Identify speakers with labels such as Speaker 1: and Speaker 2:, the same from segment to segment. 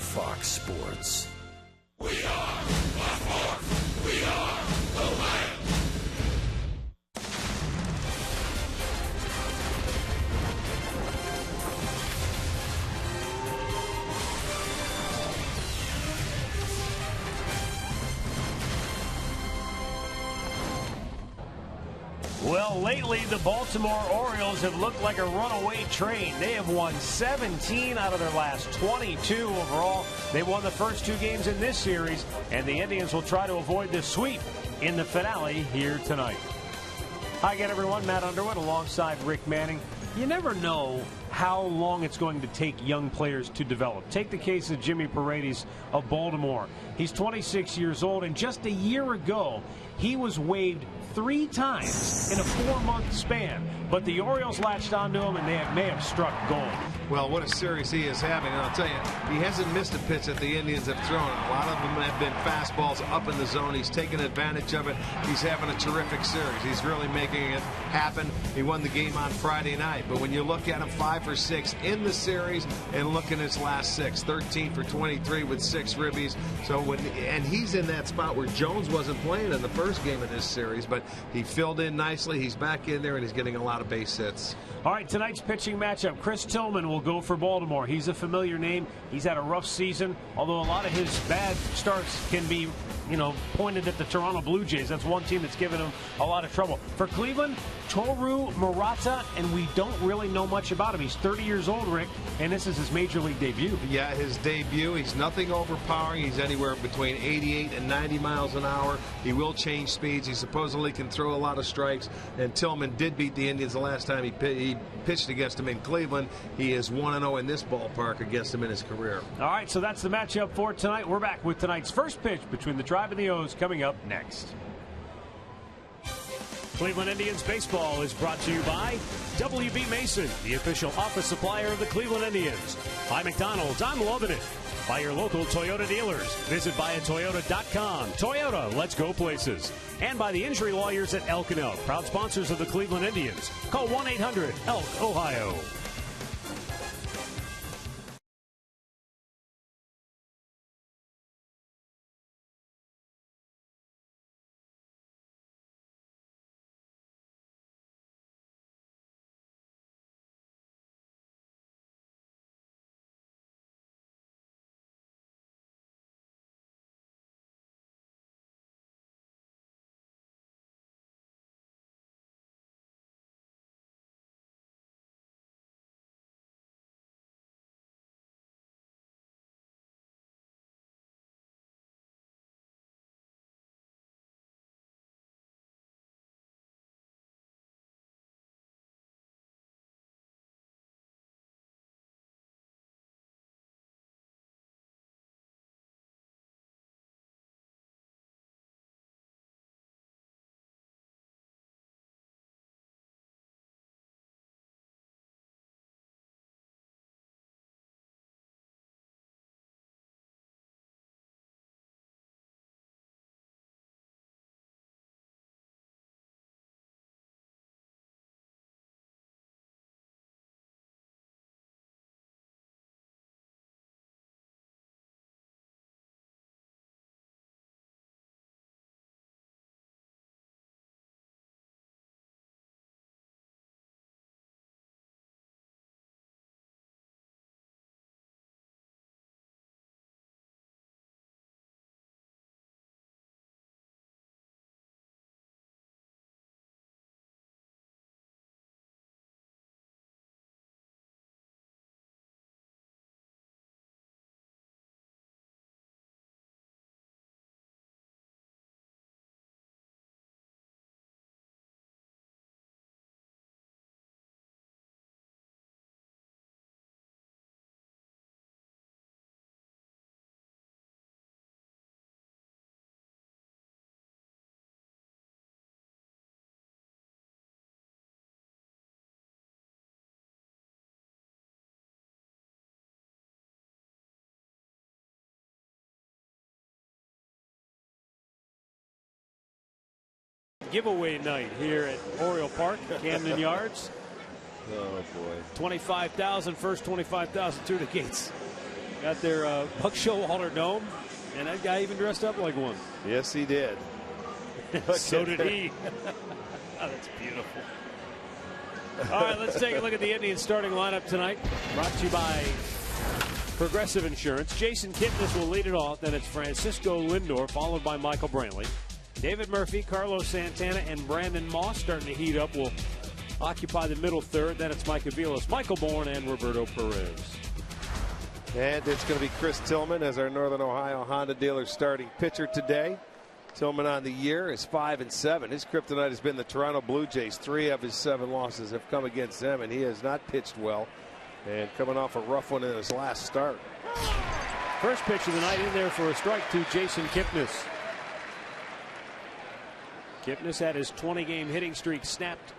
Speaker 1: Fox Sports.
Speaker 2: We are Baltimore. We are the Lions.
Speaker 3: Well, lately the Baltimore Orioles have looked like a runaway train. They have won 17 out of their last 22 overall. They won the first 2 games in this series, and the Indians will try to avoid the sweep in the finale here tonight. Hi again, everyone. Matt Underwood alongside Rick Manning. You never know how long it's going to take young players to develop. Take the case of Jimmy Paredes of Baltimore. He's 26 years old, and just a year ago, he was waived 3 times in a 4-month span. But the Orioles latched onto him, and they may have struck gold.
Speaker 4: Well, what a series he is having. And I'll tell you, he hasn't missed a pitch that the Indians have thrown. A lot of them have been fastballs up in the zone. He's taken advantage of it. He's having a terrific series. He's really making it happen. He won the game on Friday night. But when you look at him, 5 for 6 in the series, and look at his last 6, 13 for 23 with 6 ribbies. And he's in that spot where Jones wasn't playing in the first game of this series, but he filled in nicely. He's back in there, and he's getting a lot of base hits.
Speaker 3: All right, tonight's pitching matchup, Chris Tillman will go for Baltimore. He's a familiar name. He's had a rough season, although a lot of his bad starts can be, pointed at the Toronto Blue Jays. That's one team that's given him a lot of trouble. For Cleveland, Toru Murata, and we don't really know much about him. He's 30 years old, Rick, and this is his major league debut.
Speaker 4: Yeah, his debut. He's nothing overpowering. He's anywhere between 88 and 90 miles an hour. He will change speeds. He supposedly can throw a lot of strikes, and Tillman did beat the Indians the last time he pitched against him in Cleveland. He is 1-0 in this ballpark against him in his career.
Speaker 3: All right, so that's the matchup for tonight. We're back with tonight's first pitch between the Tribe and the O's coming up next.
Speaker 5: Cleveland Indians baseball is brought to you by WB Mason, the official office supplier of the Cleveland Indians. By McDonald's, I'm loving it. By your local Toyota dealers. Visit buyatoyota.com. Toyota, let's go places. And by the injury lawyers at Elk & Elk, proud sponsors of the Cleveland Indians. Call 1-800-ELK, Ohio. Giveaway night here at Oriole Park, Camden Yards.
Speaker 4: Oh, boy.
Speaker 5: 25,000, first 25,000 through the gates. got their Buck Showalter dome, and that guy even dressed up like one.
Speaker 4: Yes, he did.
Speaker 5: So did he. Oh, that's beautiful. All right, let's take a look at the Indians starting lineup tonight. Brought to you by Progressive Insurance. Jason Kipnis will lead it off. Then it's Francisco Lindor, followed by Michael Brantley. David Murphy, Carlos Santana, and Brandon Moss starting to heat up will occupy the middle third. Then it's Mike Aviles, Michael Bourne, and Roberto Perez.
Speaker 4: And it's going to be Chris Tillman as our Northern Ohio Honda dealer starting pitcher today. Tillman on the year is 5-7. His kryptonite has been the Toronto Blue Jays. 3 of his 7 losses have come against them, and he has not pitched well. And coming off a rough one in his last start.
Speaker 5: First pitch of the night in there for a strike to Jason Kipnis. Kipnis had his 20-game hitting streak snapped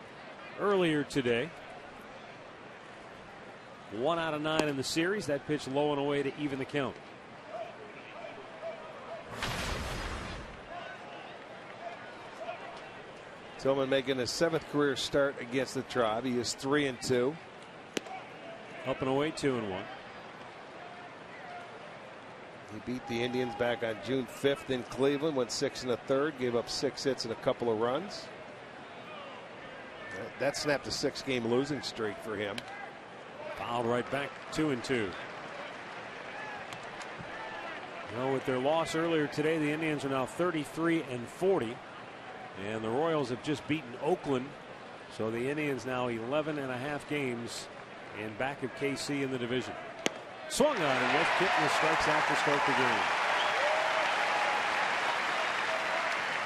Speaker 5: earlier today. 1 out of 9 in the series. That pitch low and away to even the count.
Speaker 4: Tillman making his 7th career start against the Tribe. He is 3-2.
Speaker 5: Up and away 2-1.
Speaker 4: He beat the Indians back on June 5th in Cleveland, went 6 1/3, gave up 6 hits and a couple of runs. That snapped a 6-game losing streak for him.
Speaker 5: Fouled right back, 2-2. Well, with their loss earlier today, the Indians are now 33-40. And the Royals have just beaten Oakland. So the Indians now 11.5 games in back of KC in the division. Swung on and with Kipnis strikes out to start the game.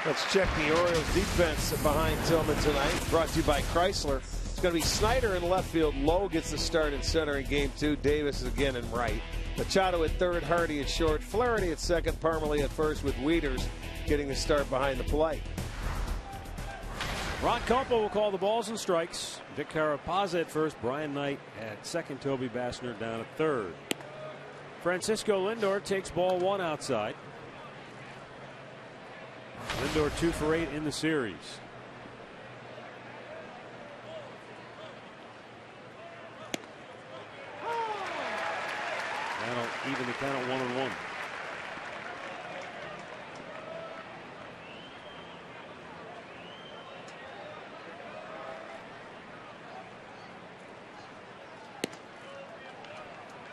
Speaker 4: Let's check the Orioles defense behind Tillman tonight. Brought to you by Chrysler. It's going to be Snyder in left field. Lowe gets the start in center in game 2. Davis is again in right. Machado at third. Hardy at short. Flaherty at second. Parmalee at first, with Wieters getting the start behind the plate.
Speaker 5: Ron Campo will call the balls and strikes. Vic Carapazza at first. Brian Knight at second. Toby Bassner down at third. Francisco Lindor takes ball 1 outside. Lindor 2 for 8 in the series. That'll even the count at 1-1.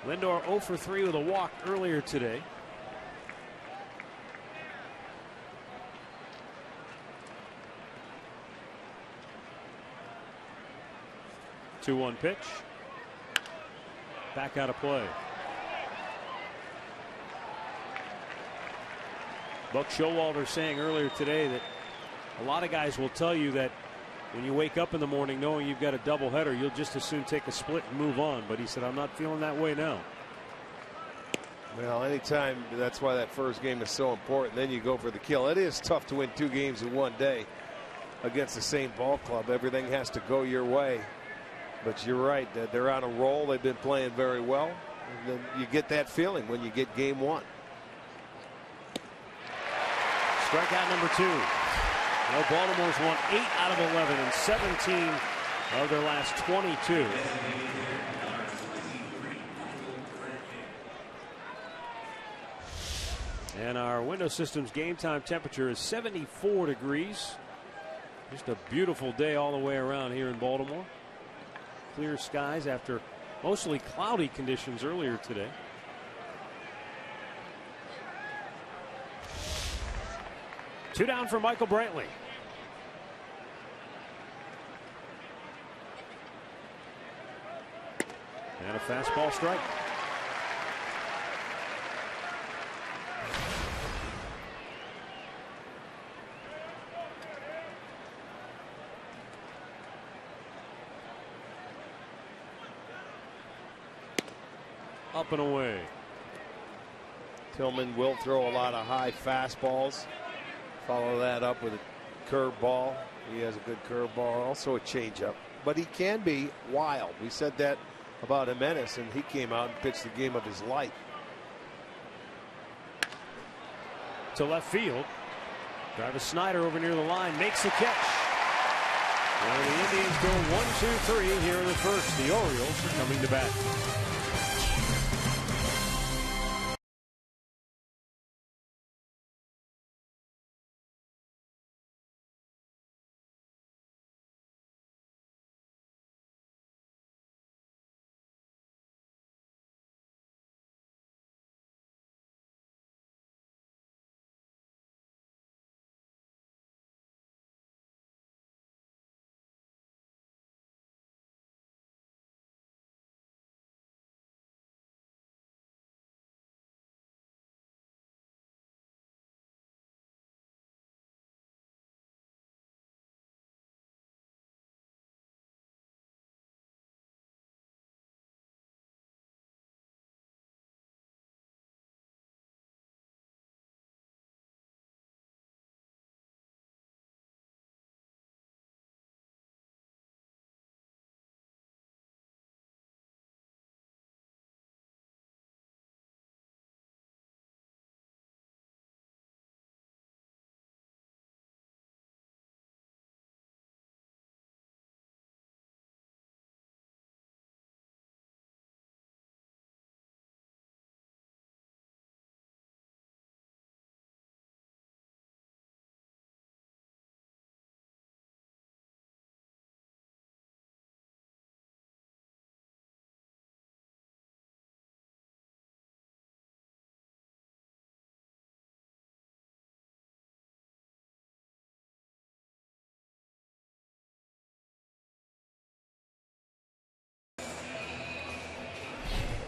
Speaker 5: Lindor 0 for 3 with a walk earlier today. Two 2-1 pitch. Back out of play. Buck Showalter saying earlier today that a lot of guys will tell you that when you wake up in the morning knowing you've got a doubleheader, you'll just as soon take a split and move on. But he said, I'm not feeling that way now.
Speaker 4: Well, anytime, that's why that first game is so important. Then you go for the kill. It is tough to win 2 games in one day against the same ball club. Everything has to go your way. But you're right. They're on a roll. They've been playing very well. And then you get that feeling when you get game 1.
Speaker 5: Strikeout number 2. Well, Baltimore's won 8 out of 11 and 17 of their last 22. And our window system's game time temperature is 74 degrees. Just a beautiful day all the way around here in Baltimore. Clear skies after mostly cloudy conditions earlier today. Two down for Michael Brantley. And a fastball strike. Up and away.
Speaker 4: Tillman will throw a lot of high fastballs. Follow that up with a curveball. He has a good curveball, also a changeup. But he can be wild. We said that about Jimenez, and he came out and pitched the game of his life.
Speaker 5: To left field. Travis Snyder over near the line makes the catch. And the Indians go 1-2-3 here in the first. The Orioles are coming to bat.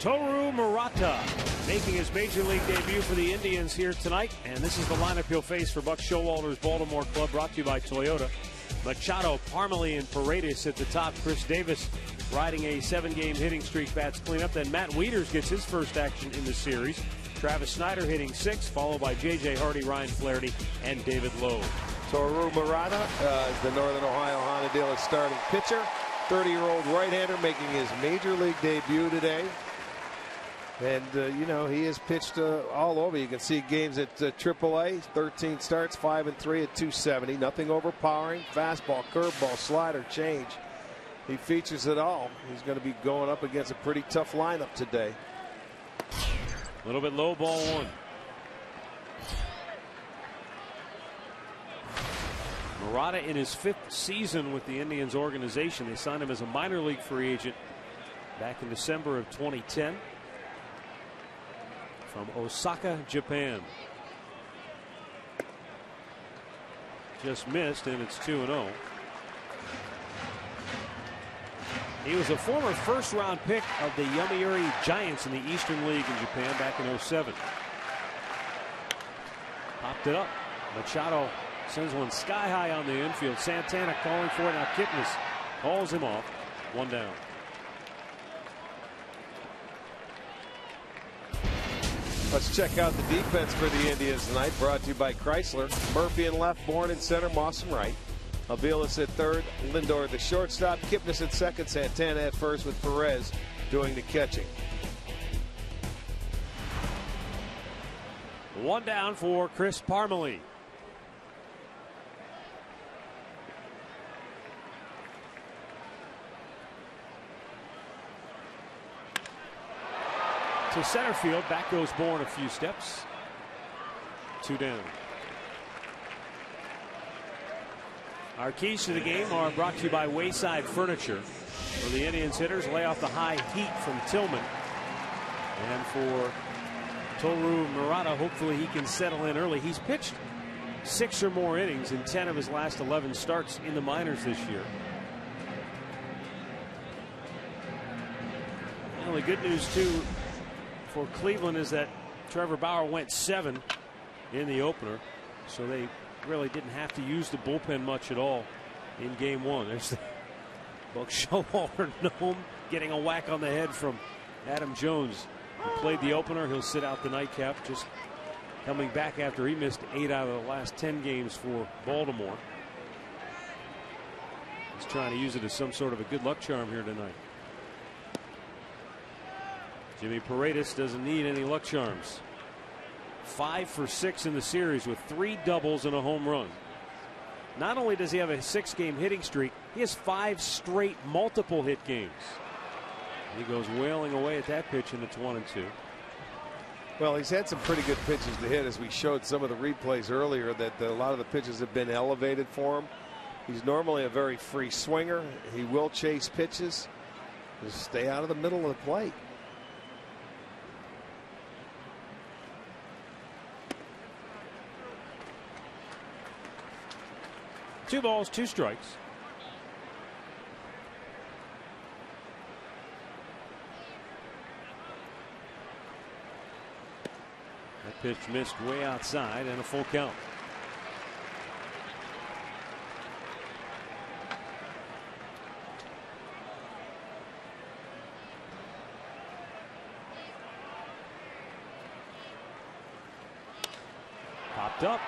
Speaker 5: Toru Murata making his major league debut for the Indians here tonight. And this is the lineup he'll face for Buck Showalter's Baltimore club, brought to you by Toyota. Machado, Parmelee, and Paredes at the top. Chris Davis riding a 7-game hitting streak, bats cleanup. Then Matt Wieters gets his first action in the series. Travis Snyder hitting 6, followed by J.J. Hardy, Ryan Flaherty, and David Lowe.
Speaker 4: Toru Murata is the Northern Ohio Honda Dealer starting pitcher. 30-year-old right-hander making his major league debut today. And, you know, he has pitched all over. You can see games at AAA, 13 starts, 5-3 at 270. Nothing overpowering. Fastball, curveball, slider, change. He features it all. He's going to be going up against a pretty tough lineup today.
Speaker 5: A little bit low, ball 1. Murata in his 5th season with the Indians organization. They signed him as a minor league free agent back in December of 2010 from Osaka, Japan. Just missed, and it's 2-0. He was a former first-round pick of the Yomiuri Giants in the Eastern League in Japan back in 07. Popped it up. Machado sends one sky high on the infield. Santana calling for it. Now Kipnis calls him off. 1 down.
Speaker 4: Let's check out the defense for the Indians tonight. Brought to you by Chrysler. Murphy in left, Bourne in center, Moss in right. Aviles at third, Lindor at the shortstop, Kipnis at second, Santana at first, with Perez doing the catching.
Speaker 5: 1 down for Chris Parmelee. To center field, back goes Bourne a few steps. 2 down. Our keys to the game are brought to you by Wayside Furniture. For the Indians hitters, lay off the high heat from Tillman. And for Toru Murata, hopefully he can settle in early. He's pitched 6 or more innings in 10 of his last 11 starts in the minors this year. Well, the good news, too, for Cleveland is that Trevor Bauer went 7 in the opener. So they really didn't have to use the bullpen much at all in game 1. There's the Buck Showalter gnome getting a whack on the head from Adam Jones, who played the opener. He'll sit out the nightcap, just coming back after he missed 8 out of the last 10 games for Baltimore. He's trying to use it as some sort of a good luck charm here tonight. Jimmy Paredes doesn't need any luck charms. 5 for 6 in the series with 3 doubles and a home run. Not only does he have a 6-game hitting streak, he has 5 straight multiple hit games. He goes wailing away at that pitch, and it's 1-2.
Speaker 4: Well, he's had some pretty good pitches to hit, as we showed some of the replays earlier, that a lot of the pitches have been elevated for him. He's normally a very free swinger. He will chase pitches. Just stay out of the middle of the plate.
Speaker 5: Two balls, 2 strikes. That pitch missed way outside, and a full count. Popped up,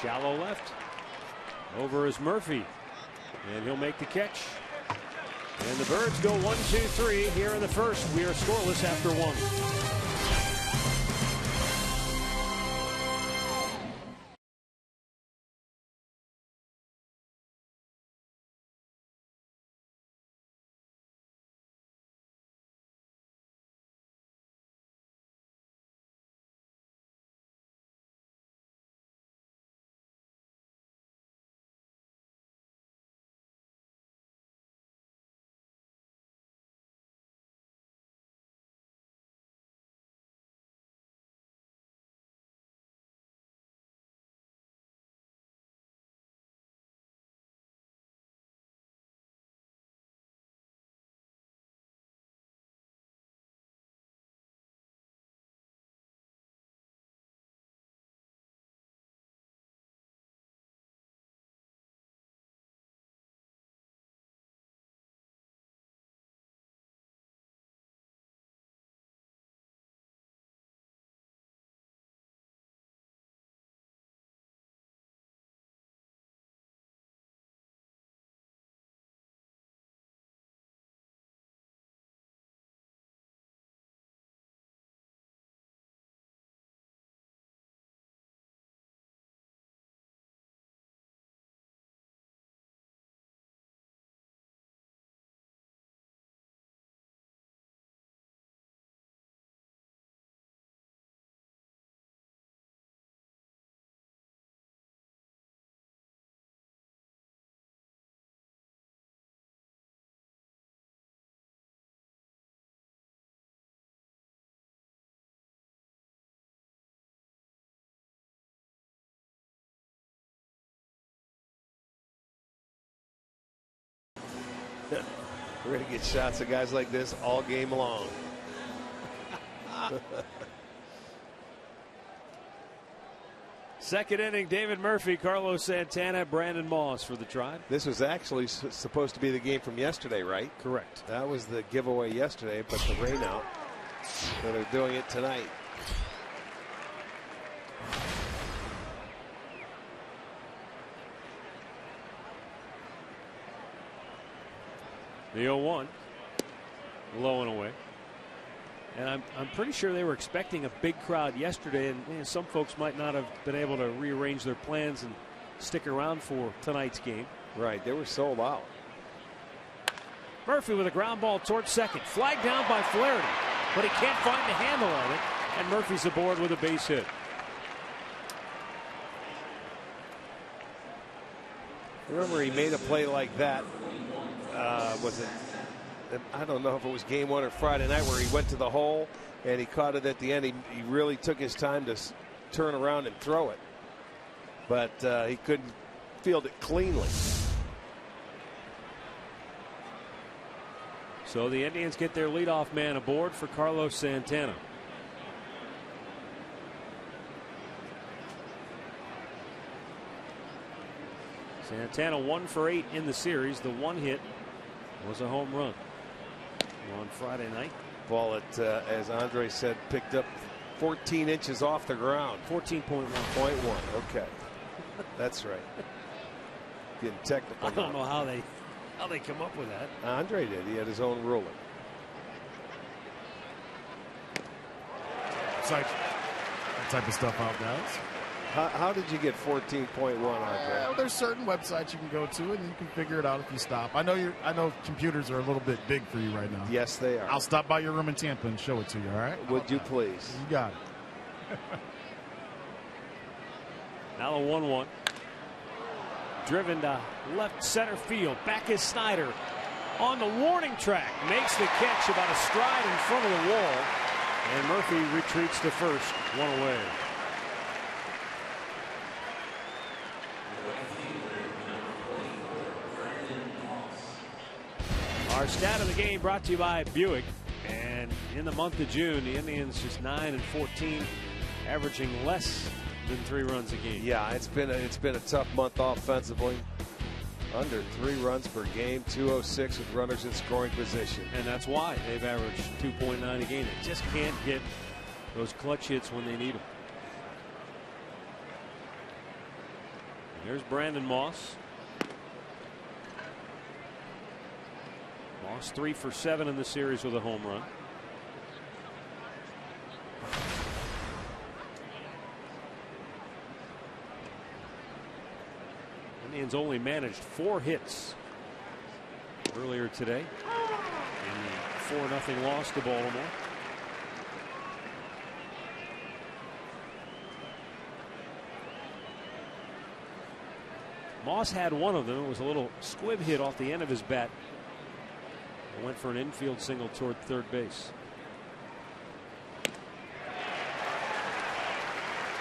Speaker 5: shallow left. Over is Murphy, and he'll make the catch. And the Birds go 1-2-3 here in the first. We are scoreless after 1.
Speaker 4: We're going to get shots of guys like this all game long.
Speaker 5: Second inning, David Murphy, Carlos Santana, Brandon Moss for the Tribe.
Speaker 4: This was actually supposed to be the game from yesterday, right?
Speaker 5: Correct.
Speaker 4: That was the giveaway yesterday, but the rain out. So they're doing it tonight.
Speaker 5: The 0-1, low and away. And I'm pretty sure they were expecting a big crowd yesterday, and some folks might not have been able to rearrange their plans and stick around for tonight's game.
Speaker 4: Right, they were sold out.
Speaker 5: Murphy with a ground ball towards second, flagged down by Flaherty, but he can't find the handle on it, and Murphy's aboard with a base hit.
Speaker 4: Remember, he made a play like that. Was it? I don't know if it was game 1 or Friday night where he went to the hole and he caught it at the end. He really took his time to turn around and throw it, but he couldn't field it cleanly.
Speaker 5: So the Indians get their leadoff man aboard for Carlos Santana. Santana 1 for 8 in the series. The one hit was a home run on Friday night.
Speaker 4: Ball at, as Andre said, picked up 14 inches off the ground.
Speaker 5: 14.1.
Speaker 4: Okay, that's right. Getting technical.
Speaker 5: I don't know how they come up with that.
Speaker 4: Andre did. He had his own ruling.
Speaker 1: That type of stuff out, guys.
Speaker 4: How did you get 14.1, Andre?
Speaker 1: There's certain websites you can go to, and you can figure it out if you stop. I know computers are a little bit big for you right now.
Speaker 4: Yes, they are.
Speaker 1: I'll stop by your room in Tampa and show it to you. All right?
Speaker 4: Would you please?
Speaker 1: You got it.
Speaker 5: Now the 1-1. Driven to left center field. Back is Snyder on the warning track. Makes the catch about a stride in front of the wall. And Murphy retreats to first. 1 away. Our stat of the game brought to you by Buick. And in the month of June, the Indians just 9-14, averaging less than 3 runs a game.
Speaker 4: Yeah, it's been a tough month offensively. Under 3 runs per game, 206 with runners in scoring position.
Speaker 5: And that's why they've averaged 2.9 a game. They just can't get those clutch hits when they need them. And here's Brandon Moss. Moss 3 for 7 in the series with a home run. Indians only managed 4 hits earlier today in a 4-0 loss to Baltimore. Moss had one of them. It was a little squib hit off the end of his bat. It went for an infield single toward third base.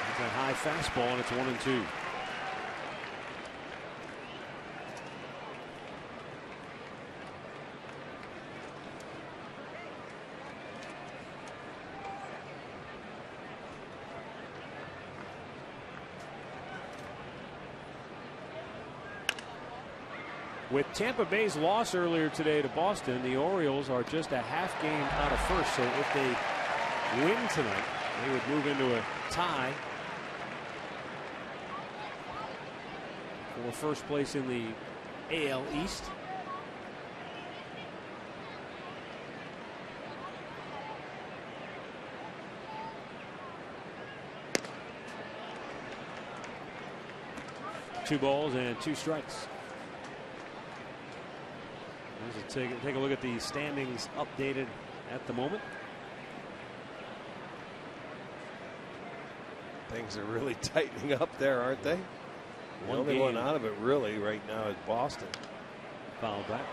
Speaker 5: That's a high fastball, and it's 1-2. With Tampa Bay's loss earlier today to Boston, the Orioles are just a half game out of first. So if they win tonight, they would move into a tie for first place in the AL East. Two balls and 2 strikes. Take a look at the standings updated at the moment.
Speaker 4: Things are really tightening up there, aren't they? The only one out of it really right now is Boston.
Speaker 5: Foul back.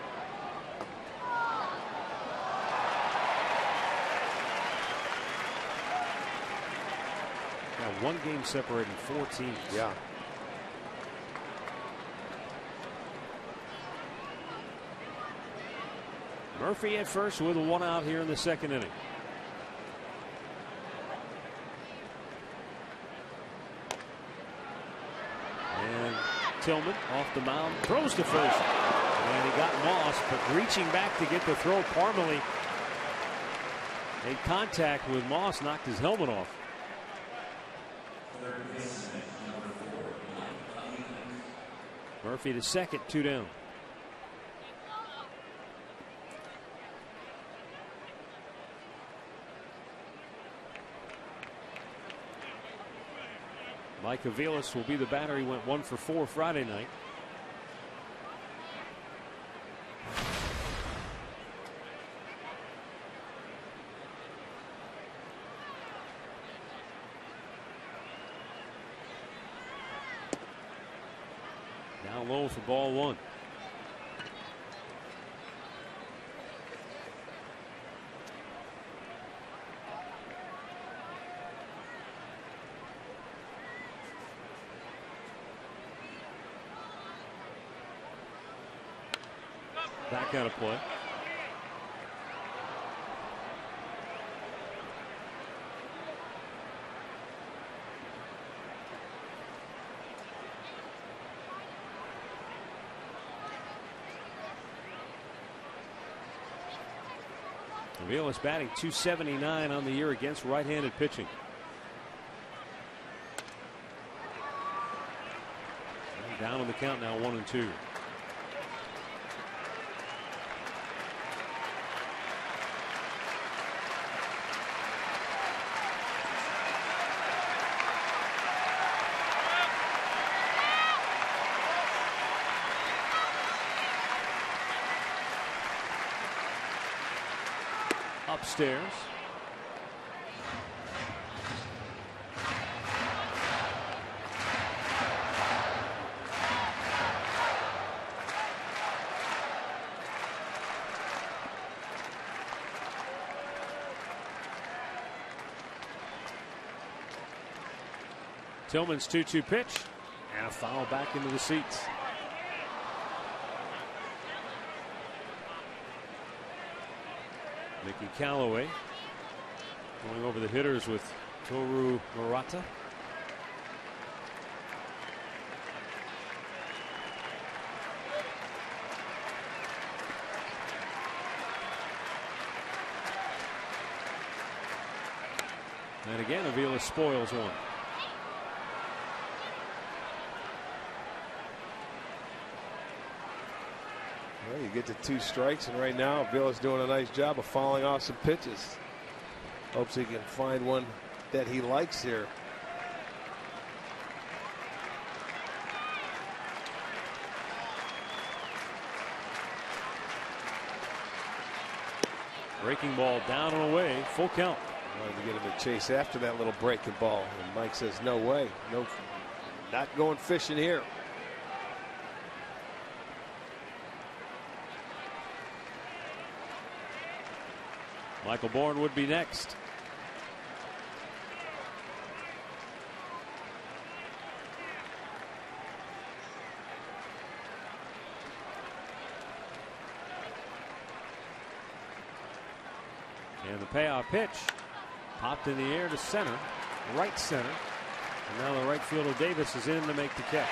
Speaker 5: Now 1 game separating 4 teams.
Speaker 4: Yeah.
Speaker 5: Murphy at first with a 1 out here in the second inning. And Tillman off the mound throws to first. And he got Moss, but reaching back to get the throw, Parmalee made contact with Moss, knocked his helmet off. Murphy to second, 2 down. Mike Aviles will be the batter. He went 1 for 4 Friday night. Down low for ball 1. Back out of play. Aviles batting .279 on the year against right-handed pitching. And down on the count now, 1-2. Upstairs. Tillman's 2-2 pitch and a foul back into the seats. Mickey Callaway going over the hitters with Toru Murata. And again, Aviles spoils one.
Speaker 4: Well, you get to 2 strikes, and right now Aviles doing a nice job of fouling off some pitches. Hopes he can find one that he likes here.
Speaker 5: Breaking ball down and away, full count.
Speaker 4: Wanted to get him to chase after that little breaking ball, and Mike says no way, no, not going fishing here.
Speaker 5: Michael Bourne would be next. And the payoff pitch popped in the air to center, right center. And now the right fielder Davis is in to make the catch.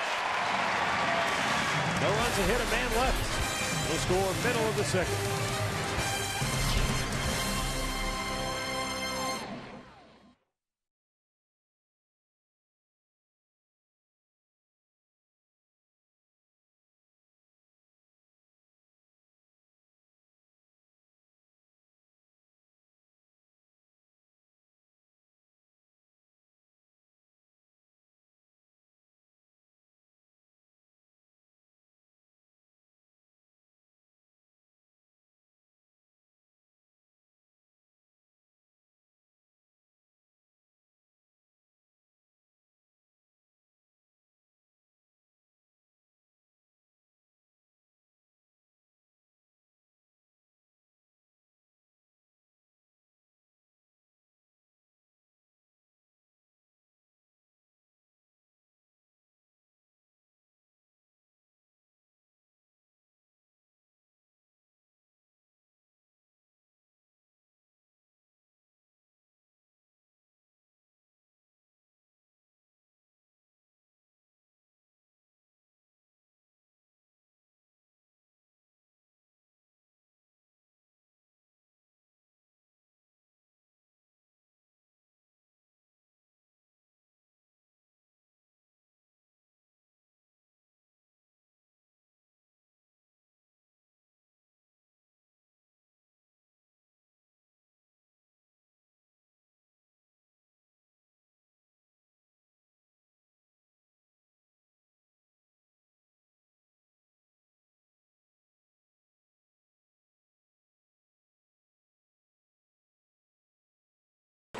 Speaker 5: No runs, a hit, a man left. We'll score middle of the second.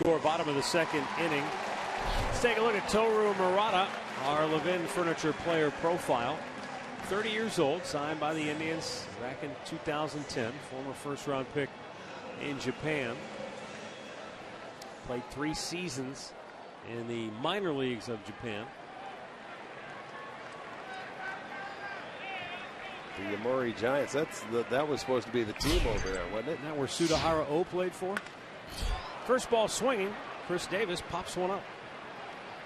Speaker 5: score, bottom of the second inning. Let's take a look at Toru Murata, our Levin Furniture player profile. 30 years old, signed by the Indians back in 2010. Former first-round pick in Japan. Played 3 seasons in the minor leagues of Japan.
Speaker 4: The Yomiuri Giants, that was supposed to be the team over there, wasn't it?
Speaker 5: Isn't that where Sudahara O played for? First ball swinging. Chris Davis pops one up.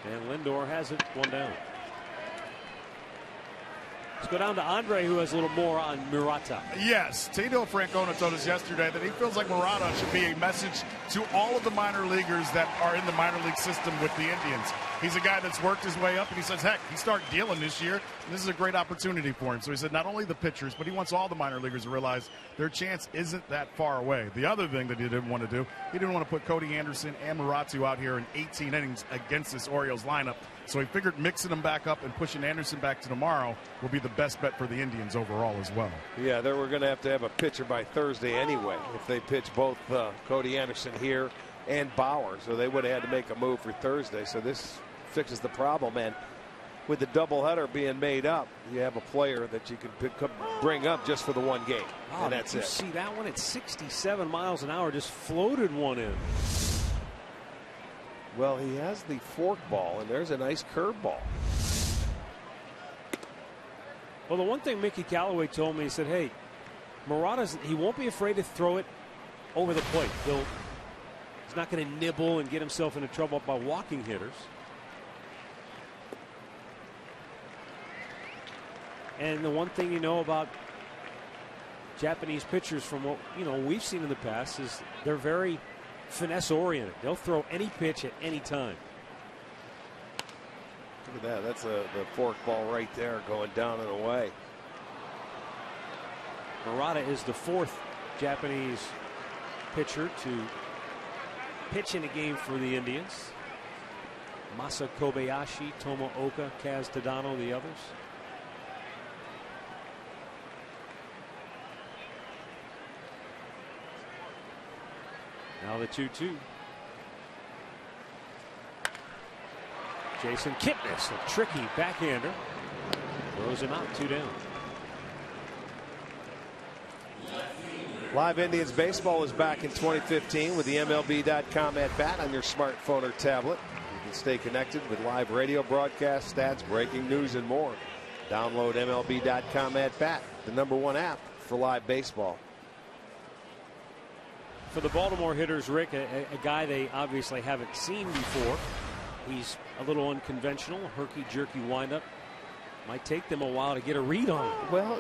Speaker 5: And Lindor has it, 1 down. Let's go down to Andre, who has a little more on Murata.
Speaker 1: Yes, Tito Francona told us yesterday that he feels like Murata should be a message to all of the minor leaguers that are in the minor league system with the Indians. He's a guy that's worked his way up, and he says, heck, he started dealing this year, and this is a great opportunity for him. So he said not only the pitchers, but he wants all the minor leaguers to realize their chance isn't that far away. The other thing that he didn't want to do, he didn't want to put Cody Anderson and Murata out here in 18 innings against this Orioles lineup. So he figured mixing them back up and pushing Anderson back to tomorrow will be the best bet for the Indians overall as well.
Speaker 4: Yeah, they were going to have a pitcher by Thursday anyway if they pitch both Cody Anderson here and Bauer. So they would have had to make a move for Thursday. So this fixes the problem. And with the doubleheader being made up, you have a player that you can bring up just for the one game.
Speaker 5: Oh,
Speaker 4: and that's
Speaker 5: it. See that one at 67 miles an hour, just floated one in.
Speaker 4: Well, he has the fork ball, and there's a nice curveball.
Speaker 5: Well, the one thing Mickey Callaway told me, he said, hey, he won't be afraid to throw it over the plate. He's not going to nibble and get himself into trouble by walking hitters. And the one thing you know about Japanese pitchers from what we've seen in the past is they're very finesse oriented. They'll throw any pitch at any time.
Speaker 4: Look at that. That's the fork ball right there going down and away.
Speaker 5: Murata is the 4th Japanese pitcher to pitch in a game for the Indians. Masa Kobayashi, Tomo Oka, Kaz Tadano, the others. Now the 2-2. Jason Kipnis, a tricky backhander, throws him out, 2 down.
Speaker 4: Live Indians baseball is back in 2015 with the MLB.com at bat on your smartphone or tablet. You can stay connected with live radio broadcast, stats, breaking news, and more. Download MLB.com at bat, the #1 app for live baseball.
Speaker 5: For the Baltimore hitters, Rick, a guy they obviously haven't seen before. He's a little unconventional, herky-jerky windup. Might take them a while to get a read on him.
Speaker 4: Well,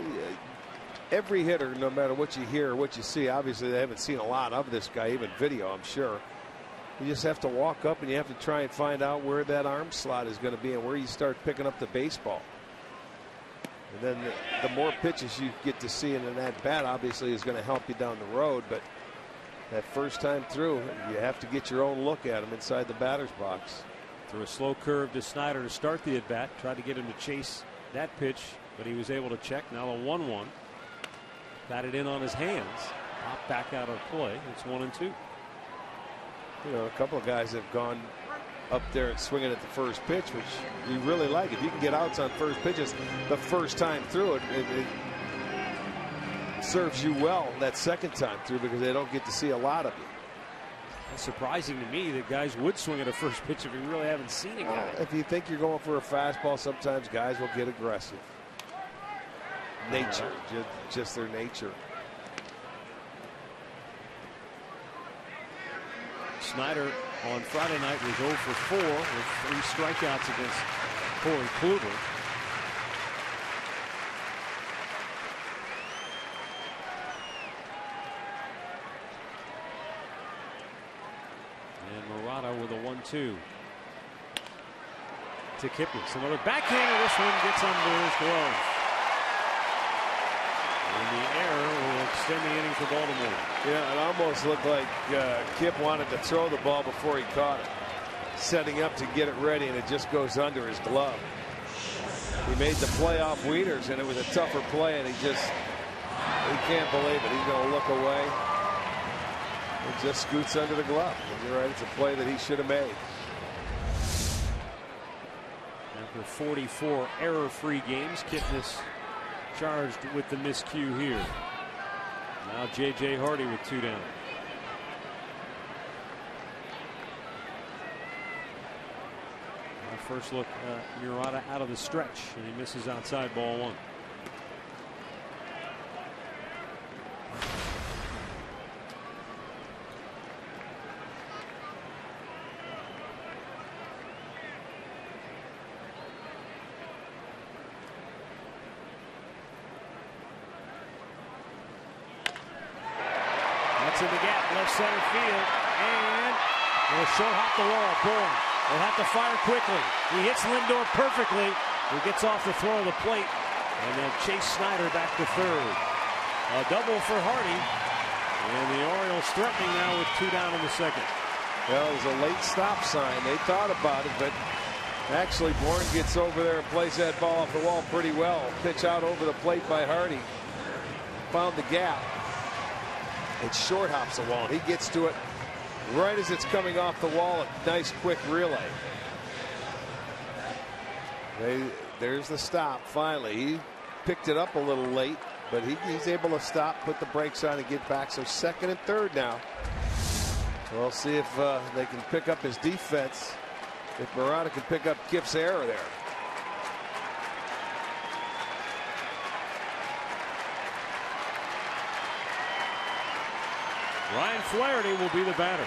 Speaker 4: every hitter, no matter what you hear or what you see, obviously they haven't seen a lot of this guy, even video, I'm sure. You just have to walk up and you have to try and find out where that arm slot is going to be and where you start picking up the baseball. And then the more pitches you get to see in that bat, obviously, is going to help you down the road. But that first time through, you have to get your own look at him inside the batter's box.
Speaker 5: Threw a slow curve to Snyder to start the at-bat. Tried to get him to chase that pitch, but he was able to check. Now a 1-1. Got it in on his hands. Popped back out of play. It's 1-2.
Speaker 4: You know, a couple of guys have gone up there and swinging at the first pitch, which we really like. If you can get outs on first pitches the first time through, it serves you well that second time through because they don't get to see a lot of you.
Speaker 5: It's surprising to me that guys would swing at a first pitch if we really haven't seen a guy.
Speaker 4: If you think you're going for a fastball, sometimes guys will get aggressive. Nature, just their nature.
Speaker 5: Snyder on Friday night was 0 for 4 with 3 strikeouts against Corey Kluber. And Murata with a 1-2 to Kipnis. Another backhander. This one gets under his glove. And the error will extend the inning for Baltimore.
Speaker 4: Yeah, it almost looked like Kip wanted to throw the ball before he caught it. Setting up to get it ready, and it just goes under his glove. He made the play off Wieters, and it was a tougher play, and he can't believe it. He's going to look away. It just scoots under the glove. And you're right, it's a play that he should have made.
Speaker 5: After 44 error-free games, Kipnis charged with the miscue here. Now J.J. Hardy with 2 down. Our first look, Murata out of the stretch, and he misses outside, ball 1. In the gap, left center field, and will short hop the wall. Bourne will have to fire quickly. He hits Lindor perfectly. He gets off the throw of the plate, and they'll chase Snyder back to third. A double for Hardy, and the Orioles threatening now with 2 down in the second.
Speaker 4: Well, it was a late stop sign. They thought about it, but actually Bourne gets over there and plays that ball off the wall pretty well. Pitch out over the plate by Hardy. Found the gap. It short hops the wall. He gets to it right as it's coming off the wall. A nice quick relay. There's the stop finally. He picked it up a little late, but he's able to stop, put the brakes on, and get back. So second and third now. We'll see if they can pick up his defense. If Murata can pick up Kip's error there.
Speaker 5: Ryan Flaherty will be the batter.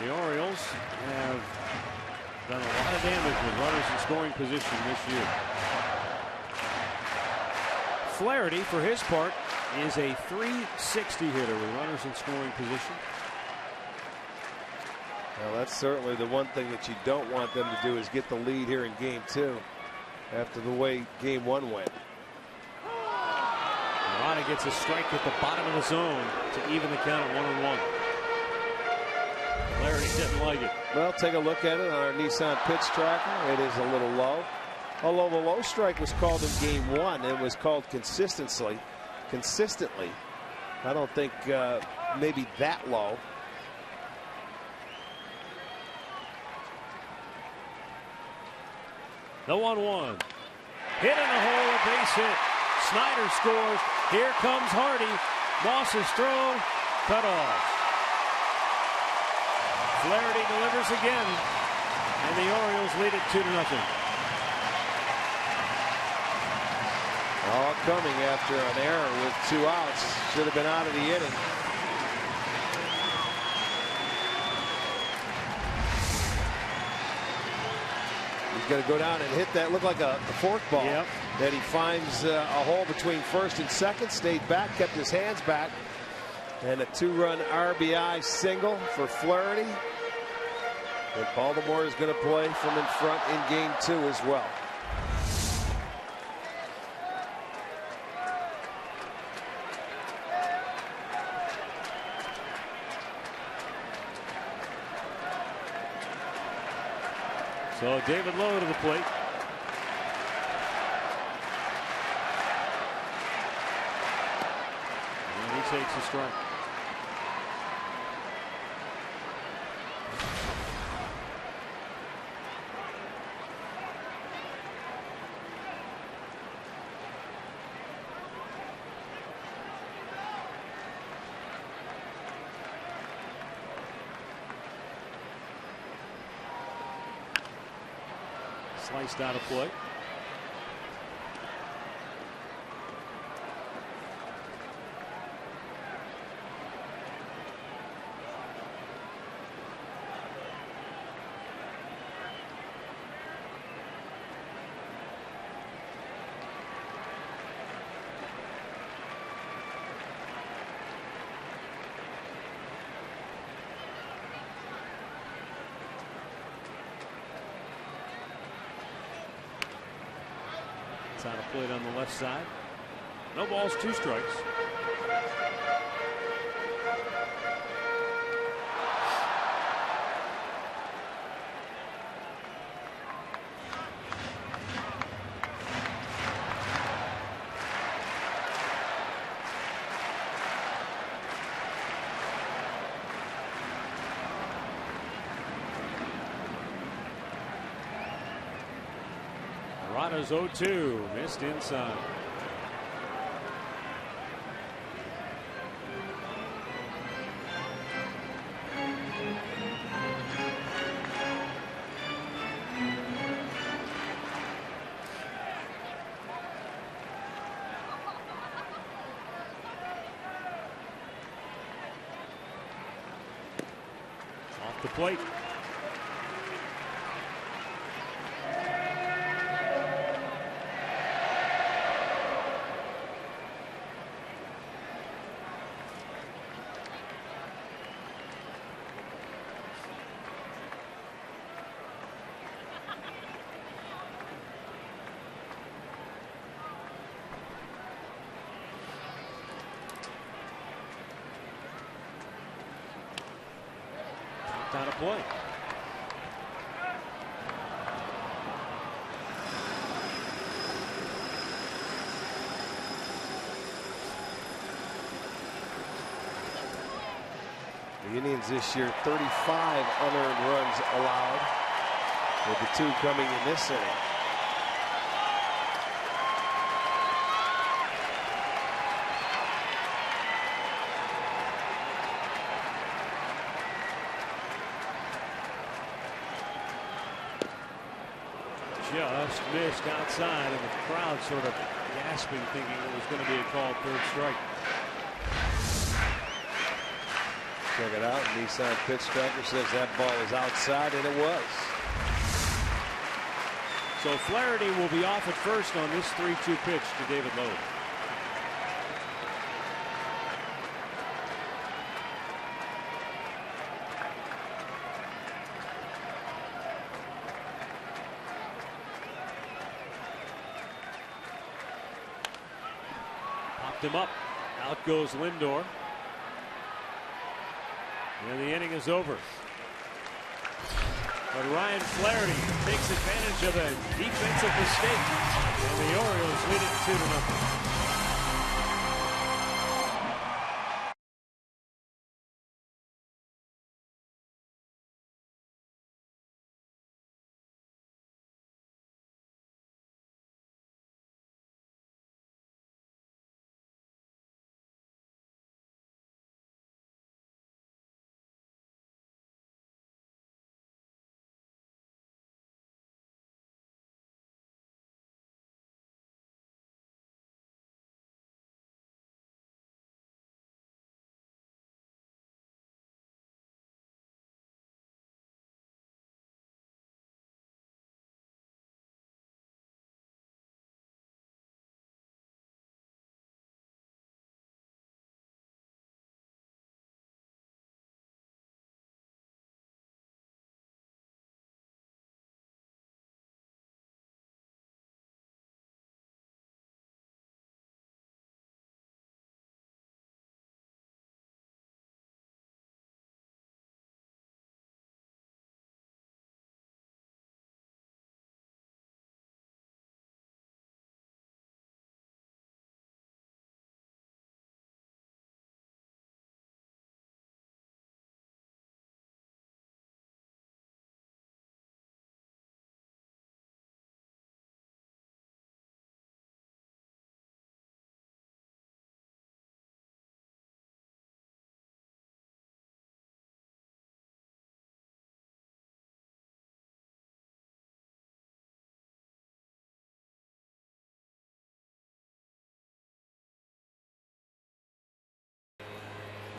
Speaker 5: The Orioles have done a lot of damage with runners in scoring position this year. Flaherty, for his part, is a .360 hitter with runners in scoring position.
Speaker 4: Well, that's certainly the one thing that you don't want them to do is get the lead here in game 2. After the way game 1 went.
Speaker 5: Murata gets a strike at the bottom of the zone to even the count at 1-1. Flaherty didn't like it.
Speaker 4: Well, take a look at it on our Nissan pitch tracker. It is a little low. Although the low strike was called in game 1, it was called consistently. I don't think maybe that low.
Speaker 5: The 1-1. Hit in the hole, a base hit. Snyder scores. Here comes Hardy. Moss's throw cut off. Flaherty delivers again, and the Orioles lead it 2-0.
Speaker 4: All coming after an error with 2 outs. Should have been out of the inning. He's going to go down and hit that. Looked like a forkball.
Speaker 5: Yep.
Speaker 4: That he finds a hole between first and second. Stayed back, kept his hands back. And a 2-run RBI single for Flaherty. And Baltimore is going to play from in front in game 2 as well.
Speaker 5: So David Lowe to the plate. And he takes a strike. Sliced out of play. Out of plate on the left side. No balls, 2 strikes. Murata's 0-2, missed inside. Off the plate. Out of play.
Speaker 6: The Indians this year 35 unearned runs allowed, with the 2 coming in this inning.
Speaker 5: Just missed outside, and the crowd sort of gasping, thinking it was going to be a called third strike.
Speaker 6: Check it out. Nissan pitch tracker says that ball is outside, and it was.
Speaker 5: So Flaherty will be off at first on this 3-2 pitch to David Lowe. Him up. Out goes Lindor. And the inning is over. But Ryan Flaherty takes advantage of a defensive mistake. And the Orioles lead it 2-0.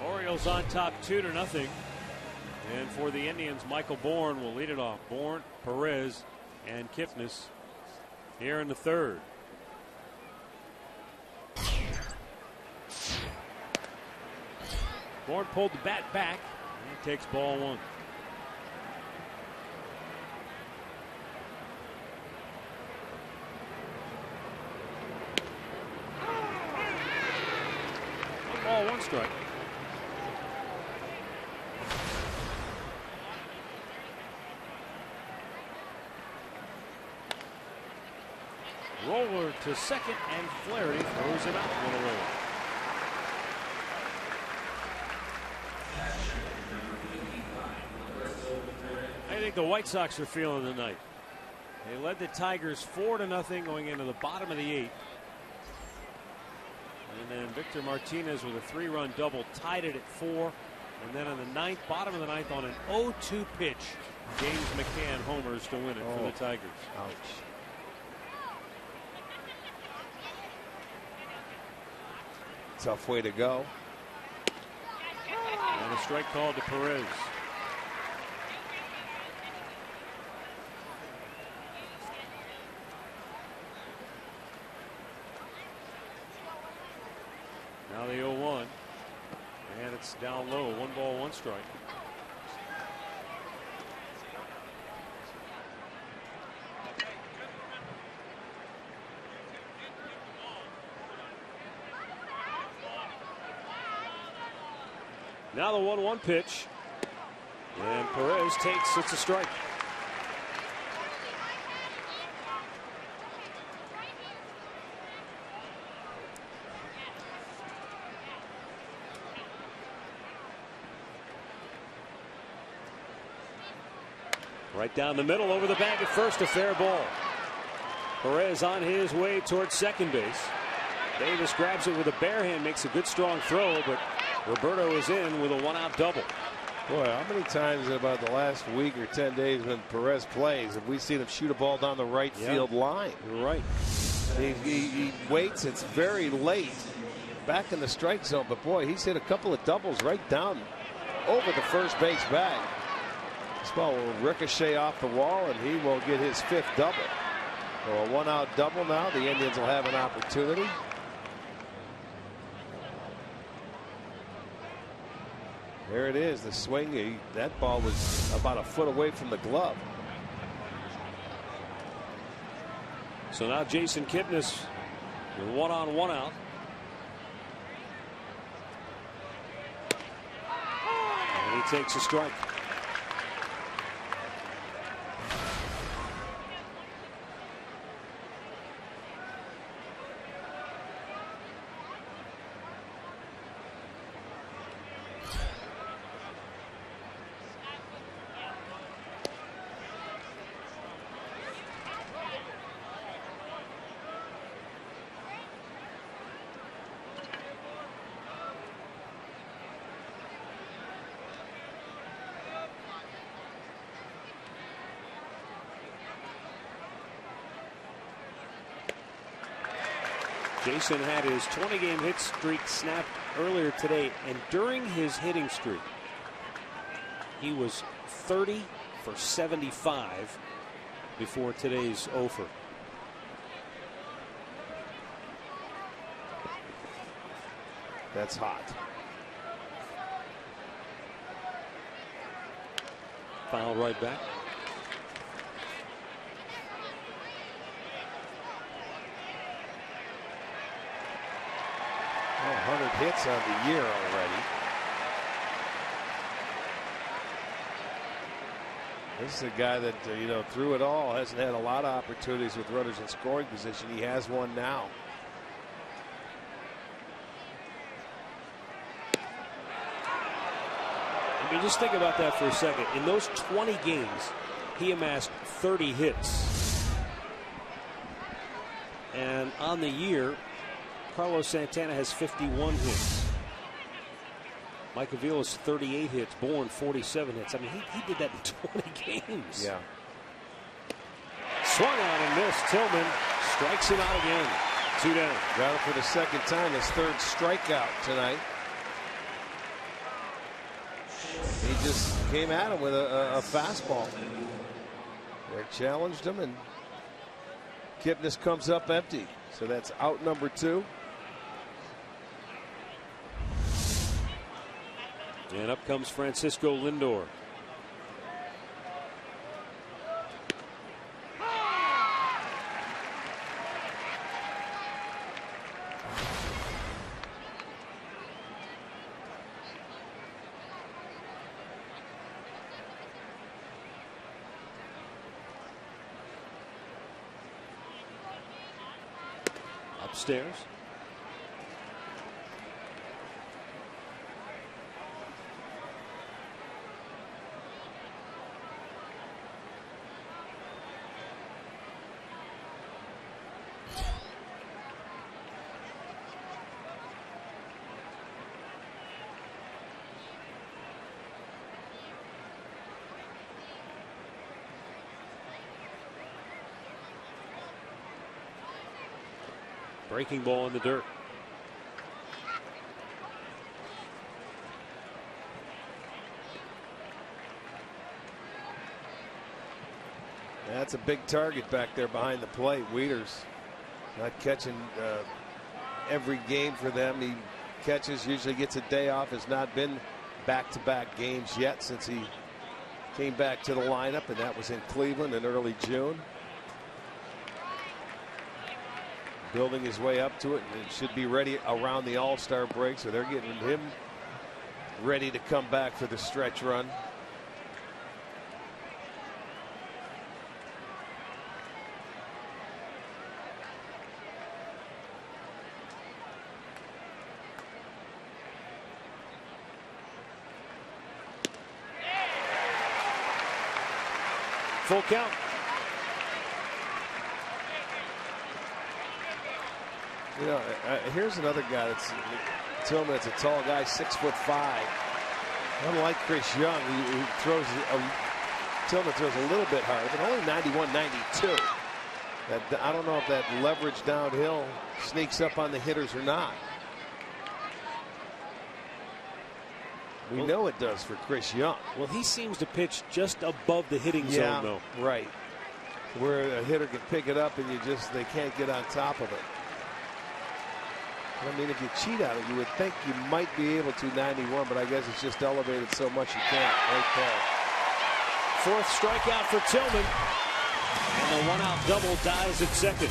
Speaker 5: Orioles on top 2-0. And for the Indians, Michael Bourne will lead it off. Bourne, Perez, and Kipnis here in the third. Bourne pulled the bat back and takes ball 1. One ball, 1 strike. Roller to second, and Flaherty throws it out 1 away. How do you think the White Sox are feeling tonight? They led the Tigers 4-0 going into the bottom of the 8th. And then Victor Martinez with a 3-run double tied it at 4. And then on the 9th, bottom of the 9th, on an 0-2 pitch, James McCann homers to win it for the Tigers.
Speaker 6: Ouch. Tough way to go.
Speaker 5: And a strike called to Perez. Now the 0-1. And it's down low. 1 ball, 1 strike. Now the 1-1 pitch. And Perez takes, it's a strike. Right down the middle, over the bag at first, a fair ball. Perez on his way towards second base. Davis grabs it with a bare hand, makes a good strong throw, but Roberto is in with a 1-out double.
Speaker 6: Boy, how many times in about the last week or 10 days when Perez plays have we seen him shoot a ball down the right field line?
Speaker 5: You're right.
Speaker 6: He waits. It's very late back in the strike zone, but boy, he's hit a couple of doubles right down over the first base bag. This ball will ricochet off the wall, and he will get his 5th double. So a 1-out double now. The Indians will have an opportunity. There it is, the swing. That ball was about a foot away from the glove.
Speaker 5: So now Jason Kipnis with 1 on, 1 out. And he takes a strike. Jason had his 20-game hit streak snapped earlier today, and during his hitting streak, he was 30 for 75 before today's 0 for.
Speaker 6: That's hot.
Speaker 5: Foul right back.
Speaker 6: Oh, 100 hits on the year already. This is a guy that, through it all, hasn't had a lot of opportunities with runners in scoring position. He has one now.
Speaker 5: I mean, just think about that for a second. In those 20 games, he amassed 30 hits. And on the year, Carlos Santana has 51 hits. Mike Avila's 38 hits. Bourne 47 hits. I mean, he did that in 20 games.
Speaker 6: Yeah.
Speaker 5: Swung on and missed. Tillman strikes him out again. 2 down.
Speaker 6: Got him for the 2nd time. His 3rd strikeout tonight. He just came at him with a fastball. They challenged him, and Kipnis comes up empty. So that's out number 2.
Speaker 5: And up comes Francisco Lindor. Upstairs. Breaking ball in the dirt.
Speaker 6: That's a big target back there behind the plate. Wieters not catching every game for them. He catches, usually gets a day off. Has not been back-to-back games yet since he came back to the lineup, and that was in Cleveland in early June. Building his way up to it, and it should be ready around the All-Star break, so they're getting him ready to come back for the stretch run.
Speaker 5: Full count.
Speaker 6: You know, here's another guy that's Tillman. It's a tall guy, 6'5". Unlike Chris Young, he throws Tillman throws a little bit harder, but only 91, 92. I don't know if that leverage downhill sneaks up on the hitters or not. We know it does for Chris Young.
Speaker 5: Well, he seems to pitch just above the hitting zone, though.
Speaker 6: Right. Where a hitter can pick it up and they can't get on top of it. I mean, if you cheat on it, you would think you might be able to 91, but I guess it's just elevated so much you can't right there.
Speaker 5: Fourth strikeout for Tillman. And the one-out double dies at second.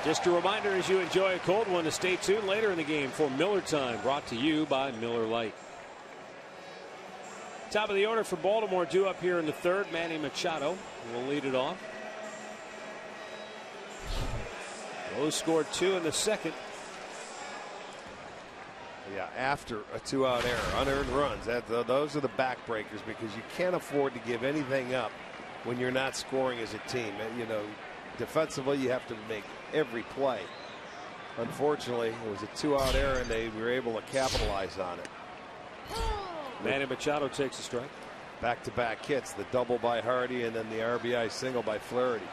Speaker 5: Just a reminder, as you enjoy a cold one, to stay tuned later in the game for Miller Time, brought to you by Miller Lite. Top of the order for Baltimore, due up here in the third. Manny Machado will lead it off. Rose scored 2 in the second.
Speaker 6: Yeah, after a 2-out error, unearned runs. Those are the backbreakers, because you can't afford to give anything up when you're not scoring as a team. You know, defensively, you have to make every play. Unfortunately, it was a 2-out error, and they were able to capitalize on it.
Speaker 5: Manny Machado takes a strike.
Speaker 6: Back-to-back hits, the double by Hardy and then the RBI single by Flaherty.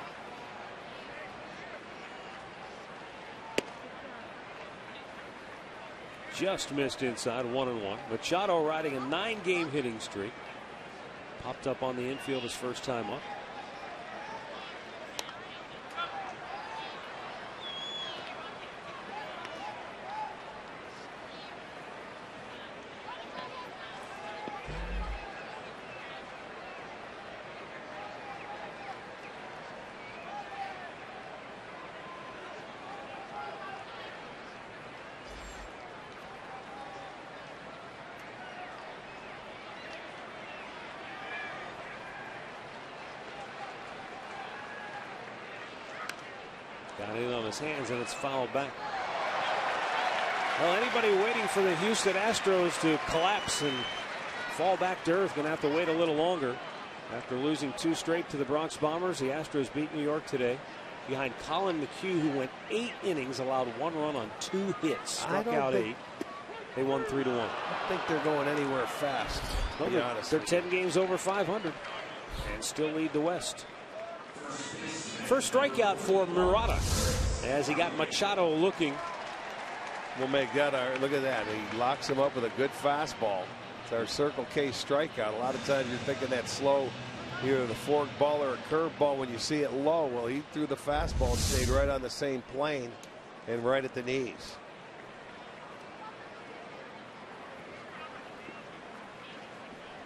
Speaker 5: Just missed inside, 1-1. Machado riding a 9-game hitting streak. Popped up on the infield his first time up. Got it on his hands, and it's fouled back. Well, anybody waiting for the Houston Astros to collapse and fall back to earth going to have to wait a little longer. After losing 2 straight to the Bronx Bombers, the Astros beat New York today. Behind Colin McHugh, who went 8 innings, allowed 1 run on 2 hits, struck out 8. They won 3-1.
Speaker 6: I don't think they're going anywhere fast.
Speaker 5: They're 10 games over 500 and still lead the West. First strikeout for Murata as he got Machado looking.
Speaker 6: We'll make that our, look at that. He locks him up with a good fastball. It's our Circle K strikeout. A lot of times you're thinking that slow, either the forked ball or a curved ball when you see it low. Well, he threw the fastball and stayed right on the same plane and right at the knees.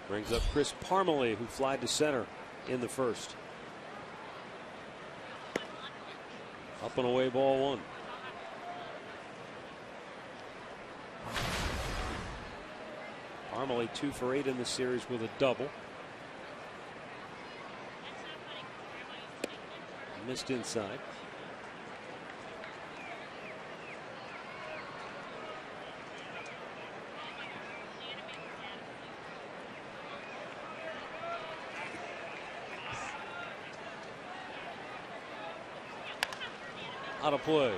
Speaker 5: Brings up Chris Parmalee, who flied to center in the first. Up and away, ball 1. Parmalee 2 for 8 in the series with a double. Missed inside. Out of play.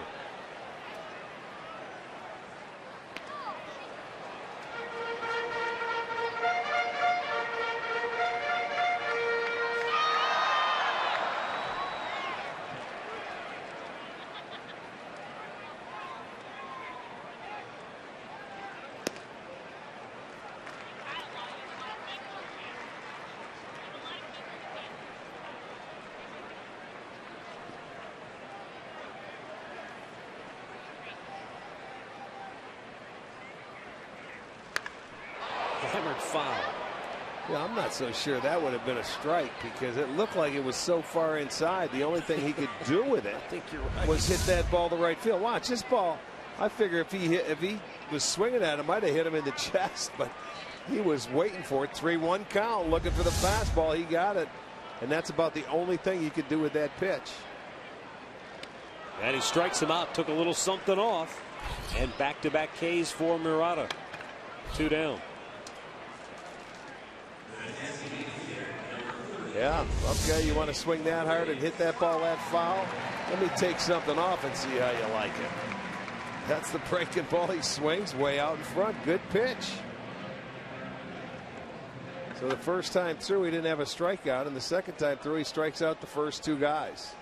Speaker 5: Hammered foul.
Speaker 6: Yeah, I'm not so sure that would have been a strike because it looked like it was so far inside. The only thing he could do with it
Speaker 5: I think you're right.
Speaker 6: was hit that ball to right field. Watch this ball. I figure if he was swinging at it, might have hit him in the chest, but he was waiting for it. 3-1 count, looking for the fastball. He got it, and that's about the only thing he could do with that pitch.
Speaker 5: And he strikes him out, took a little something off, and back-to-back Ks for Murata. 2 down.
Speaker 6: Yeah, okay, you want to swing that hard and hit that ball that foul? Let me take something off and see how you like it. That's the breaking ball. He swings way out in front. Good pitch. So the first time through, he didn't have a strikeout, and the second time through, he strikes out the first 2 guys.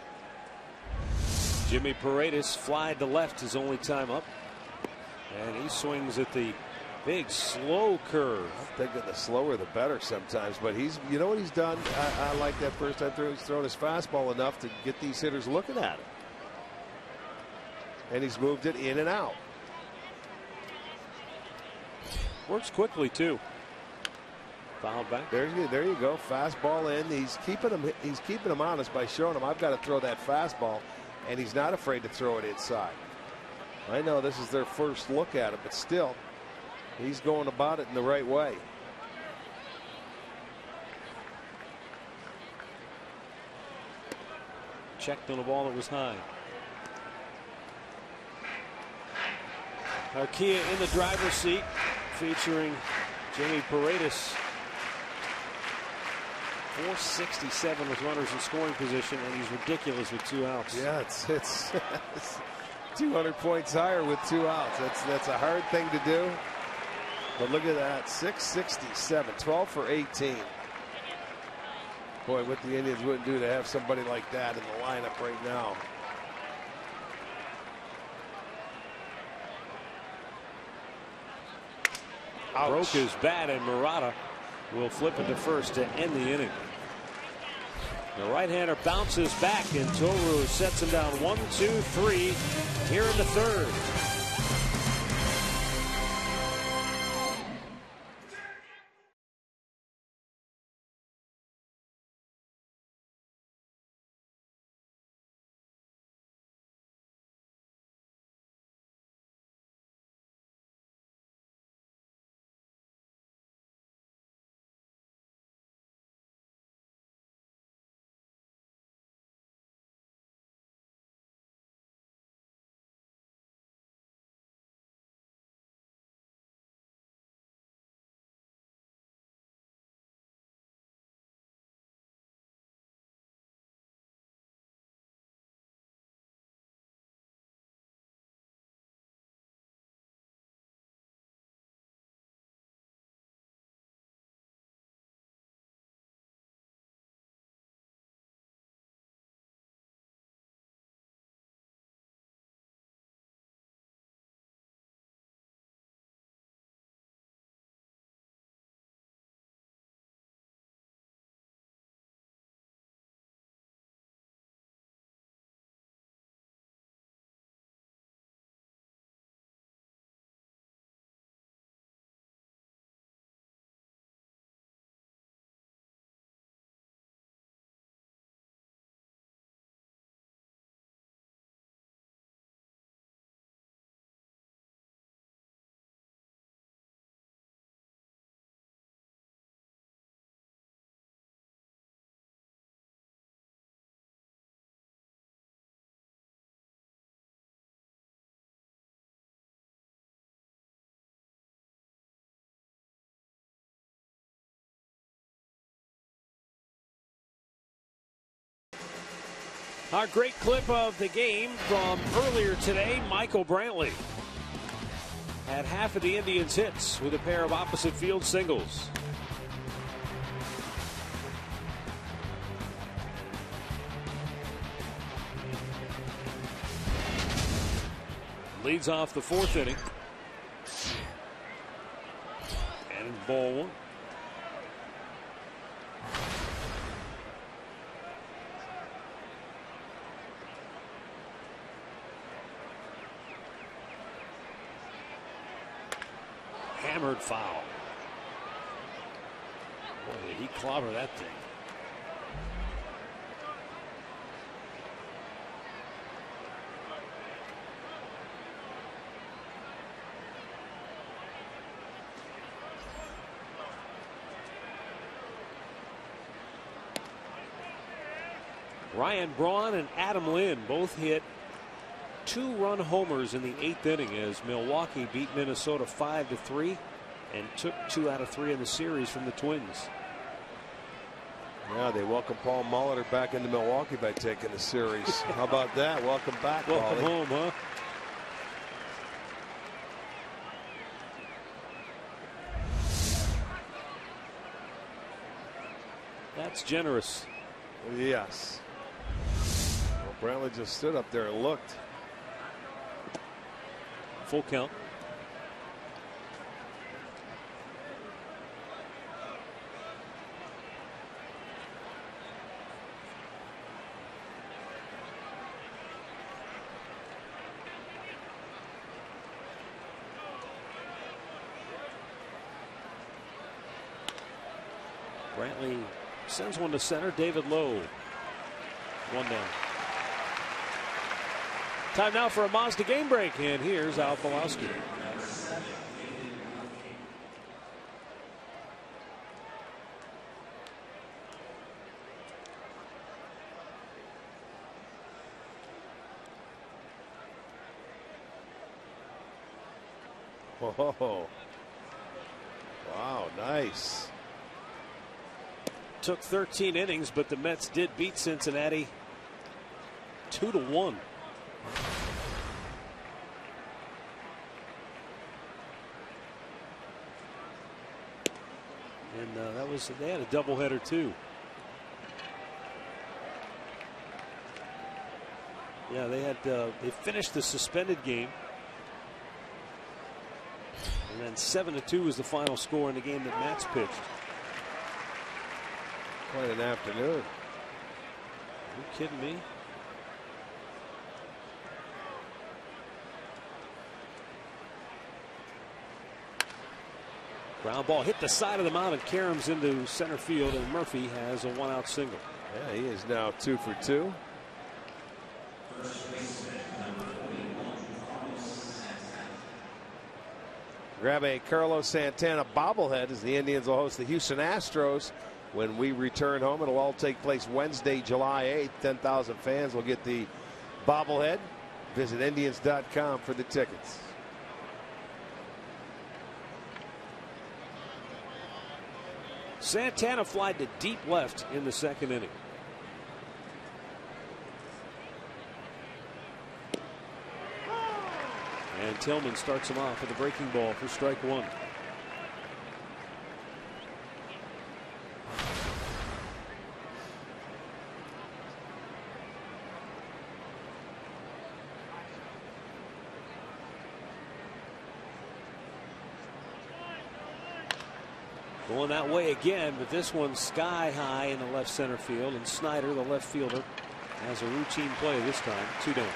Speaker 5: Jimmy Paredes flied to left his only time up, and he swings at the big slow curve.
Speaker 6: I'm thinking the slower the better sometimes, but you know what he's done? I like that first time through. He's thrown his fastball enough to get these hitters looking at it. And he's moved it in and out.
Speaker 5: Works quickly too. Fouled back.
Speaker 6: There you go. Fastball in. He's keeping him honest by showing him I've got to throw that fastball, and he's not afraid to throw it inside. I know this is their first look at it, but still, he's going about it in the right way.
Speaker 5: Checked on a ball that was high. Arcia in the driver's seat, featuring Jimmy Paredes. 467 with runners in scoring position, and he's ridiculous with 2 outs.
Speaker 6: Yeah, it's 200 points higher with 2 outs. That's a hard thing to do. But look at that, 667, 12 for 18. Boy, what the Indians wouldn't do to have somebody like that in the lineup right now. Ouch.
Speaker 5: Broke his bat, and Murata will flip it to first to end the inning. The right-hander bounces back, and Toru sets him down 1-2-3 here in the 3rd. Our great clip of the game from earlier today, Michael Brantley had half of the Indians' hits with a pair of opposite field singles. Leads off the fourth inning. And ball one. Hammered foul. Boy, did he clobber that thing. Ryan Braun and Adam Lynn both hit 2-run homers in the 8th inning as Milwaukee beat Minnesota 5-3 and took 2 out of 3 in the series from the Twins.
Speaker 6: Yeah, they welcome Paul Molitor back into Milwaukee by taking the series. How about that? Welcome back,
Speaker 5: Welcome
Speaker 6: Paulie.
Speaker 5: home, huh? That's generous.
Speaker 6: Yes. Well, Brantley just stood up there and looked.
Speaker 5: Full count. Brantley sends one to center. David Lowe. 1 down. Time now for a Mazda game break, and here's Al Pawlowski.
Speaker 6: Whoa. Wow, nice.
Speaker 5: Took 13 innings, but the Mets did beat Cincinnati 2-1. And they had a doubleheader too. Yeah, they finished the suspended game. And then 7-2 was the final score in the game that Mets pitched.
Speaker 6: Quite an afternoon.
Speaker 5: Are you kidding me? Ground ball hit the side of the mound and caroms into center field, and Murphy has a 1-out single.
Speaker 6: Yeah, he is now 2 for 2. Grab a Carlos Santana bobblehead as the Indians will host the Houston Astros when we return home. It'll all take place Wednesday, July 8th. 10,000 fans will get the bobblehead. Visit Indians.com for the tickets.
Speaker 5: Santana flied to deep left in the second inning. And Tillman starts him off with a breaking ball for strike one. Going that way again, but this one's sky high in the left center field, and Snyder, the left fielder, has a routine play this time. 2 down.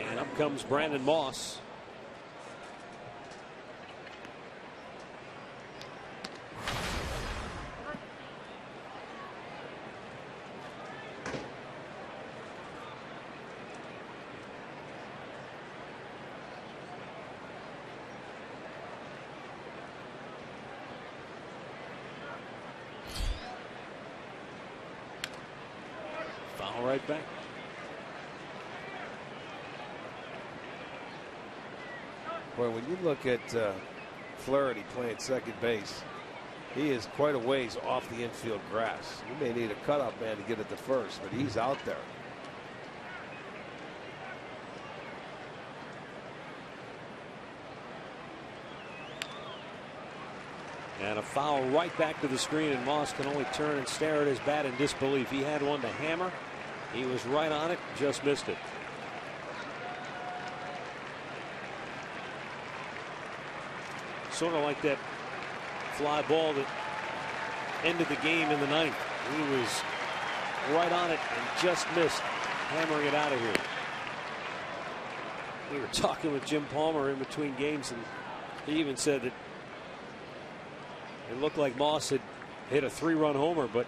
Speaker 5: And up comes Brandon Moss. Right back.
Speaker 6: Boy, when you look at Flaherty playing second base. He is quite a ways off the infield grass. You may need a cutout man to get it to first, but he's out there.
Speaker 7: And a foul right back to the screen, and Moss can only turn and stare at his bat in disbelief. He had one to hammer. He was right on it, just missed it. Sort of like that fly ball that ended the game in the ninth. He was right on it and just missed, hammering it out of here. We were talking with Jim Palmer in between games, and he even said that it looked like Moss had hit a 3-run homer, but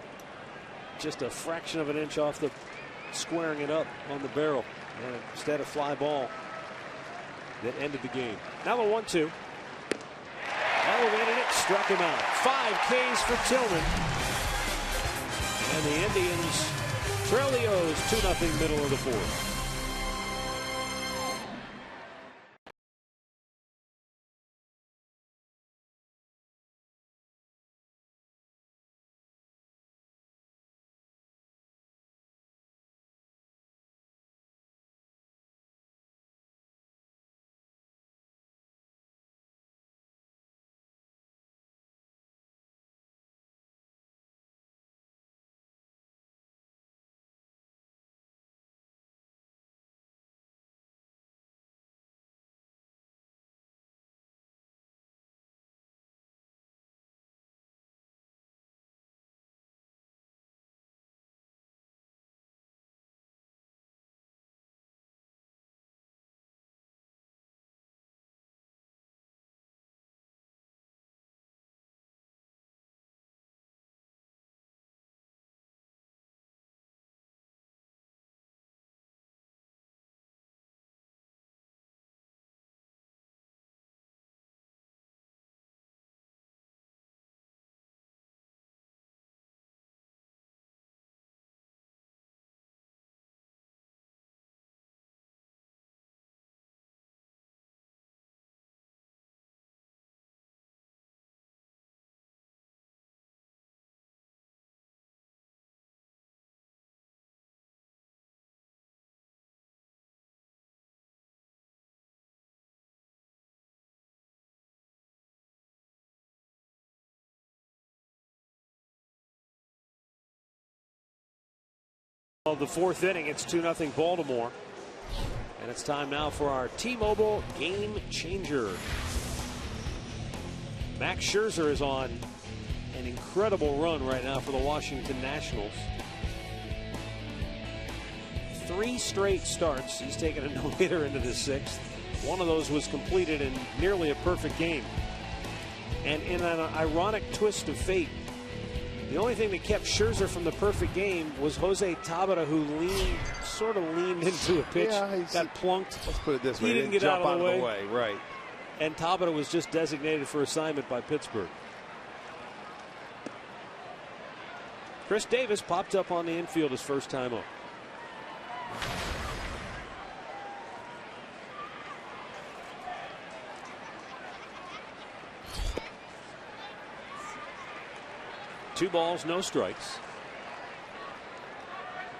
Speaker 7: just a fraction of an inch off the squaring it up on the barrel, and instead a fly ball that ended the game. Now the 1-2. Elevated it, struck him out. 5 Ks for Tillman. And the Indians trail the O's 2-0 middle of the fourth. Of the fourth inning, it's 2-0 Baltimore. And it's time now for our T-Mobile Game Changer. Max Scherzer is on an incredible run right now for the Washington Nationals. 3 straight starts. He's taken a no-hitter into the 6th. One of those was completed in nearly a perfect game. And in an ironic twist of fate, the only thing that kept Scherzer from the perfect game was Jose Tabata, who sort of leaned into a pitch, got plunked.
Speaker 6: Let's put it this way.
Speaker 7: He didn't get out of the way.
Speaker 6: Right.
Speaker 7: And Tabata was just designated for assignment by Pittsburgh. Chris Davis popped up on the infield his first time up. Two balls, no strikes.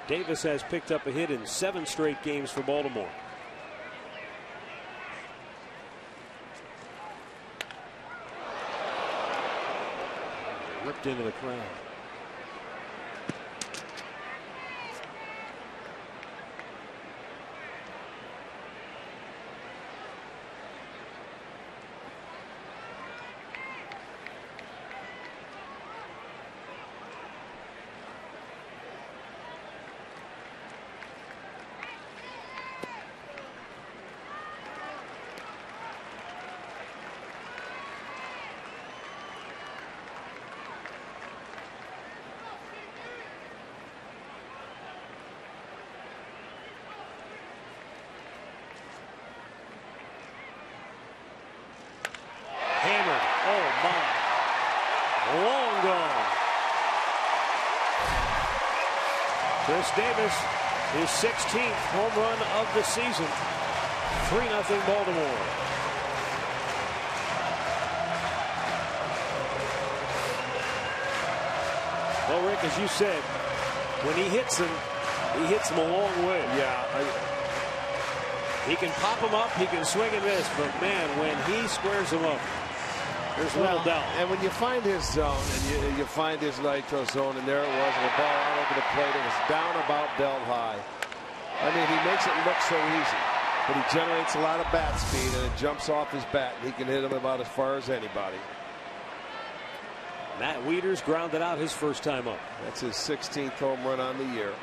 Speaker 7: Davis has picked up a hit in 7 straight games for Baltimore. Ripped into the crowd. Hammered. Oh, my. Long gone. Chris Davis, his 16th home run of the season. 3-0 Baltimore. Well, Rick, as you said, when he hits them a long way.
Speaker 6: Yeah.
Speaker 7: He can pop them up, he can swing and miss, but man, when he squares them up, there's little doubt.
Speaker 6: And when you find his zone and you find his nitro zone, and there it was, and the ball out over the plate, it was down about belt high. I mean, he makes it look so easy, but he generates a lot of bat speed, and it jumps off his bat, and he can hit him about as far as anybody.
Speaker 7: Matt Wieters grounded out his first time up.
Speaker 6: That's his 16th home run on the year.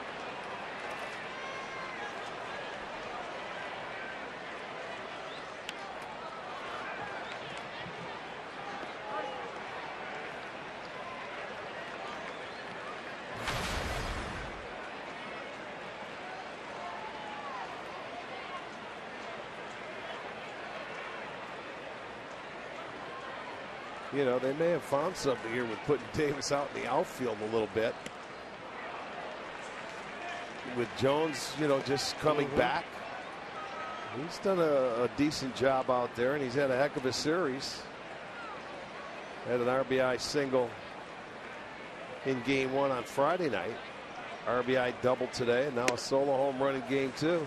Speaker 6: You know, they may have found something here with putting Davis out in the outfield a little bit. With Jones, you know, just coming back. He's done a decent job out there, and he's had a heck of a series. Had an RBI single in game 1 on Friday night. RBI double today, and now a solo home run in game 2.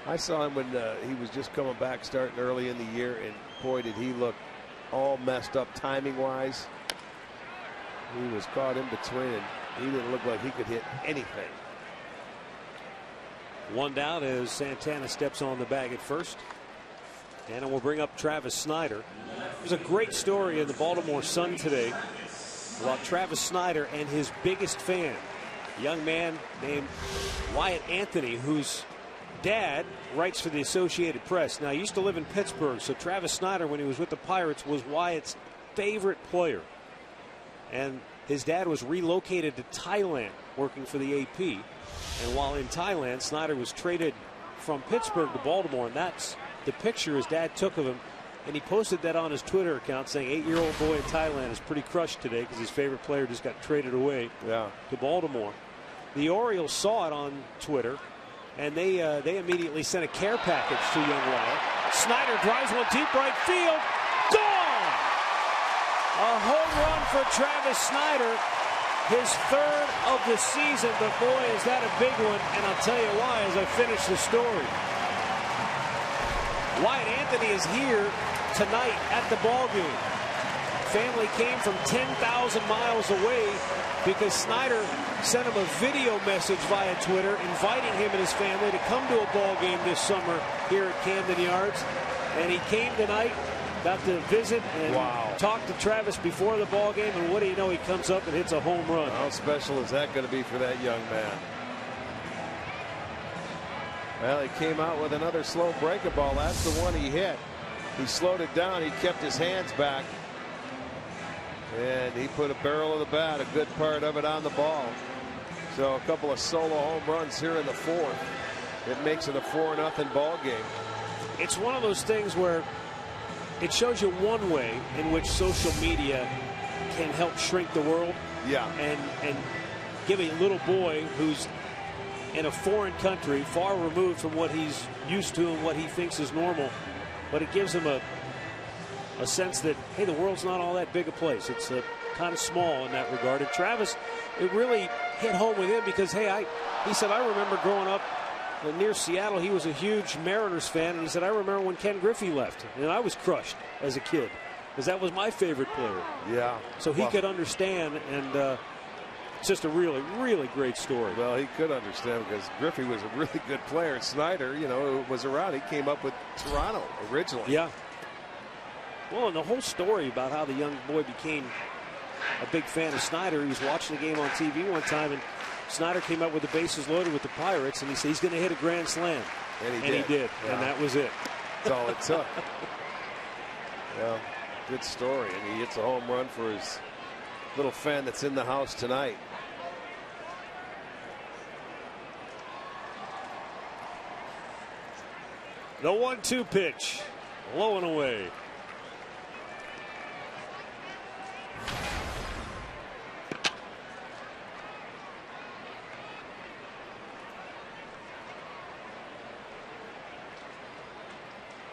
Speaker 6: I saw him when he was just coming back, starting early in the year, and boy, did he look all messed up timing wise. He was caught in between, and he didn't look like he could hit anything.
Speaker 7: One down as Santana steps on the bag at first. And we'll bring up Travis Snider. There's a great story in the Baltimore Sun today about Travis Snider and his biggest fan, a young man named Wyatt Anthony, whose dad writes for the Associated Press. Now, he used to live in Pittsburgh, so Travis Snider, when he was with the Pirates, was Wyatt's favorite player. And his dad was relocated to Thailand working for the AP. And while in Thailand, Snider was traded from Pittsburgh to Baltimore, and that's the picture his dad took of him. And he posted that on his Twitter account, saying 8-year-old boy in Thailand is pretty crushed today because his favorite player just got traded away to Baltimore. The Orioles saw it on Twitter, and they immediately sent a care package to young Wyatt. Snider drives one deep right field. Gone! A home run for Travis Snider. His third of the season, but boy, is that a big one. And I'll tell you why as I finish the story. Wyatt Anthony is here tonight at the ballgame. Family came from 10,000 miles away because Snider sent him a video message via Twitter inviting him and his family to come to a ball game this summer here at Camden Yards. And he came tonight, got to visit and talk to Travis before the ball game. And what do you know, he comes up and hits a home run.
Speaker 6: How special is that going to be for that young man? Well, he came out with another slow breaker ball. That's the one he hit. He slowed it down. He kept his hands back. And he put a barrel of the bat, a good part of it, on the ball. So a couple of solo home runs here in the fourth. It makes it a 4-0 ball game.
Speaker 7: It's one of those things where it shows you one way in which social media can help shrink the world.
Speaker 6: Yeah.
Speaker 7: And give a little boy who's in a foreign country, far removed from what he's used to and what he thinks is normal, but it gives him a sense that, hey, the world's not all that big a place. It's kind of small in that regard. And Travis, it really hit home with him because, hey, he said, I remember growing up near Seattle. He was a huge Mariners fan, and he said, I remember when Ken Griffey left, and I was crushed as a kid because that was my favorite player.
Speaker 6: Yeah.
Speaker 7: So he could understand, and it's just a really, really great story.
Speaker 6: Well, he could understand because Griffey was a really good player. Snider, you know, was around. He came up with Toronto originally.
Speaker 7: Yeah. Well, and the whole story about how the young boy became a big fan of Snider. He was watching the game on TV one time, and Snider came up with the bases loaded with the Pirates, and he said he's going to hit a grand slam.
Speaker 6: And
Speaker 7: he did.
Speaker 6: Yeah.
Speaker 7: And that was it.
Speaker 6: That's all it took. Well, good story. And he hits a home run for his little fan that's in the house tonight.
Speaker 7: The 1-2 pitch. Low and away.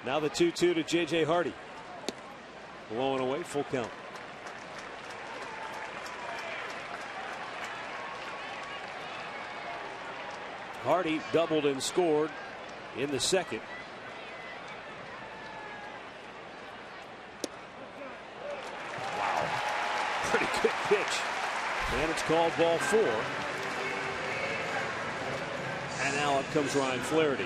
Speaker 7: Now the 2-2 to J.J. Hardy. Low and away, full count. Hardy doubled and scored in the second. Wow. Pretty good pitch. And it's called ball 4. And now up comes Ryan Flaherty.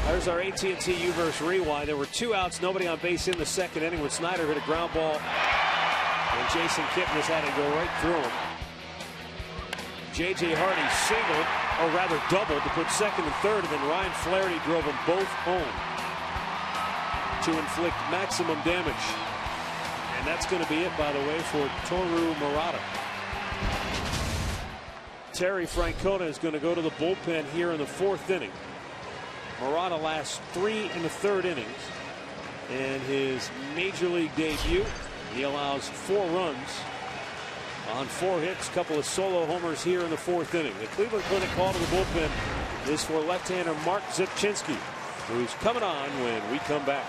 Speaker 7: There's our AT&T U-verse rewind. There were 2 outs, nobody on base in the second inning when Snyder hit a ground ball. And Jason Kipnis had to go right through him. J.J. Hardy singled, or rather doubled, to put second and third, and then Ryan Flaherty drove them both home to inflict maximum damage. And that's going to be it, by the way, for Toru Murata. Terry Francona is going to go to the bullpen here in the 4th inning. Murata lasts 3 in the 3rd innings. In his major league debut, he allows 4 runs on 4 hits, a couple of solo homers here in the 4th inning. The Cleveland Clinic call to the bullpen is for left-hander Mark Zipchinski, who's coming on when we come back.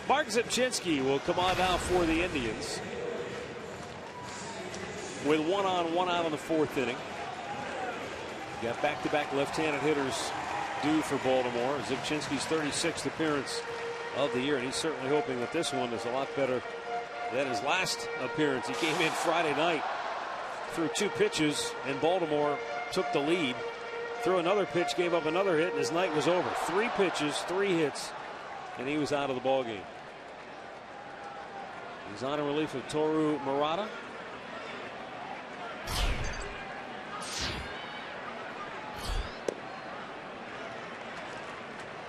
Speaker 7: Mark Zipchinski will come on now for the Indians with 1 on, 1 out in the 4th inning. You got back-to-back left-handed hitters due for Baltimore. Zipchinski's 36th appearance of the year, and he's certainly hoping that this one is a lot better than his last appearance. He came in Friday night, threw 2 pitches, and Baltimore took the lead. Threw another pitch, gave up another hit, and his night was over. 3 pitches, 3 hits, and he was out of the ballgame. He's on in relief of Toru Murata.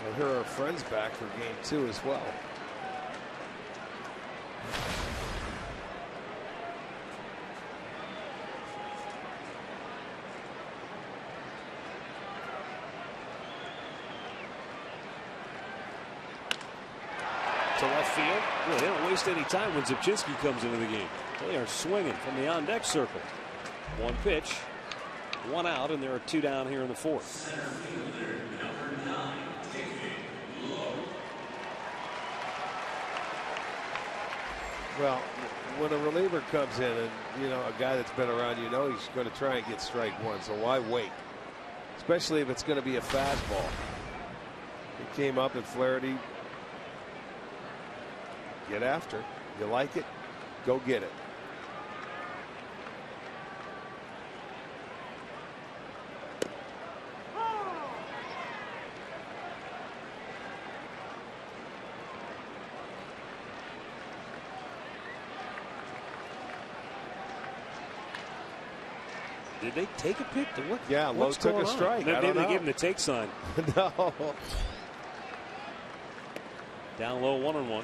Speaker 6: Well, here are our friends back for game 2 as well.
Speaker 7: To left field. Boy, they don't waste any time when Zipchinski comes into the game. They are swinging from the on-deck circle. 1 pitch, 1 out, and there are 2 down here in the 4th.
Speaker 6: Well, when a reliever comes in and, you know, a guy that's been around, you know he's going to try and get strike 1, so why wait? Especially if it's going to be a fastball. He came up and Flaherty. Get after. You like it? Go get it.
Speaker 7: Did they take a pitch? What,
Speaker 6: yeah, Lowe took a strike.
Speaker 7: Maybe they gave him the take sign.
Speaker 6: No.
Speaker 7: Down low, 1-1.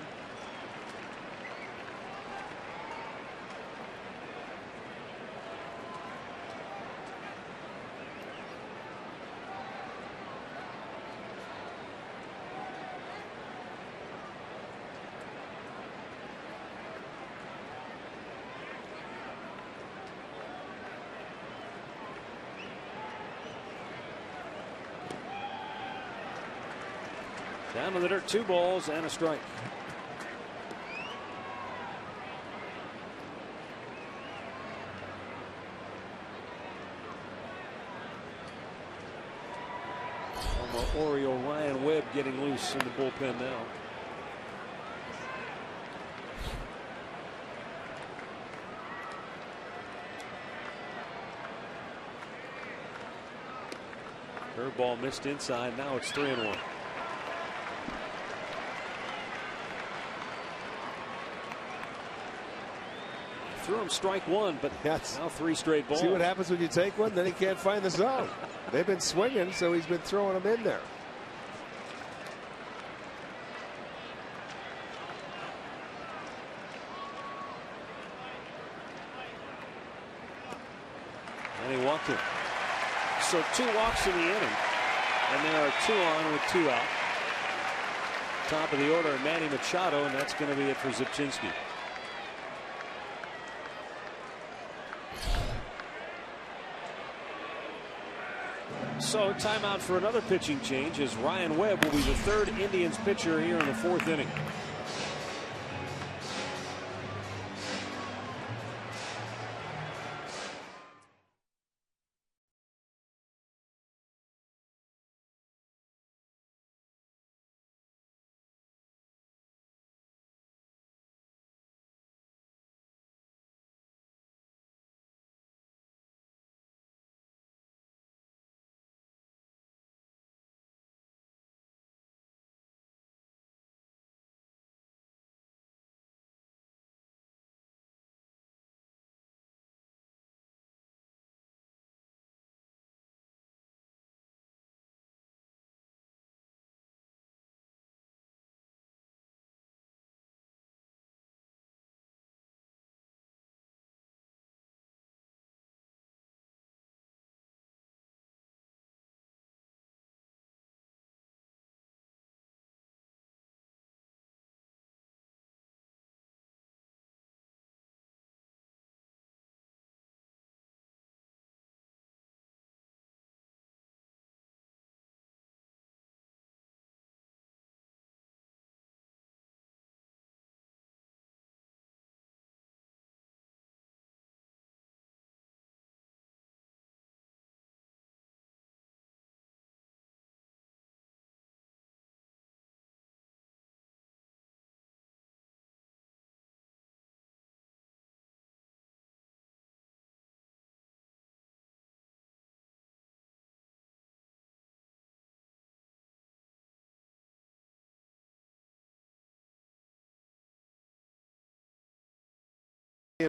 Speaker 7: Down to the dirt, 2 balls and a strike. Former Oriole Ryan Webb getting loose in the bullpen now. Curveball missed inside. Now it's 3-1. Threw him strike 1, but now 3 straight balls.
Speaker 6: See what happens when you take one? Then he can't find the zone. They've been swinging, so he's been throwing them in there.
Speaker 7: And he walked him. So 2 walks in the inning, and there are 2 on with 2 out. Top of the order, Manny Machado, and that's going to be it for Zipchinski. So timeout for another pitching change as Ryan Webb will be the 3rd Indians pitcher here in the 4th inning.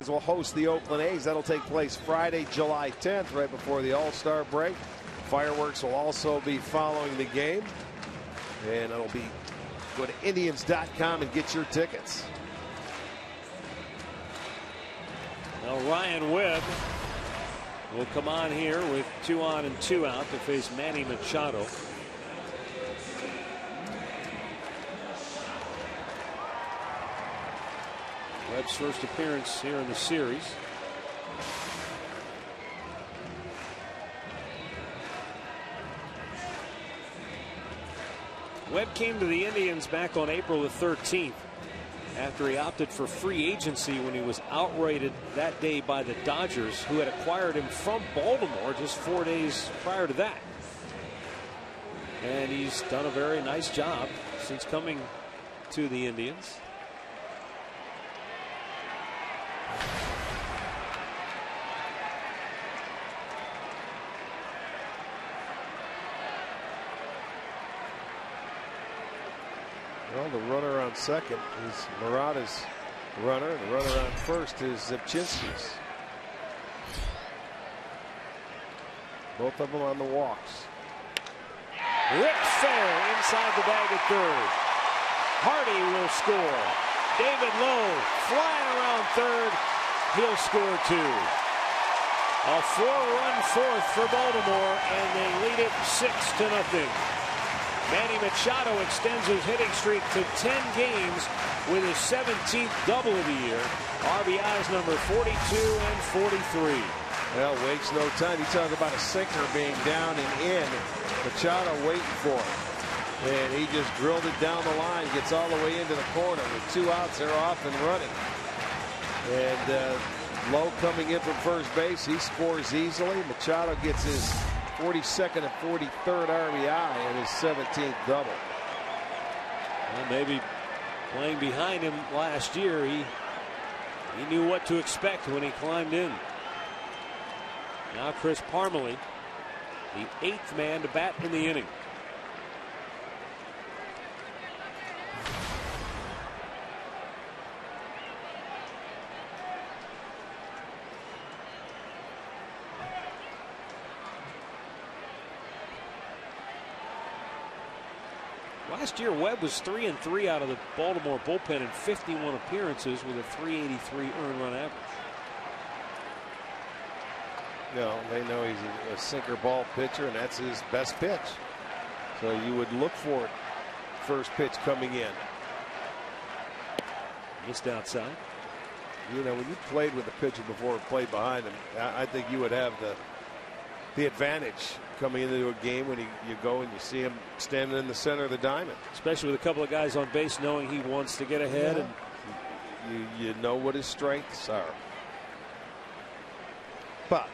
Speaker 6: Will host the Oakland A's. That'll take place Friday, July 10th, right before the All-Star break. Fireworks will also be following the game, and it'll be go to Indians.com and get your tickets.
Speaker 7: Now Ryan Webb will come on here with 2 on and 2 out to face Manny Machado. Webb's first appearance here in the series. Webb came to the Indians back on April the 13th after he opted for free agency when he was outrighted that day by the Dodgers, who had acquired him from Baltimore just 4 days prior to that. And he's done a very nice job since coming to the Indians.
Speaker 6: Well, the runner on second is Murata's runner. The runner on first is Zipchinski's. Both of them on the walks.
Speaker 7: Ripped fair inside the bag at third. Hardy will score. David Lowe flying around third. He'll score 2. A 4-run fourth for Baltimore, and they lead it 6-0. Manny Machado extends his hitting streak to 10 games with his 17th double of the year. RBIs number 42 and 43.
Speaker 6: Well, wastes no time. You talk about a sinker being down and in. Machado waiting for it. And he just drilled it down the line, gets all the way into the corner. With 2 outs, they're off and running. And Lowe coming in from first base. He scores easily. Machado gets his 42nd and 43rd RBI and his 17th double.
Speaker 7: Well, maybe playing behind him last year, he knew what to expect when he climbed in. Now Chris Parmelee, the 8th man to bat in the inning. Last year, Webb was 3-3 out of the Baltimore bullpen in 51 appearances with a .383 earned run average.
Speaker 6: No, they know he's a sinker ball pitcher, and that's his best pitch. So you would look for it first pitch coming in.
Speaker 7: Missed outside.
Speaker 6: You know, when you played with the pitcher before and played behind him, I think you would have the advantage coming into a game when you go and you see him standing in the center of the diamond.
Speaker 7: Especially with a couple of guys on base knowing he wants to get ahead.
Speaker 6: Yeah. And you know what his strengths are. But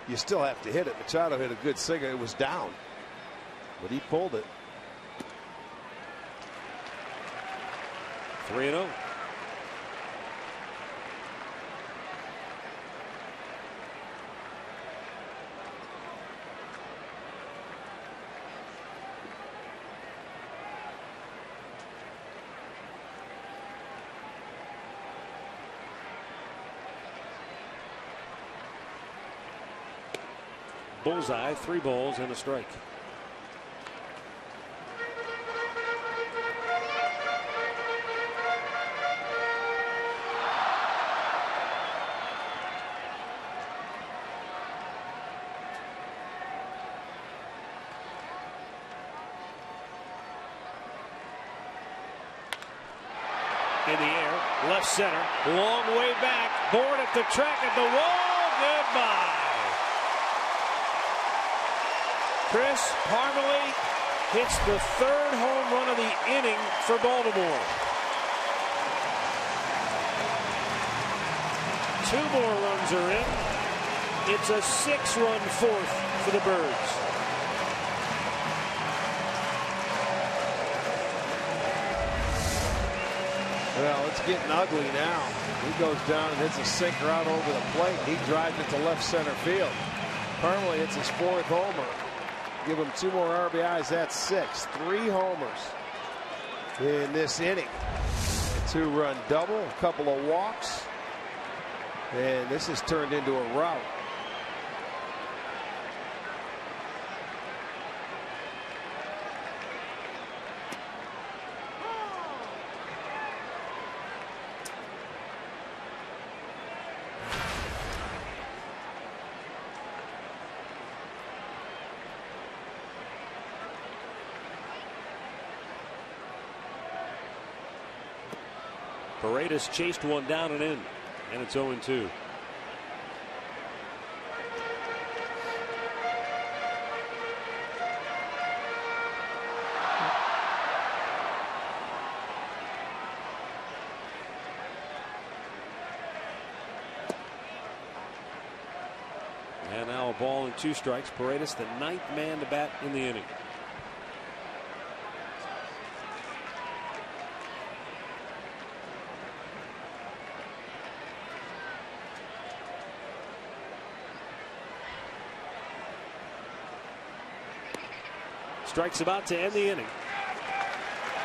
Speaker 6: you still have to hit it. Machado hit a good sinker. It was down, but he pulled it.
Speaker 7: 3-0. Bullseye, 3 balls and a strike. In the air, left center, long way back, board at the track at the wall, goodbye. Chris Parmelee hits the 3rd home run of the inning for Baltimore. 2 more runs are in. It's a 6-run fourth for the Birds.
Speaker 6: Well, it's getting ugly now. He goes down and hits a sinker out over the plate. He drives it to left center field. Parmelee hits his 4th homer. Give him 2 more RBIs. That's 6. 3 homers in this inning. A 2-run double, a couple of walks, and this has turned into a rout.
Speaker 7: Paredes chased one down and in, and it's 0-2. And now a ball and 2 strikes. Paredes, the 9th man to bat in the inning. Strikes about to end the inning.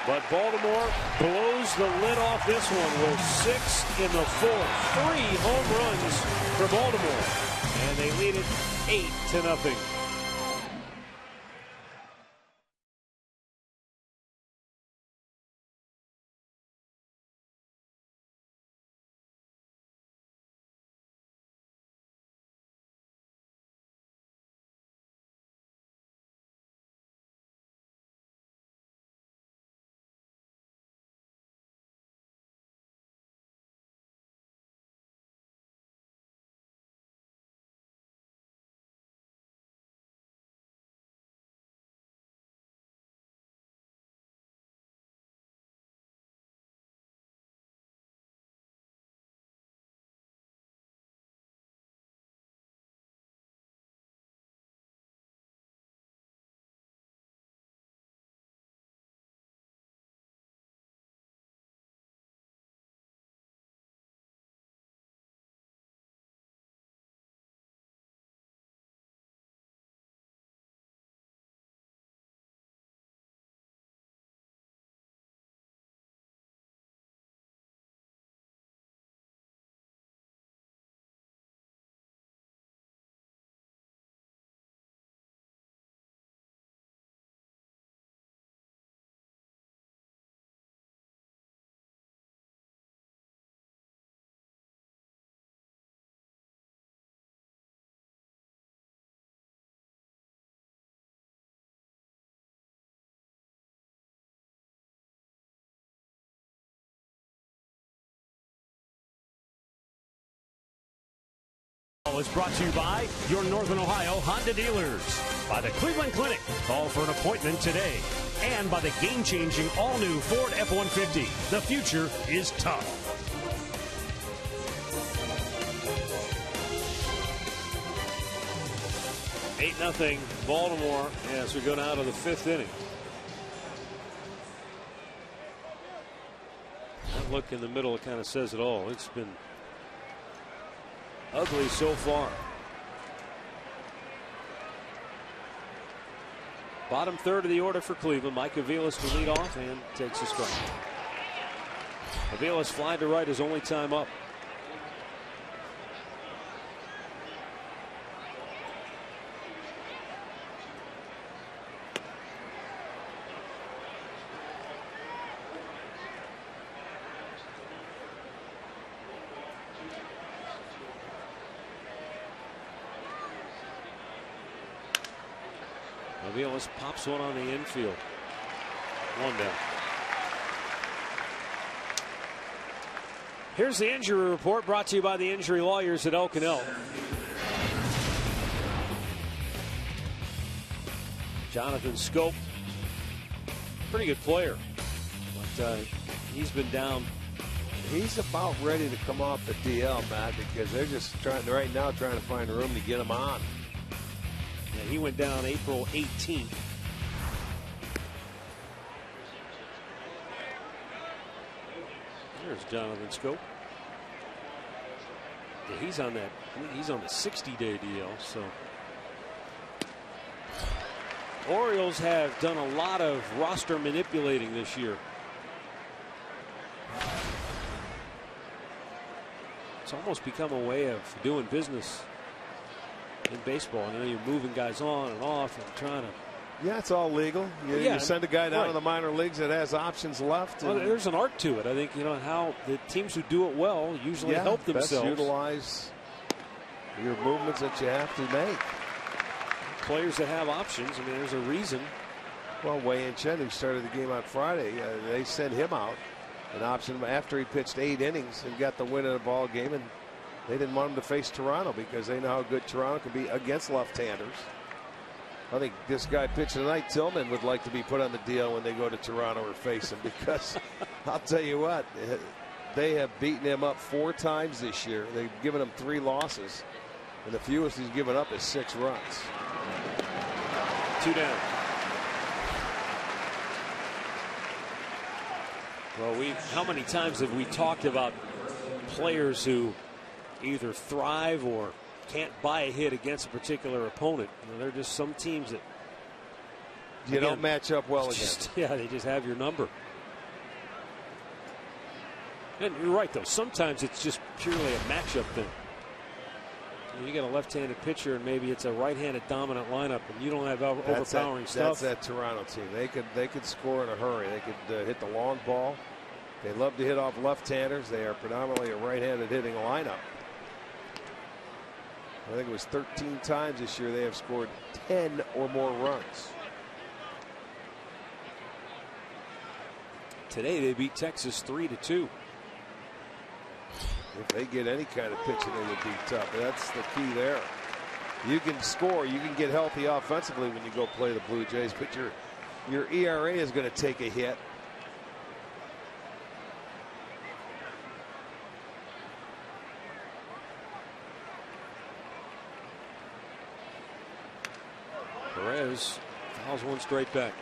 Speaker 7: But Baltimore blows the lid off this one with 6 in the 4th. 3 home runs for Baltimore. And they lead it 8-0.
Speaker 5: is brought to you by your Northern Ohio Honda dealers, by the Cleveland Clinic. Call for an appointment today. And by the game-changing all-new Ford F-150. The future is tough.
Speaker 7: Eight 0 Baltimore as we go down to the 5th inning. That look in the middle kind of says it all. It's been ugly so far. Bottom third of the order for Cleveland. Mike Aviles will lead off and takes a strike. Aviles flying to right his only time up. Aviles pops one on the infield. One down. Here's the injury report brought to you by the injury lawyers at Elk & Elk. Jonathan Scope, pretty good player, but he's been down.
Speaker 6: He's about ready to come off the DL, Matt, because they're just trying to find room to get him on.
Speaker 7: Yeah, he went down April 18th. There's Jonathan Scope. Yeah, he's on that. He's on the 60-day deal. So Orioles have done a lot of roster manipulating this year. It's almost become a way of doing business in baseball. You know, you're moving guys on and off and trying to.
Speaker 6: Yeah, it's all legal. You send a guy down to the minor leagues that has options left.
Speaker 7: Well, there's an art to it. I think, you know, how the teams who do it well usually help themselves.
Speaker 6: Best utilize your movements that you have to make.
Speaker 7: Players that have options, I mean, there's a reason.
Speaker 6: Well, Wei-Yin Chen, who started the game on Friday, they sent him out an option after he pitched 8 innings and got the win in the ball game, and they didn't want him to face Toronto because they know how good Toronto can be against left-handers. I think this guy pitching tonight, Tillman, would like to be put on the DL when they go to Toronto or face him, because I'll tell you what, they have beaten him up 4 times this year. They've given him 3 losses, and the fewest he's given up is 6 runs.
Speaker 7: 2 down. Well, how many times have we talked about players who either thrive or can't buy a hit against a particular opponent? You know, there are just some teams that
Speaker 6: you don't match up well against.
Speaker 7: Yeah, they just have your number. And you're right, though. Sometimes it's just purely a matchup thing. You get a left-handed pitcher, and maybe it's a right-handed dominant lineup, and you don't have overpowering stuff.
Speaker 6: That's that Toronto team. They could score in a hurry. They could hit the long ball. They love to hit off left-handers. They are predominantly a right-handed hitting lineup. I think it was 13 times this year they have scored 10 or more runs.
Speaker 7: Today they beat Texas 3-2.
Speaker 6: If they get any kind of pitching, they would be tough. That's the key there. You can score, you can get healthy offensively when you go play the Blue Jays, but your ERA is going to take a hit.
Speaker 7: Perez fouls one straight back.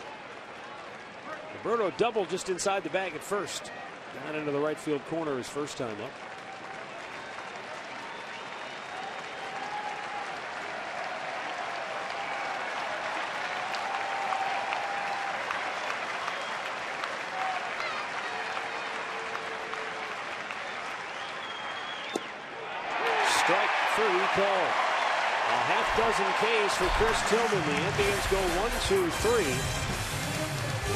Speaker 7: Roberto double just inside the bag at first. Down into the right field corner his first time up. Strike 3 call. A half dozen Ks for Chris Tillman. The Indians go 1-2-3.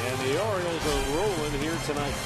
Speaker 7: And the Orioles are rolling here tonight.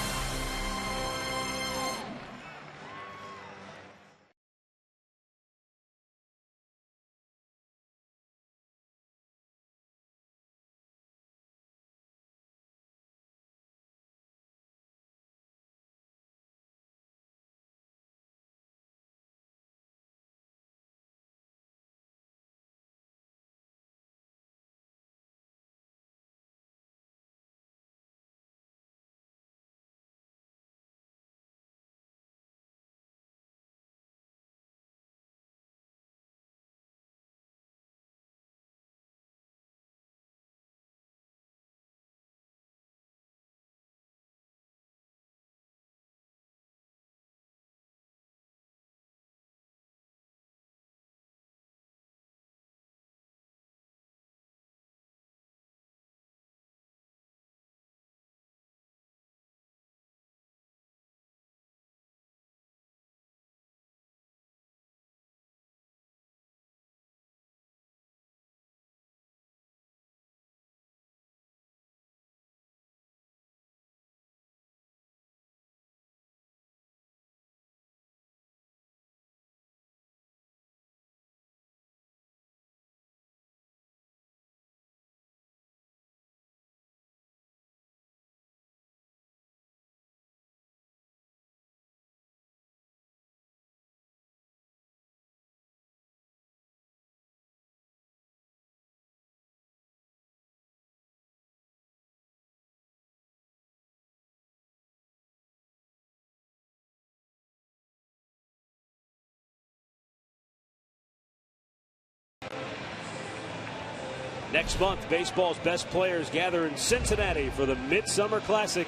Speaker 7: Next month, baseball's best players gather in Cincinnati for the Midsummer Classic,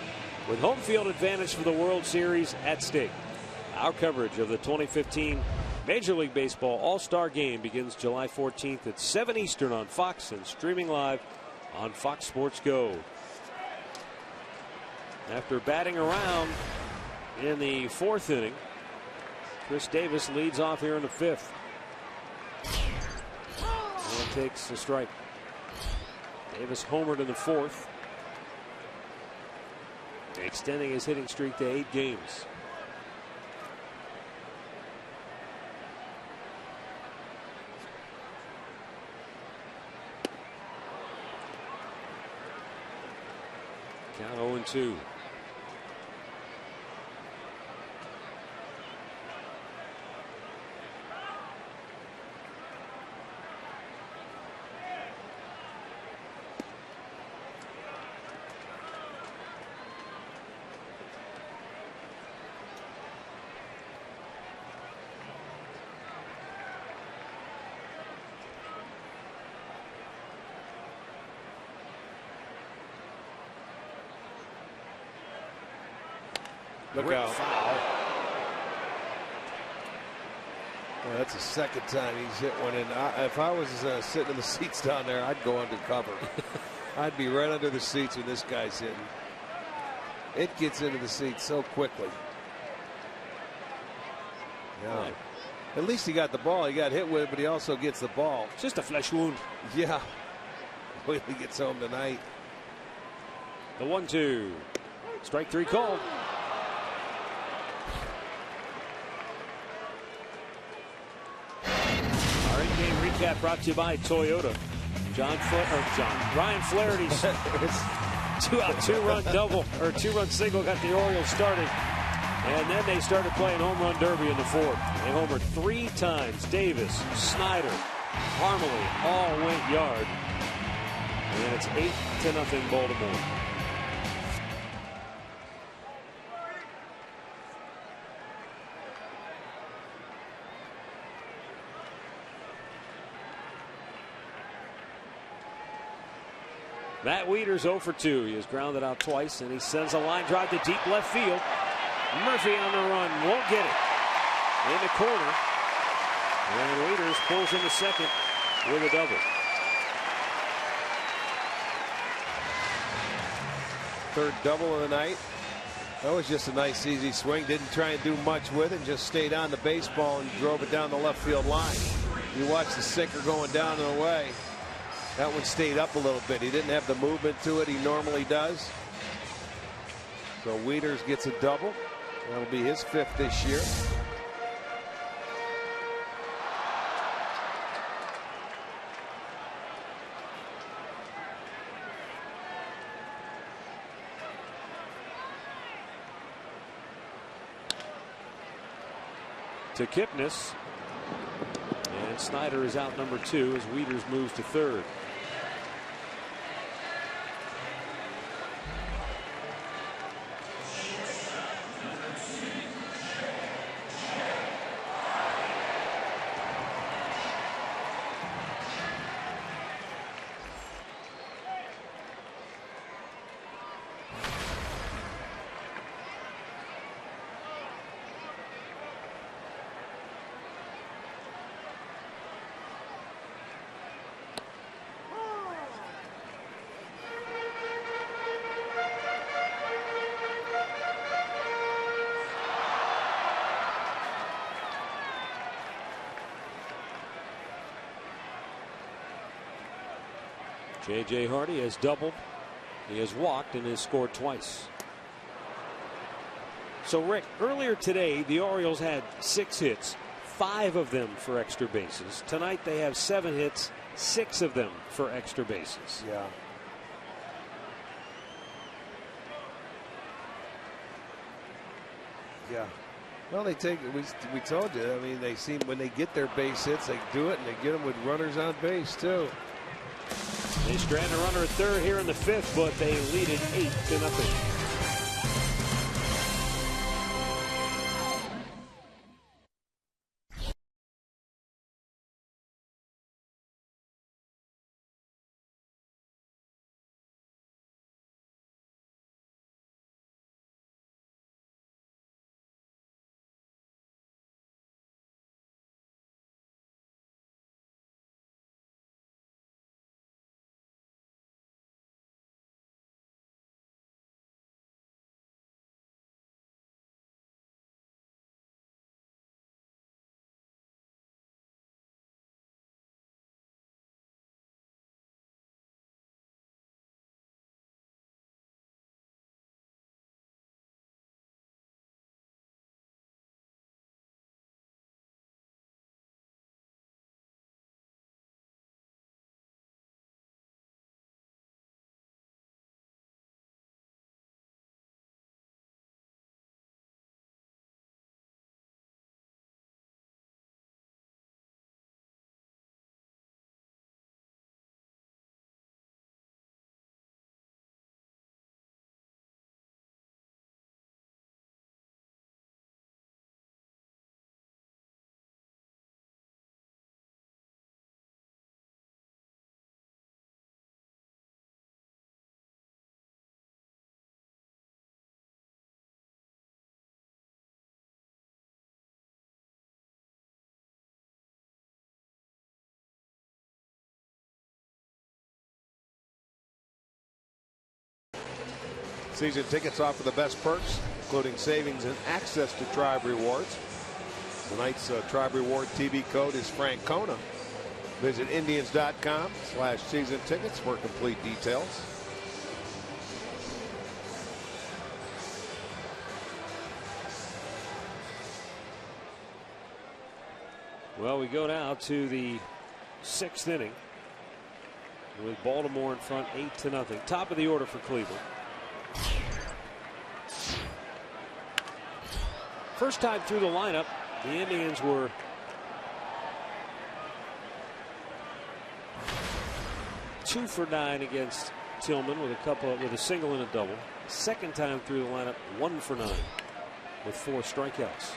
Speaker 7: with home field advantage for the World Series at stake. Our coverage of the 2015 Major League Baseball All-Star Game begins July 14th at 7 Eastern on Fox and streaming live on Fox Sports Go. After batting around in the 4th inning, Chris Davis leads off here in the 5th. And takes a strike. Davis homered in the 4th, extending his hitting streak to 8 games. Count 0-2.
Speaker 6: Look out. Foul. Well, that's the second time he's hit one. And if I was sitting in the seats down there, I'd go undercover. I'd be right under the seats when this guy's hitting. It gets into the seats so quickly. Yeah. Right. At least he got the ball. He got hit with it, but he also gets the ball.
Speaker 7: Just a flesh wound.
Speaker 6: Yeah. Wait till he gets home tonight.
Speaker 7: The 1-2. Strike 3 called. Our in-game recap brought to you by Toyota. Ryan Flaherty's 2-out 2-run double or 2-run single got the Orioles started, and then they started playing home run derby in the 4th. They homered 3 times. Davis, Snyder, Harmony all went yard, and it's 8-0 Baltimore. Matt Wieters 0 for 2. He has grounded out twice, and he sends a line drive to deep left field. Murphy on the run, won't get it. In the corner, and Wieters pulls into second with a double.
Speaker 6: Third double of the night. That was just a nice easy swing. Didn't try and do much with it. Just stayed on the baseball and drove it down the left field line. You watch the sinker going down and away. That one stayed up a little bit. He didn't have the movement to it he normally does. So Wieters gets a double. That'll be his 5th this year.
Speaker 7: To Kipnis. And Snyder is out number 2 as Wieters moves to 3rd. J.J. Hardy has doubled. He has walked and has scored twice. So, Rick, earlier today, the Orioles had 6 hits, 5 of them for extra bases. Tonight, they have 7 hits, 6 of them for extra bases.
Speaker 6: Yeah. Yeah. Well, they take it. We told you. I mean, they seem when they get their base hits, they do it, and they get them with runners on base too.
Speaker 7: They strand a runner at 3rd here in the 5th, but they lead it 8-0.
Speaker 6: Season tickets offer the best perks, including savings and access to Tribe Rewards. Tonight's Tribe Reward TV code is Francona. Visit Indians.com/season tickets for complete details.
Speaker 7: Well, we go now to the 6th inning with Baltimore in front 8-0. Top of the order for Cleveland. First time through the lineup, the Indians were two for 9 against Tillman with a single and a double. Second time through the lineup, 1 for 9 with 4 strikeouts.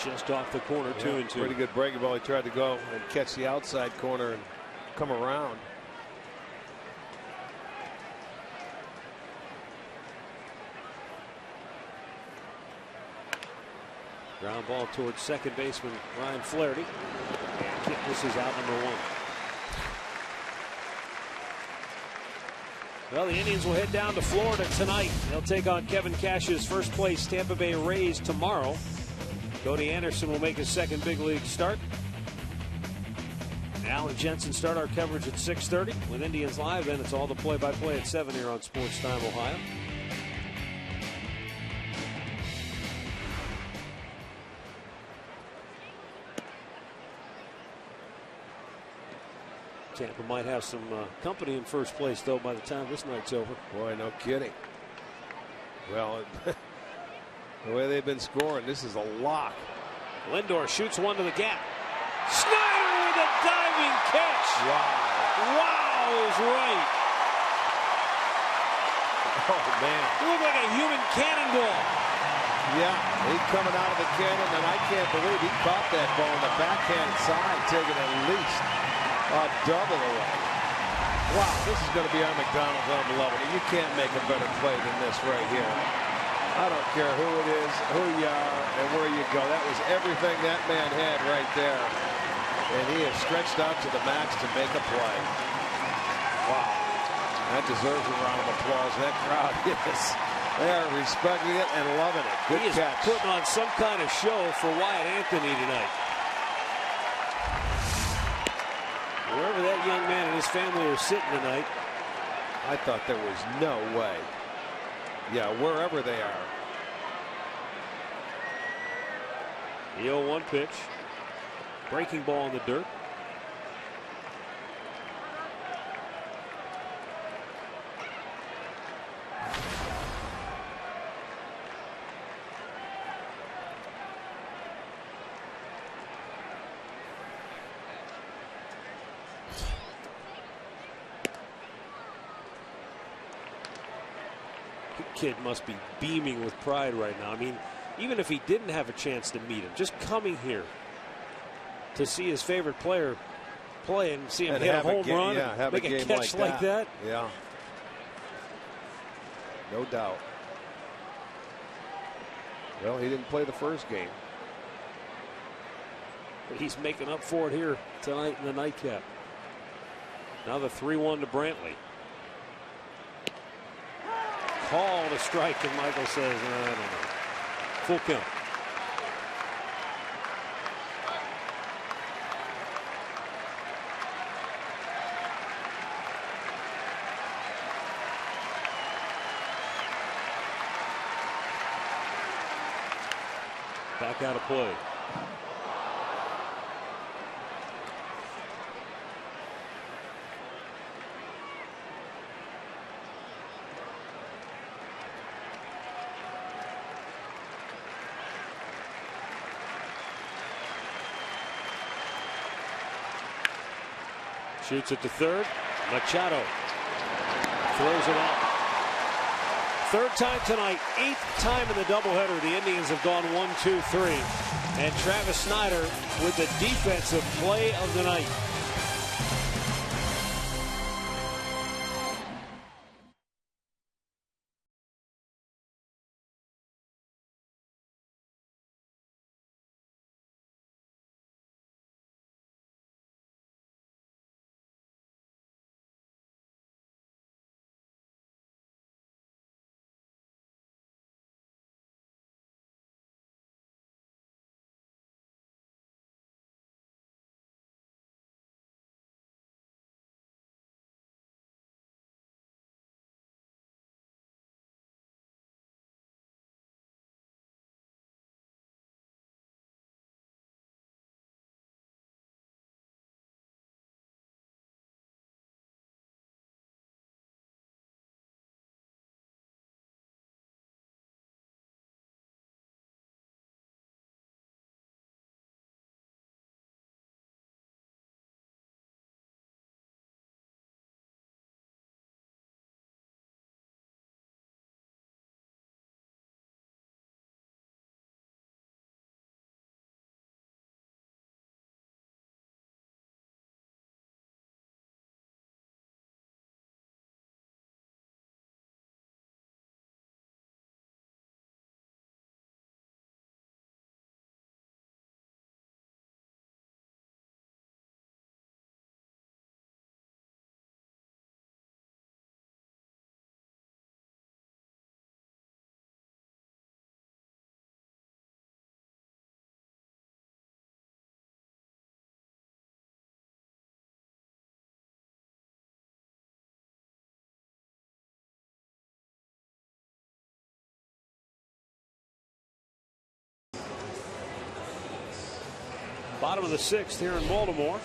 Speaker 7: Just off the corner, 2-2.
Speaker 6: Pretty good breaking ball. He tried to go and catch the outside corner and come around.
Speaker 7: Ground ball towards second baseman Ryan Flaherty. And this is out number 1. Well, the Indians will head down to Florida tonight. They'll take on Kevin Cash's first place Tampa Bay Rays tomorrow. Cody Anderson will make his second big league start. Al and Jensen start our coverage at 6:30 with Indians Live. Then it's all the play-by-play at 7 here on Sports Time Ohio. Tampa might have some company in first place, though, by the time this night's over.
Speaker 6: Boy, no kidding. Well, the way they've been scoring, this is a lock.
Speaker 7: Lindor shoots one to the gap. Snyder with a diving catch. Wow is right.
Speaker 6: Oh, man.
Speaker 7: It looked like a human cannonball.
Speaker 6: Yeah, he's coming out of the cannon, and I can't believe he caught that ball on the backhand side, taking at least a double away. Wow, this is going to be our McDonald's. I'm loving it. You can't make a better play than this right here. I don't care who it is, who you are, and where you go. That was everything that man had right there. And he is stretched out to the max to make a play. Wow. That deserves a round of applause. That crowd is, they are respecting it and loving it. Good
Speaker 7: he is
Speaker 6: catch.
Speaker 7: Putting on some kind of show for Wyatt Anthony tonight. Wherever that young man and his family are sitting tonight.
Speaker 6: I thought there was no way. Yeah, wherever they are.
Speaker 7: The 0-1 pitch. Breaking ball in the dirt. Kid must be beaming with pride right now. I mean, even if he didn't have a chance to meet him, just coming here to see his favorite player play and see him hit a home run, and make a catch like that.
Speaker 6: Yeah, no doubt. Well, he didn't play the first game,
Speaker 7: but he's making up for it here tonight in the nightcap. Now the 3-1 to Brantley. Call to strike, and Michael says, I don't know. Full count. Back out of play. Shoots it to third. Machado. Throws it out. Third time tonight, 8th time in the doubleheader. The Indians have gone 1-2-3. And Travis Snyder with the defensive play of the night. Bottom of the 6th here in Baltimore.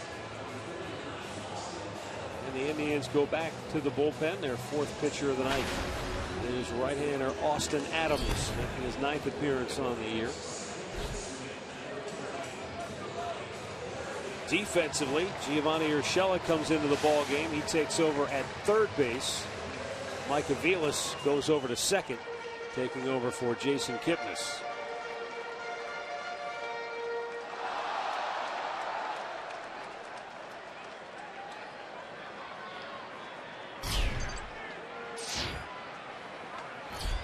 Speaker 7: And the Indians go back to the bullpen. Their 4th pitcher of the night is right-hander Austin Adams, making his 9th appearance on the year. Defensively, Giovanni Urshela comes into the ball game. He takes over at third base. Mike Aviles goes over to second, taking over for Jason Kipnis.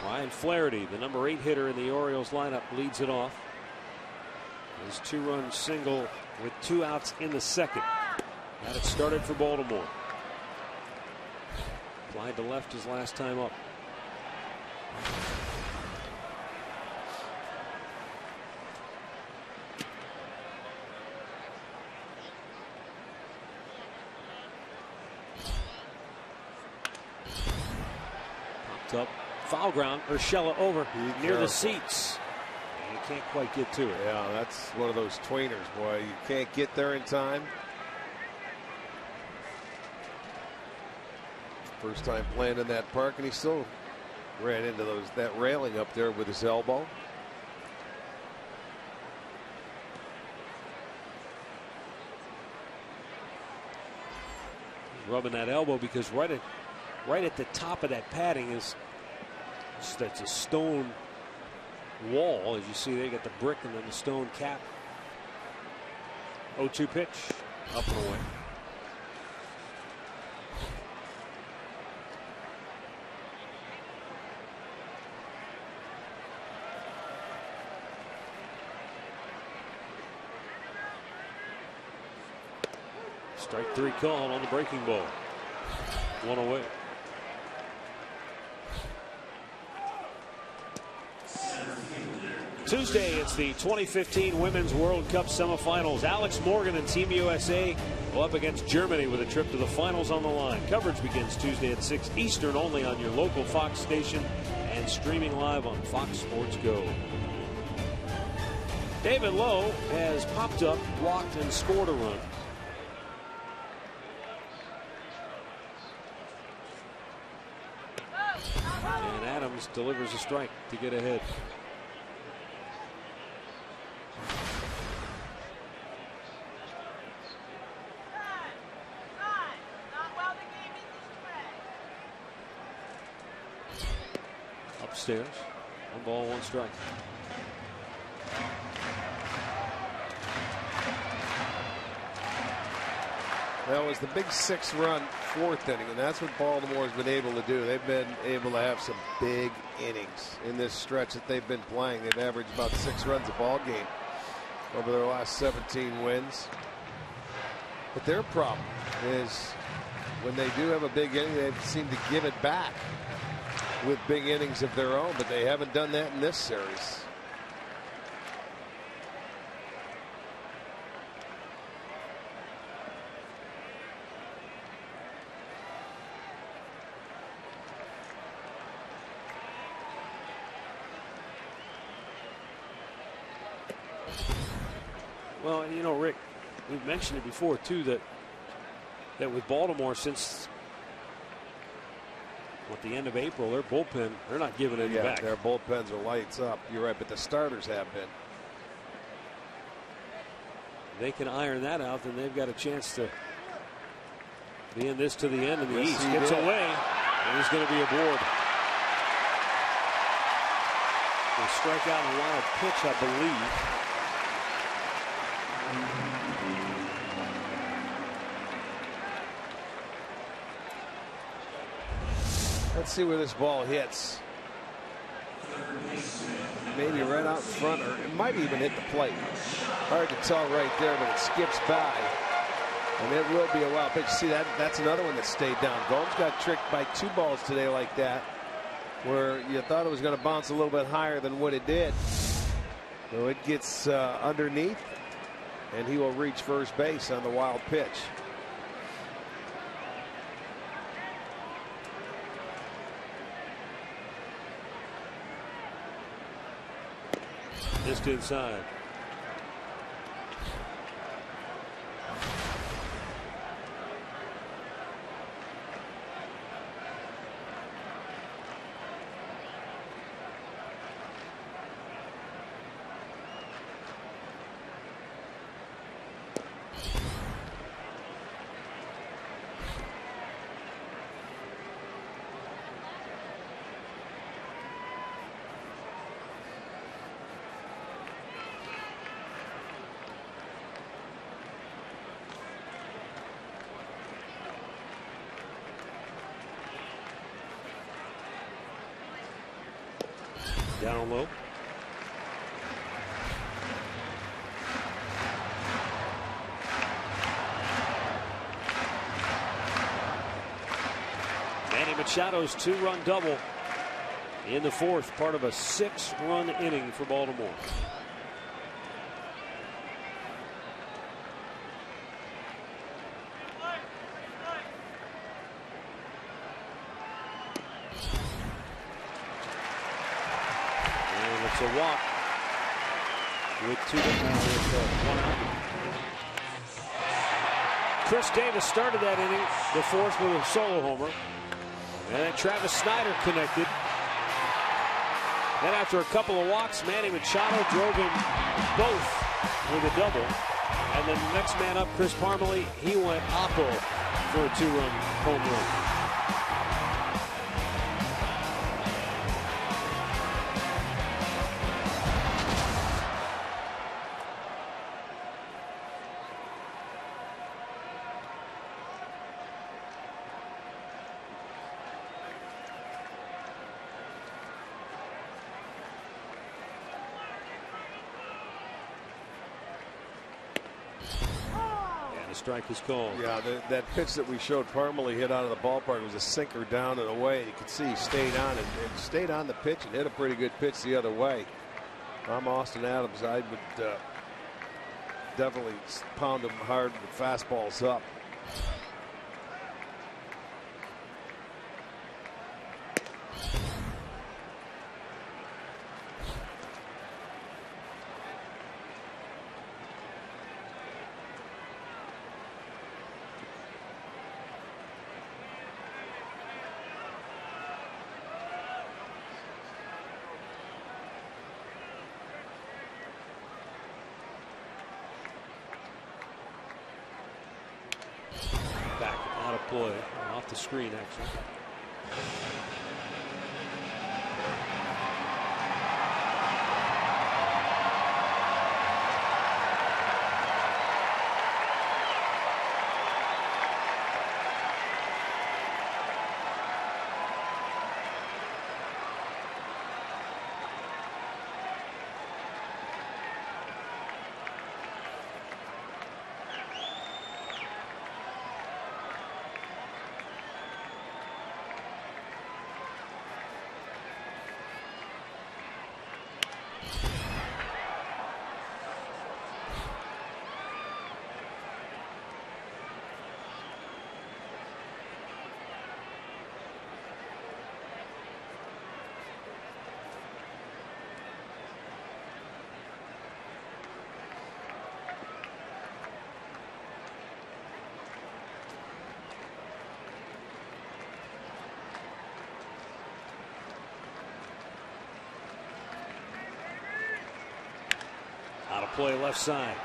Speaker 7: Ryan Flaherty, the number 8 hitter in the Orioles lineup, leads it off. His 2-run single with 2 outs in the 2nd. Got it started for Baltimore. Flied to left his last time up. Popped up. Foul ground. Urshela over near the seats. And you can't quite get to it.
Speaker 6: Yeah, that's one of those tweeners, boy. You can't get there in time. First time playing in that park, and he still ran into that railing up there with his elbow.
Speaker 7: Rubbing that elbow because right at the top of that padding is that's a stone wall. As you see, they got the brick and then the stone cap. 0-2 pitch, up and away. Strike 3 call on the breaking ball. 1 away. Tuesday, it's the 2015 Women's World Cup semifinals. Alex Morgan and Team USA go up against Germany with a trip to the finals on the line. Coverage begins Tuesday at 6 Eastern only on your local Fox station and streaming live on Fox Sports Go. David Lowe has popped up, walked, and scored a run. And Adams delivers a strike to get ahead. upstairs. 1 ball, 1 strike.
Speaker 6: That was the big 6-run 4th inning, and that's what Baltimore's been able to do. They've been able to have some big innings in this stretch that they've been playing. They've averaged about 6 runs a ball game over their last 17 wins. But their problem is when they do have a big inning, they seem to give it back with big innings of their own, but they haven't done that in this series.
Speaker 7: Well, you know, Rick, we've mentioned it before too, that with Baltimore, since the end of April, their bullpen, they're not giving it back.
Speaker 6: Their bullpens are lights up. You're right, but the starters have been.
Speaker 7: They can iron that out, then they've got a chance to be in this to the end. And the East gets away, and he's going to be aboard. They strike out in a wild pitch, I believe.
Speaker 6: Let's see where this ball hits. Maybe right out in front, or it might even hit the plate. Hard to tell right there, but it skips by. And it will be a wild pitch. See, that's another one that stayed down. Gomes got tricked by 2 balls today like that, where you thought it was going to bounce a little bit higher than what it did. So it gets underneath, and he will reach first base on the wild pitch.
Speaker 7: Just inside. Down low. Manny Machado's 2-run double in the 4th, part of a 6-run inning for Baltimore. It's a walk with 2 with 1 out. Chris Davis started that inning, the 4th, with a solo homer. And then Travis Snyder connected. Then after a couple of walks, Manny Machado drove him both with a double. And then the next man up, Chris Parmelee, he went oppo for a 2-run home run. Strike is called.
Speaker 6: Yeah, that pitch that we showed Parmelee hit out of the ballpark was a sinker down and away. You could see he stayed on and stayed on the pitch and hit a pretty good pitch the other way. If I'm Austin Adams, I would definitely pound him hard with fastballs up.
Speaker 7: Play off the screen, actually. lot of play left side.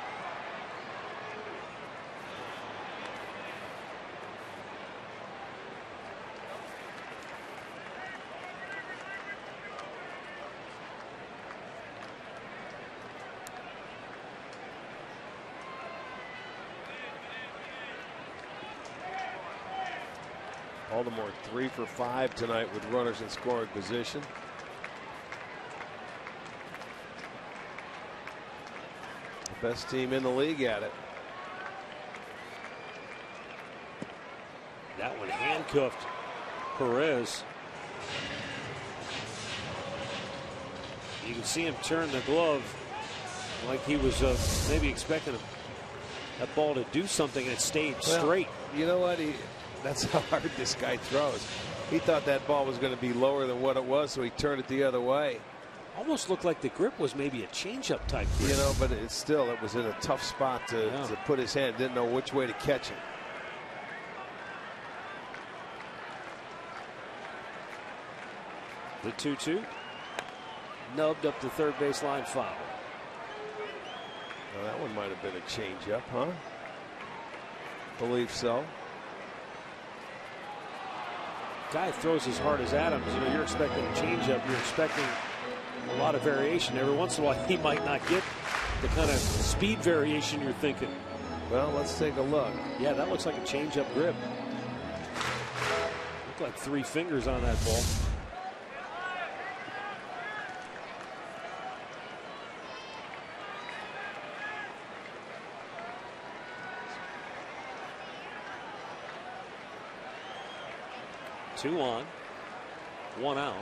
Speaker 6: Baltimore 3 for 5 tonight with runners in scoring position. The best team in the league at it.
Speaker 7: That one handcuffed Perez. You can see him turn the glove like he was maybe expecting that ball to do something, and it stayed straight.
Speaker 6: You know what? That's how hard this guy throws. He thought that ball was going to be lower than what it was, so he turned it the other way.
Speaker 7: Almost looked like the grip was maybe a changeup type grip.
Speaker 6: You know, but it was in a tough spot to put his hand. Didn't know which way to catch it.
Speaker 7: The 2-2. Nubbed up the third baseline foul.
Speaker 6: Well, that one might have been a changeup, huh? Believe so.
Speaker 7: Guy throws as hard as Adams. You know, you're expecting a changeup. You're expecting a lot of variation. Every once in a while, he might not get the kind of speed variation you're thinking.
Speaker 6: Well, let's take a look.
Speaker 7: Yeah, that looks like a changeup grip. Looked like 3 fingers on that ball. Two on, 1 out.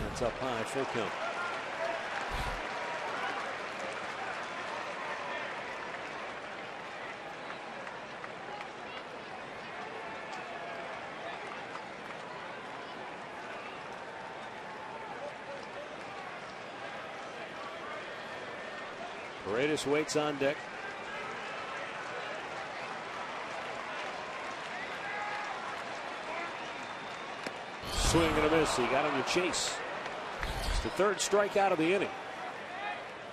Speaker 7: That's up high, full count. Paredes waits on deck. Swing and a miss. He got on the chase. It's the 3rd strikeout of the inning,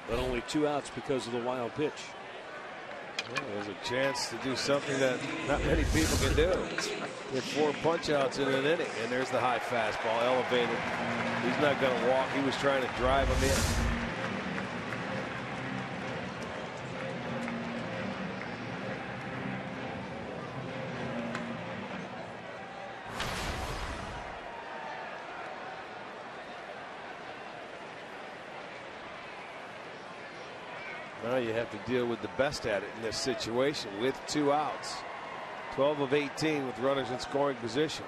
Speaker 7: but only 2 outs because of the wild pitch.
Speaker 6: Well, there's a chance to do something that not many people can do. Get 4 punch-outs in an inning, and there's the high fastball elevated. He's not going to walk. He was trying to drive him in. Now you have to deal with the best at it in this situation with 2 outs. 12 of 18 with runners in scoring position.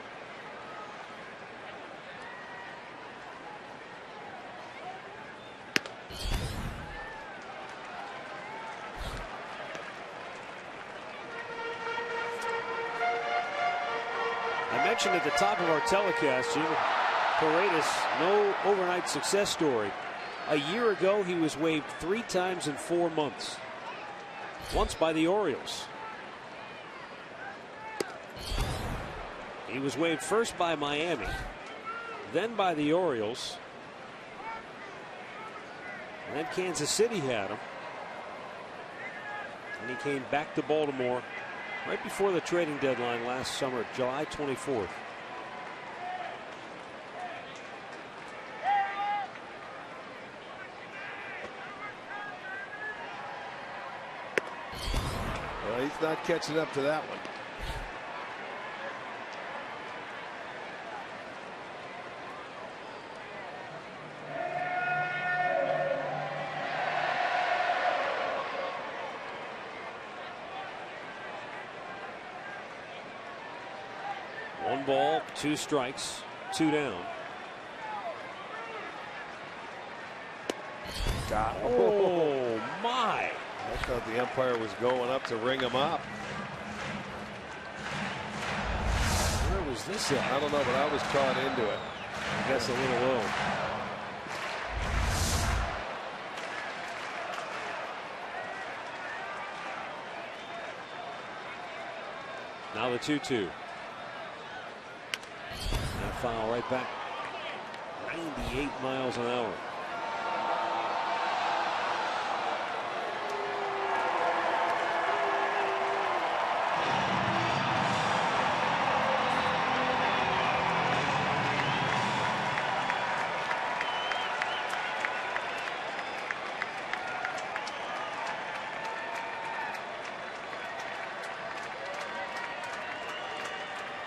Speaker 7: I mentioned at the top of our telecast, Jim, Paredes, no overnight success story. A year ago, he was waived 3 times in 4 months. Once by the Orioles. He was waived first by Miami, then by the Orioles, and then Kansas City had him. And he came back to Baltimore right before the trading deadline last summer, July 24th.
Speaker 6: He's not catching up to that one.
Speaker 7: One ball, 2 strikes, 2 down.
Speaker 6: God.
Speaker 7: Oh, my.
Speaker 6: I thought the umpire was going up to ring him up.
Speaker 7: Where was this at?
Speaker 6: I don't know, but I was caught into it.
Speaker 7: I guess a little low. Now the 2-2. That foul right back. 98 miles an hour.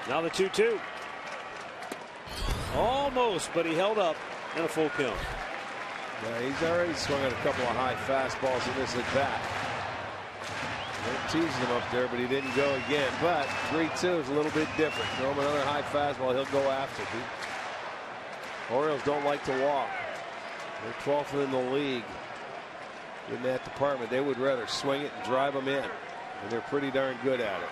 Speaker 7: Now the 2-2. Almost, but he held up in a full count.
Speaker 6: Yeah, he's already swung at a couple of high fastballs in this at bat. They're teasing him up there, but he didn't go again. But 3-2 is a little bit different. Throw him another high fastball, he'll go after it. Orioles don't like to walk. They're 12th in the league in that department. They would rather swing it and drive them in, and they're pretty darn good at it.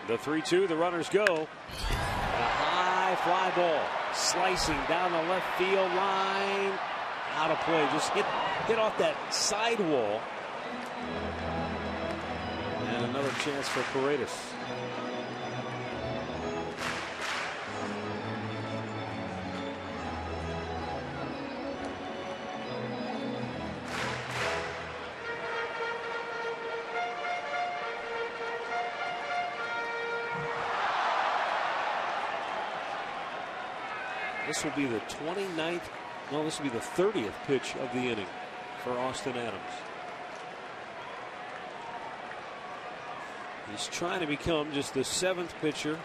Speaker 7: The 3-2, the runners go. And a high fly ball slicing down the left field line. Out of play. Just hit off that sidewall. And another chance for Paredes. This will be the 29th. No, this will be the 30th pitch of the inning for Austin Adams. He's trying to become just the 7th pitcher,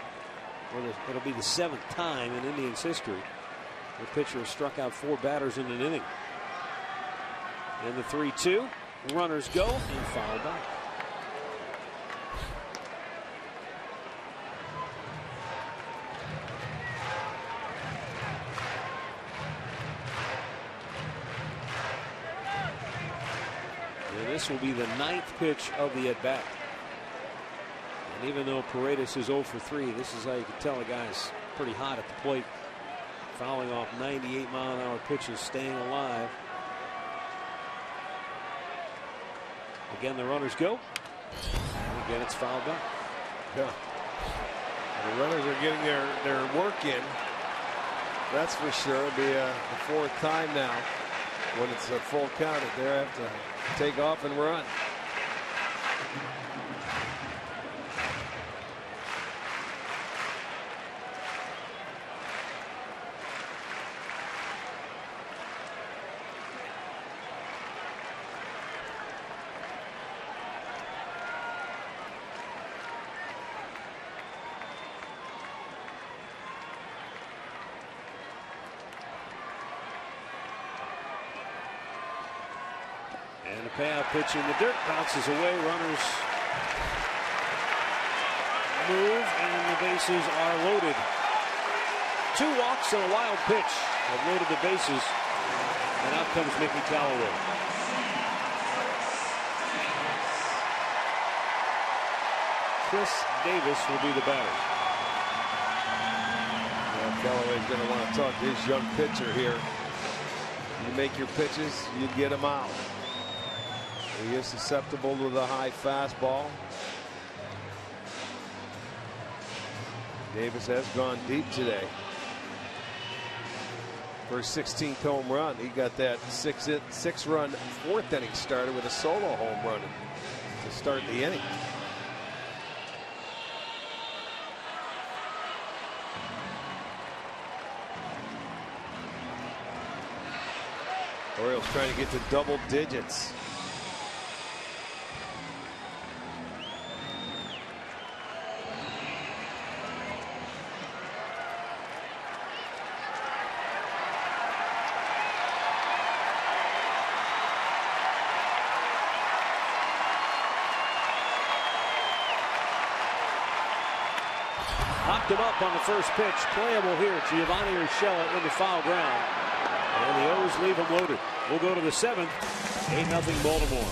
Speaker 7: or it'll be the 7th time in Indians history the pitcher has struck out 4 batters in an inning. And the 3-2, runners go and foul back. This will be the 9th pitch of the at bat. And even though Paredes is 0 for 3, this is how you can tell a guy's pretty hot at the plate. Fouling off 98-mile-an-hour pitches, staying alive. Again, the runners go. And again, it's fouled back.
Speaker 6: Yeah. The runners are getting their work in. That's for sure. It'll be the 4th time now when it's a full count. They have to take off and run.
Speaker 7: And the payout pitch in the dirt bounces away. Runners move and the bases are loaded. 2 walks and a wild pitch have loaded the bases. And out comes Mickey Callaway. Chris Davis will be the batter.
Speaker 6: Well, Callaway's going to want to talk to his young pitcher here. You make your pitches, you get them out. He is susceptible to the high fastball. Davis has gone deep today. For his 16th home run, he got that 6-run 4th inning started with a solo home run to start the inning. Orioles trying to get to double digits.
Speaker 7: Knocked him up on the first pitch. Playable here. Giovanni Urshela into foul ground. And the O's leave him loaded. We'll go to the 7th. 8-0 Baltimore.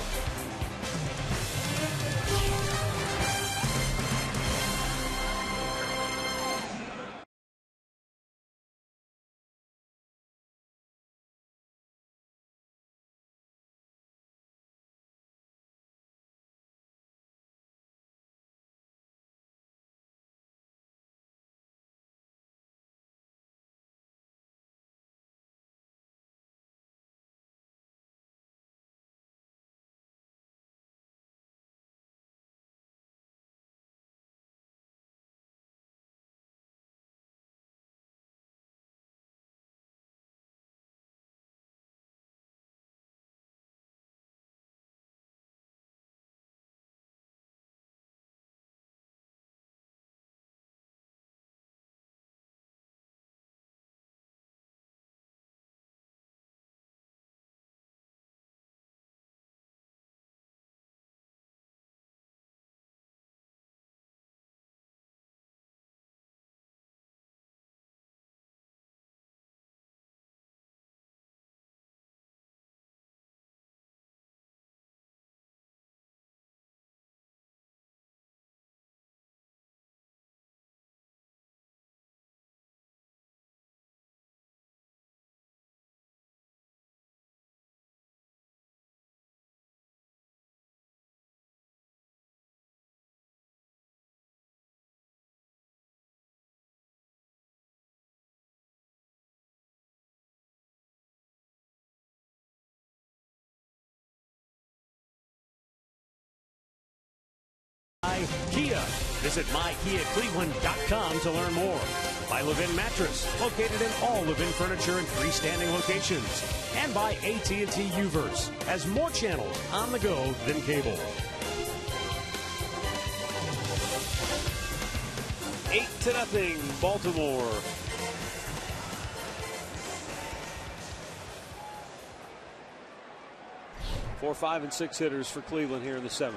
Speaker 5: Visit mykiacleveland.com to learn more. By Levin Mattress, located in all Levin furniture and freestanding locations. And by AT&T Uverse, has more channels on the go than cable.
Speaker 7: 8-0 Baltimore. Four, 5, and 6 hitters for Cleveland here in the 7th.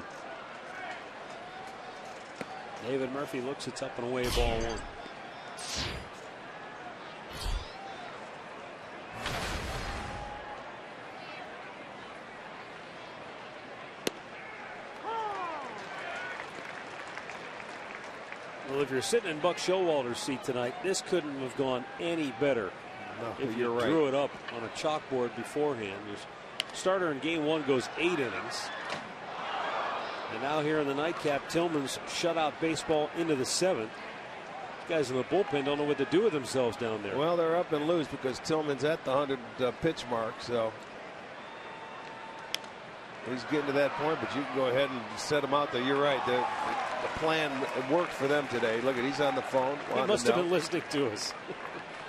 Speaker 7: David Murphy looks it's up and away, ball 1. Well, if you're sitting in Buck Showalter's seat tonight, this couldn't have gone any better.
Speaker 6: No,
Speaker 7: if you drew it up on a chalkboard beforehand. Your starter in game 1 goes 8 innings. And now here in the nightcap, Tillman's shutout baseball into the 7th. Guys in the bullpen don't know what to do with themselves down there.
Speaker 6: Well, they're up and loose because Tillman's at the 100 pitch mark, so he's getting to that point. But you can go ahead and set him out there. You're right. The plan worked for them today. Look at, he's on the phone.
Speaker 7: He must have been listening to us.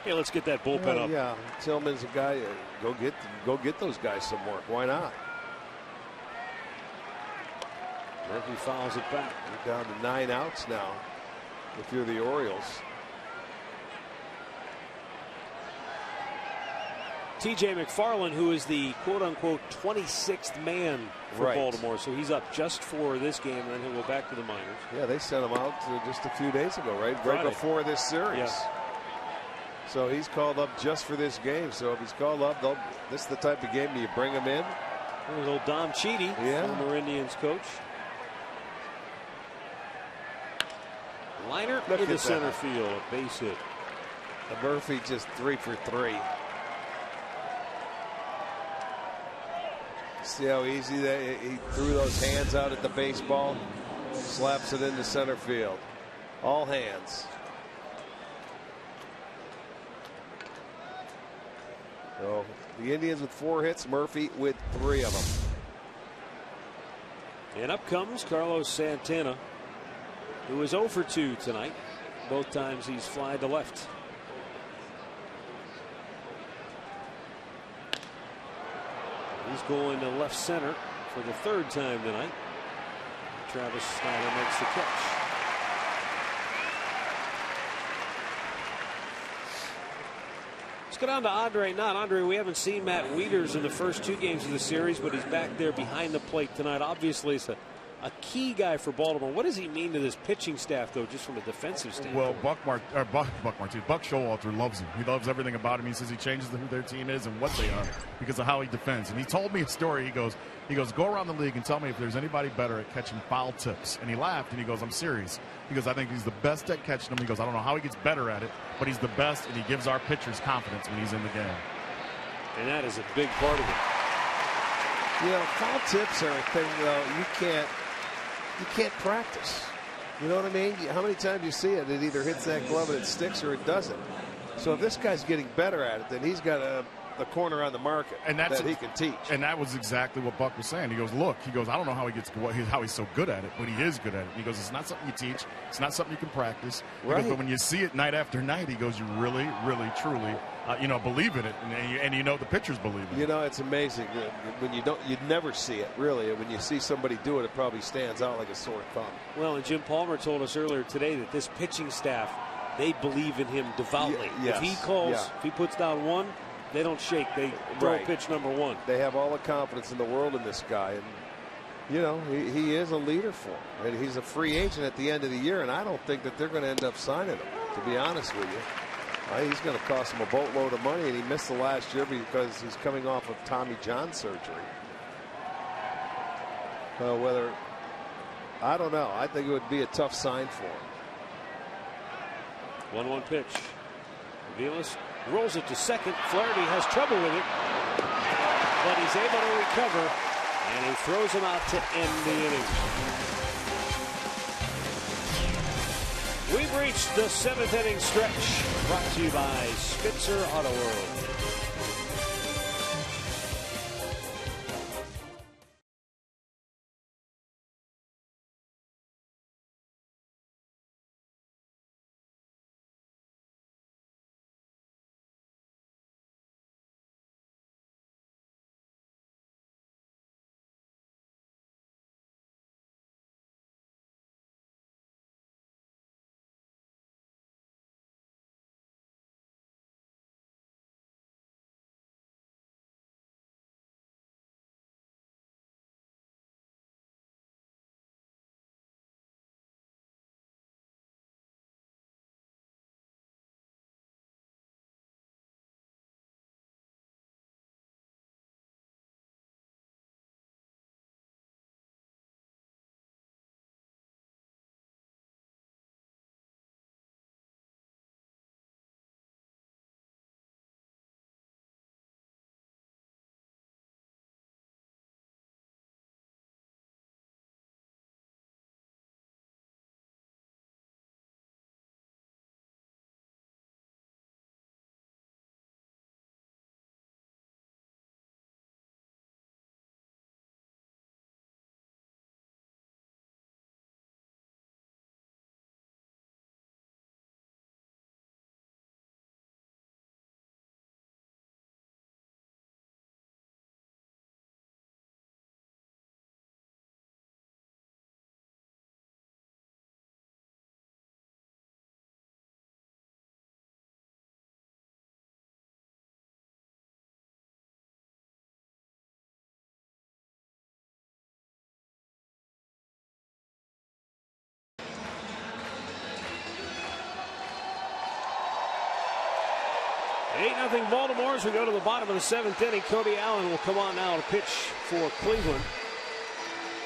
Speaker 7: Hey, let's get that bullpen up.
Speaker 6: Yeah, Tillman's a guy. Go get those guys some work. Why not?
Speaker 7: Murphy fouls it back.
Speaker 6: You're down to 9 outs now if you're the Orioles.
Speaker 7: TJ McFarland, who is the quote-unquote 26th man for Baltimore, so he's up just for this game, and then he'll go back to the minors.
Speaker 6: Yeah, they sent him out just a few days ago, right before this series.
Speaker 7: Yes.
Speaker 6: So he's called up just for this game. So if he's called up, this is the type of game you bring him in.
Speaker 7: There's old Dom Cheedy, former Indians coach. Liner into center field, a base hit.
Speaker 6: Murphy just 3 for 3. See how easy he threw those hands out at the baseball, slaps it into center field. All hands. So the Indians with 4 hits, Murphy with 3 of them.
Speaker 7: And up comes Carlos Santana, who is 0 for 2 tonight. Both times he's flied to left. He's going to left center for the 3rd time tonight. Travis Snyder makes the catch. Let's go down to Andre Knott. Andre, we haven't seen Matt Wieters in the first 2 games of the series, but he's back there behind the plate tonight. Obviously, it's a key guy for Baltimore. What does he mean to this pitching staff, though, just from a defensive standpoint?
Speaker 1: Well, Buck Showalter loves him. He loves everything about him. He says he changes who their team is and what they are because of how he defends. And he told me a story. He goes, go around the league and tell me if there's anybody better at catching foul tips. And he laughed and he goes, I'm serious. He goes, I think he's the best at catching them. He goes, I don't know how he gets better at it, but he's the best, and he gives our pitchers confidence when he's in the game.
Speaker 7: And that is a big part of it.
Speaker 6: You know, foul tips are a thing, though, you can't practice. You know what I mean? How many times you see it? It either hits that glove and it sticks or it doesn't. So if this guy's getting better at it, then he's got the corner on the market and that he can teach.
Speaker 1: And that was exactly what Buck was saying. He goes, look, I don't know how he's so good at it, but he is good at it. He goes, it's not something you teach. It's not something you can practice. Goes, but when you see it night after night, he goes, you really, really, truly, believe in it, and the pitchers believe in it.
Speaker 6: You know, it's amazing when you'd never see it really. When you see somebody do it, it probably stands out like a sore thumb.
Speaker 7: Well, and Jim Palmer told us earlier today that this pitching staff, they believe in him devoutly.
Speaker 6: Yes.
Speaker 7: If he calls, if he puts down 1, they don't shake. They throw pitch number 1.
Speaker 6: They have all the confidence in the world in this guy, and he is a leader for them. And he's a free agent at the end of the year, and I don't think that they're going to end up signing him, to be honest with you. He's going to cost him a boatload of money, and he missed the last year because he's coming off of Tommy John surgery. I don't know. I think it would be a tough sign for him.
Speaker 7: 1-1 pitch. Vilas rolls it to second. Flaherty has trouble with it, but he's able to recover, and he throws him out to end the inning. We've reached the 7th inning stretch, brought to you by Spitzer Auto World. 8-0 Baltimore as we go to the bottom of the 7th inning. Cody Allen will come on now to pitch for Cleveland.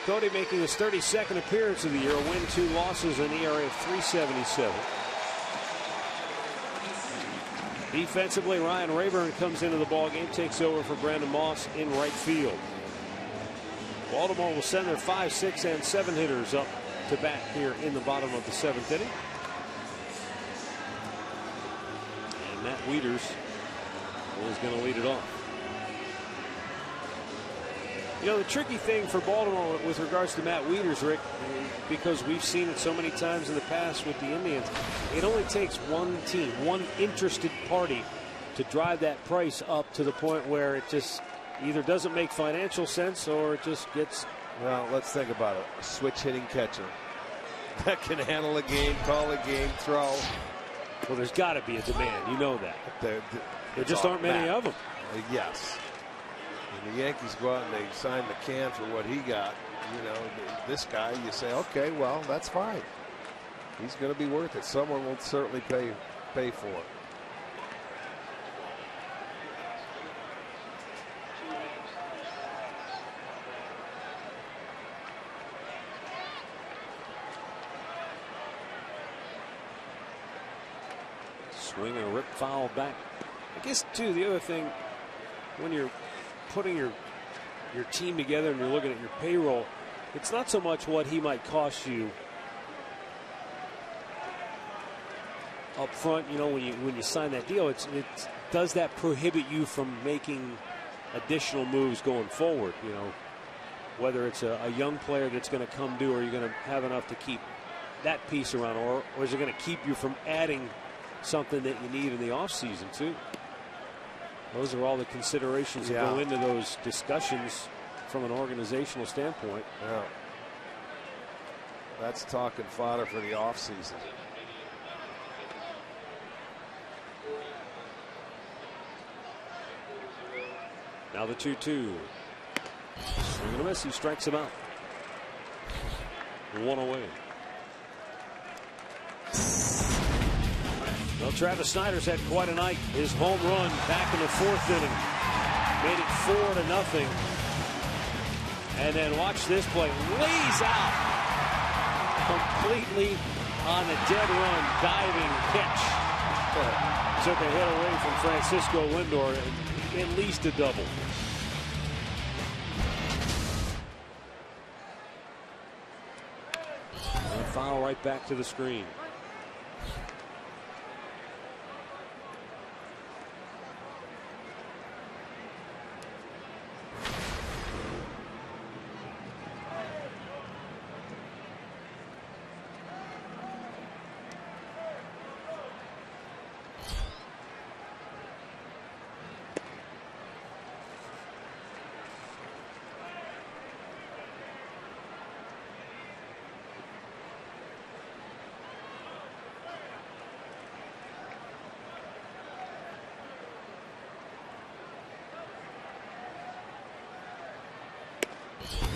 Speaker 7: Cody making his 32nd appearance of the year, a win, 2 losses, an ERA of 3.77. Defensively, Ryan Rayburn comes into the ballgame, takes over for Brandon Moss in right field. Baltimore will send their 5, 6, and 7 hitters up to bat here in the bottom of the 7th inning. And Matt Wieters is going to lead it off. You know, the tricky thing for Baltimore with regards to Matt Wieters, Rick, because we've seen it so many times in the past with the Indians, it only takes one team, one interested party to drive that price up to the point where it just either doesn't make financial sense or it just gets.
Speaker 6: Well, let's think about it. A switch hitting catcher that can handle a game, call a game, throw.
Speaker 7: Well, there's got to be a demand. You know that. There just aren't many of them.
Speaker 6: Yes. And the Yankees go out and they sign McCann for what he got. You know, this guy, you say, okay, well, that's fine. He's going to be worth it. Someone will certainly pay for it.
Speaker 7: Swing and a rip foul back. I guess, too, the other thing, when you're putting your team together and you're looking at your payroll, it's not so much what he might cost you up front. You know, when you sign that deal, it does that prohibit you from making additional moves going forward? You know, whether it's a young player that's going to come due, or you're going to have enough to keep that piece around, or is it going to keep you from adding something that you need in the offseason too? Those are all the considerations that go into those discussions from an organizational standpoint.
Speaker 6: Yeah. That's talking fodder for the offseason.
Speaker 7: Now the 2-2. Swing and a miss. He strikes him out. 1 away. Well, Travis Snider's had quite a night. His home run back in the 4th inning made it 4-0. And then watch this play. Lays out completely on a dead run, diving catch. Took a hit away from Francisco Lindor, at least a double. And foul right back to the screen.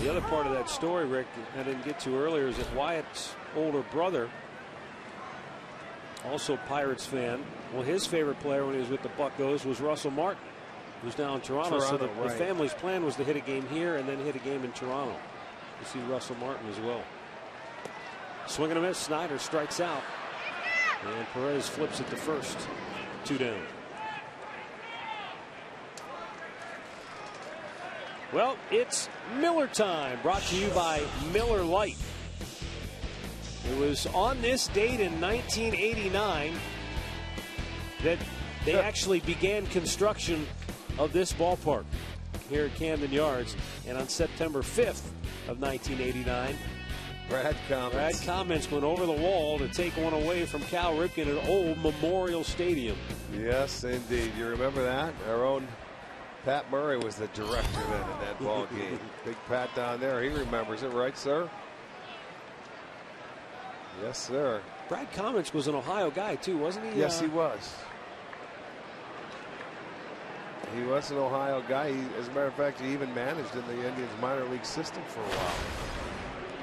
Speaker 7: The other part of that story, Rick, I didn't get to earlier, is that Wyatt's older brother, also Pirates fan, well, his favorite player when he was with the Buccos was Russell Martin, who's now in Toronto. So the family's plan was to hit a game here and then hit a game in Toronto. You see Russell Martin as well. Swing and a miss. Snyder strikes out. And Perez flips it to first. 2 down. Well, it's Miller time, brought to you by Miller Lite. It was on this date in 1989 that they actually began construction of this ballpark here at Camden Yards. And on September 5th of 1989,
Speaker 6: Brad
Speaker 7: Cummins went over the wall to take one away from Cal Ripken at Old Memorial Stadium.
Speaker 6: Yes, indeed. You remember that? Our own Pat Murray was the director then in that ball game. Big Pat down there. He remembers it, right, sir? Yes, sir.
Speaker 7: Brad Cummins was an Ohio guy, too, wasn't he?
Speaker 6: Yes, he was. He was an Ohio guy. As a matter of fact, he even managed in the Indians minor league system for a while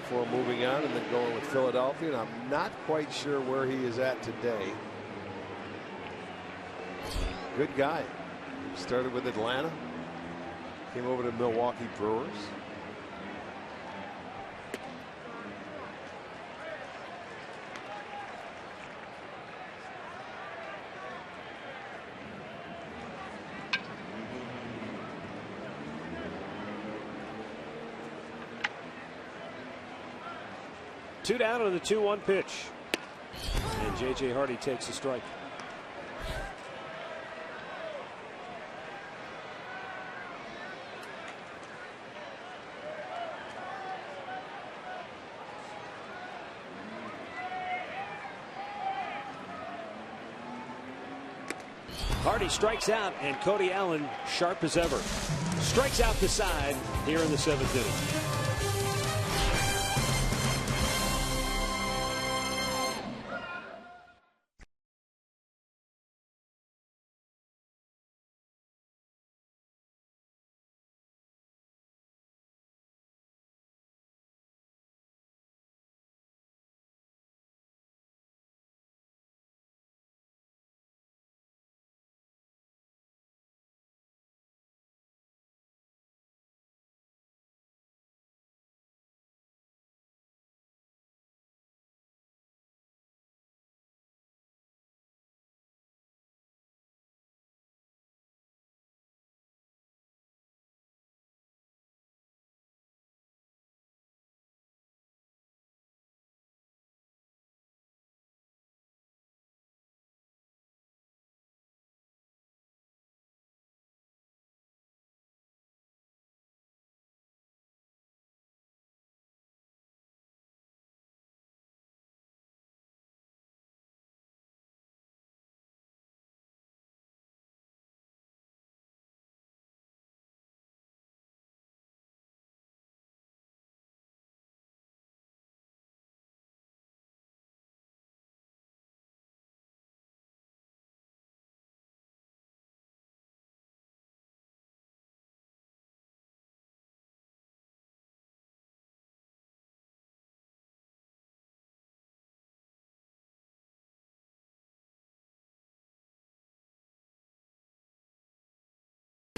Speaker 6: before moving on and then going with Philadelphia. And I'm not quite sure where he is at today. Good guy. Started with Atlanta. Came over to Milwaukee Brewers.
Speaker 7: Two down on the 2-1 pitch. And J.J. Hardy takes a strike. Hardy strikes out, and Cody Allen, sharp as ever, strikes out the side here in the 7th inning.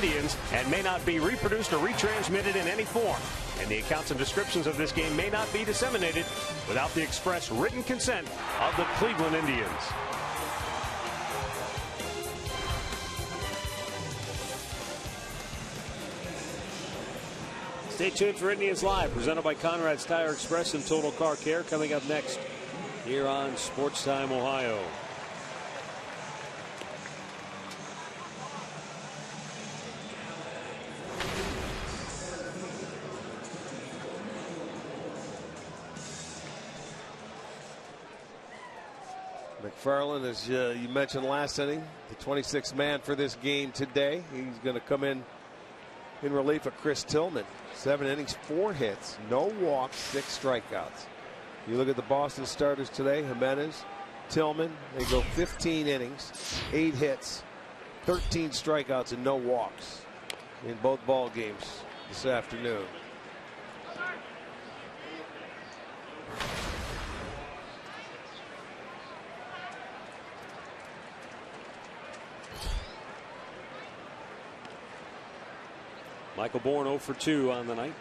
Speaker 5: Indians and may not be reproduced or retransmitted in any form, and the accounts and descriptions of this game may not be disseminated without the express written consent of the Cleveland Indians.
Speaker 7: Stay tuned for Indians Live, presented by Conrad's Tire Express and Total Car Care, coming up next here on Sports Time Ohio.
Speaker 6: McFarland, as you mentioned last inning, the 26th man for this game today. He's going to come in relief of Chris Tillman. 7 innings, 4 hits, no walks, 6 strikeouts. You look at the Boston starters today: Jimenez, Tillman. They go 15 innings, 8 hits, 13 strikeouts, and no walks in both ball games this afternoon.
Speaker 7: Michael Bourne 0 for 2 on the night.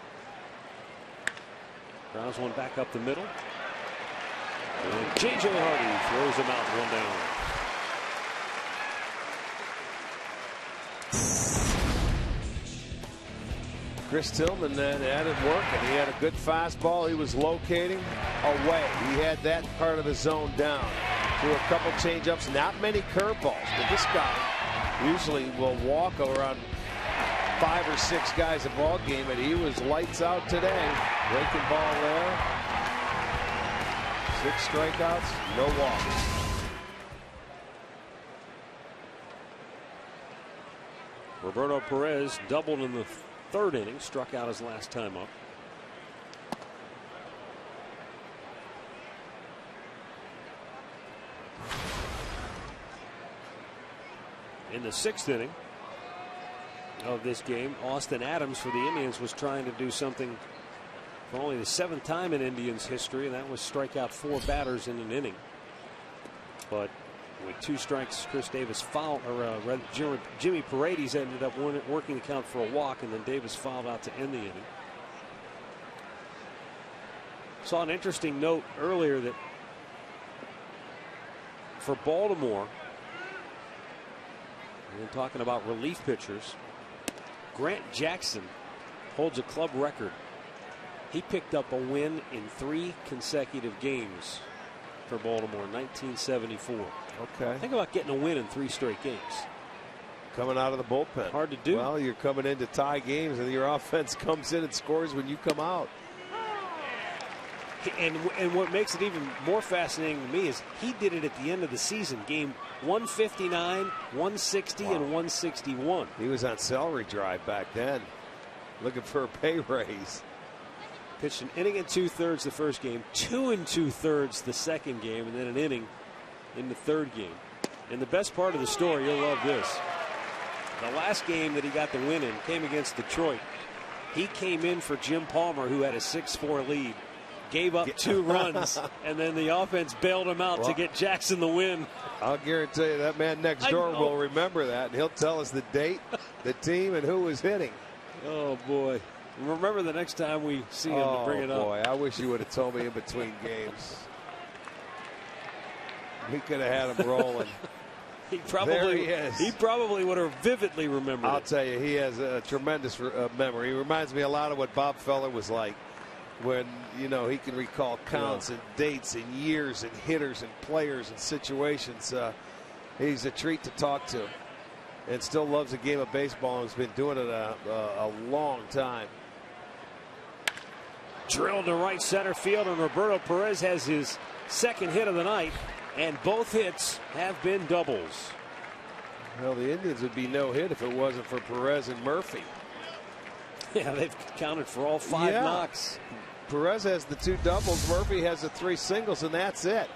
Speaker 7: Grounds one back up the middle. And J.J. Hardy throws him out, 1 down.
Speaker 6: Chris Tillman then added work, and he had a good fastball. He was locating away. He had that part of the zone down. Threw a couple changeups, not many curveballs, but this guy usually will walk around 5 or 6 guys a ball game, and he was lights out today. Breaking ball there. 6 strikeouts, no walks.
Speaker 7: Roberto Perez doubled in the 3rd inning, struck out his last time up. In the 6th inning of this game, Austin Adams for the Indians was trying to do something for only the 7th time in Indians history, and that was strike out 4 batters in an inning. But With 2 strikes, Chris Davis fouled, or Jimmy Paredes ended up working the count for a walk, and then Davis fouled out to end the inning. Saw an interesting note earlier that for Baltimore, we're talking about relief pitchers, Grant Jackson holds a club record. He picked up a win in 3 consecutive games for Baltimore in 1974.
Speaker 6: Okay.
Speaker 7: Think about getting a win in 3 straight games.
Speaker 6: Coming out of the bullpen.
Speaker 7: Hard to do.
Speaker 6: Well, you're coming in to tie games, and your offense comes in and scores when you come out.
Speaker 7: And what makes it even more fascinating to me is he did it at the end of the season. Game 159, 160, and 161.
Speaker 6: He was on salary drive back then, looking for a pay raise.
Speaker 7: Pitched an inning and 2/3 the first game, 2 2/3 the second game, and then an inning in the third game. And the best part of the story, you'll love this. The last game that he got the win in came against Detroit. He came in for Jim Palmer, who had a 6-4 lead, gave up 2 runs, and then the offense bailed him out to get Jackson the win.
Speaker 6: I'll guarantee you that man next door will remember that, and he'll tell us the date, the team, and who was hitting.
Speaker 7: Oh, boy. Remember the next time we see him to bring it up.
Speaker 6: Oh, boy. I wish you would have told me in between games. We could have had him rolling.
Speaker 7: He probably would have vividly remembered.
Speaker 6: I'll tell you, he has a tremendous memory. He reminds me a lot of what Bob Feller was like when, you know, he can recall counts and dates and years and hitters and players and situations. He's a treat to talk to, and still loves the game of baseball and has been doing it a long time.
Speaker 7: Drilled to right center field, and Roberto Perez has his second hit of the night, and both hits have been doubles.
Speaker 6: Well, the Indians would be no hit if it wasn't for Perez and Murphy.
Speaker 7: Yeah, they've counted for all 5 knocks.
Speaker 6: Perez has the 2 doubles. Murphy has the 3 singles, and that's it.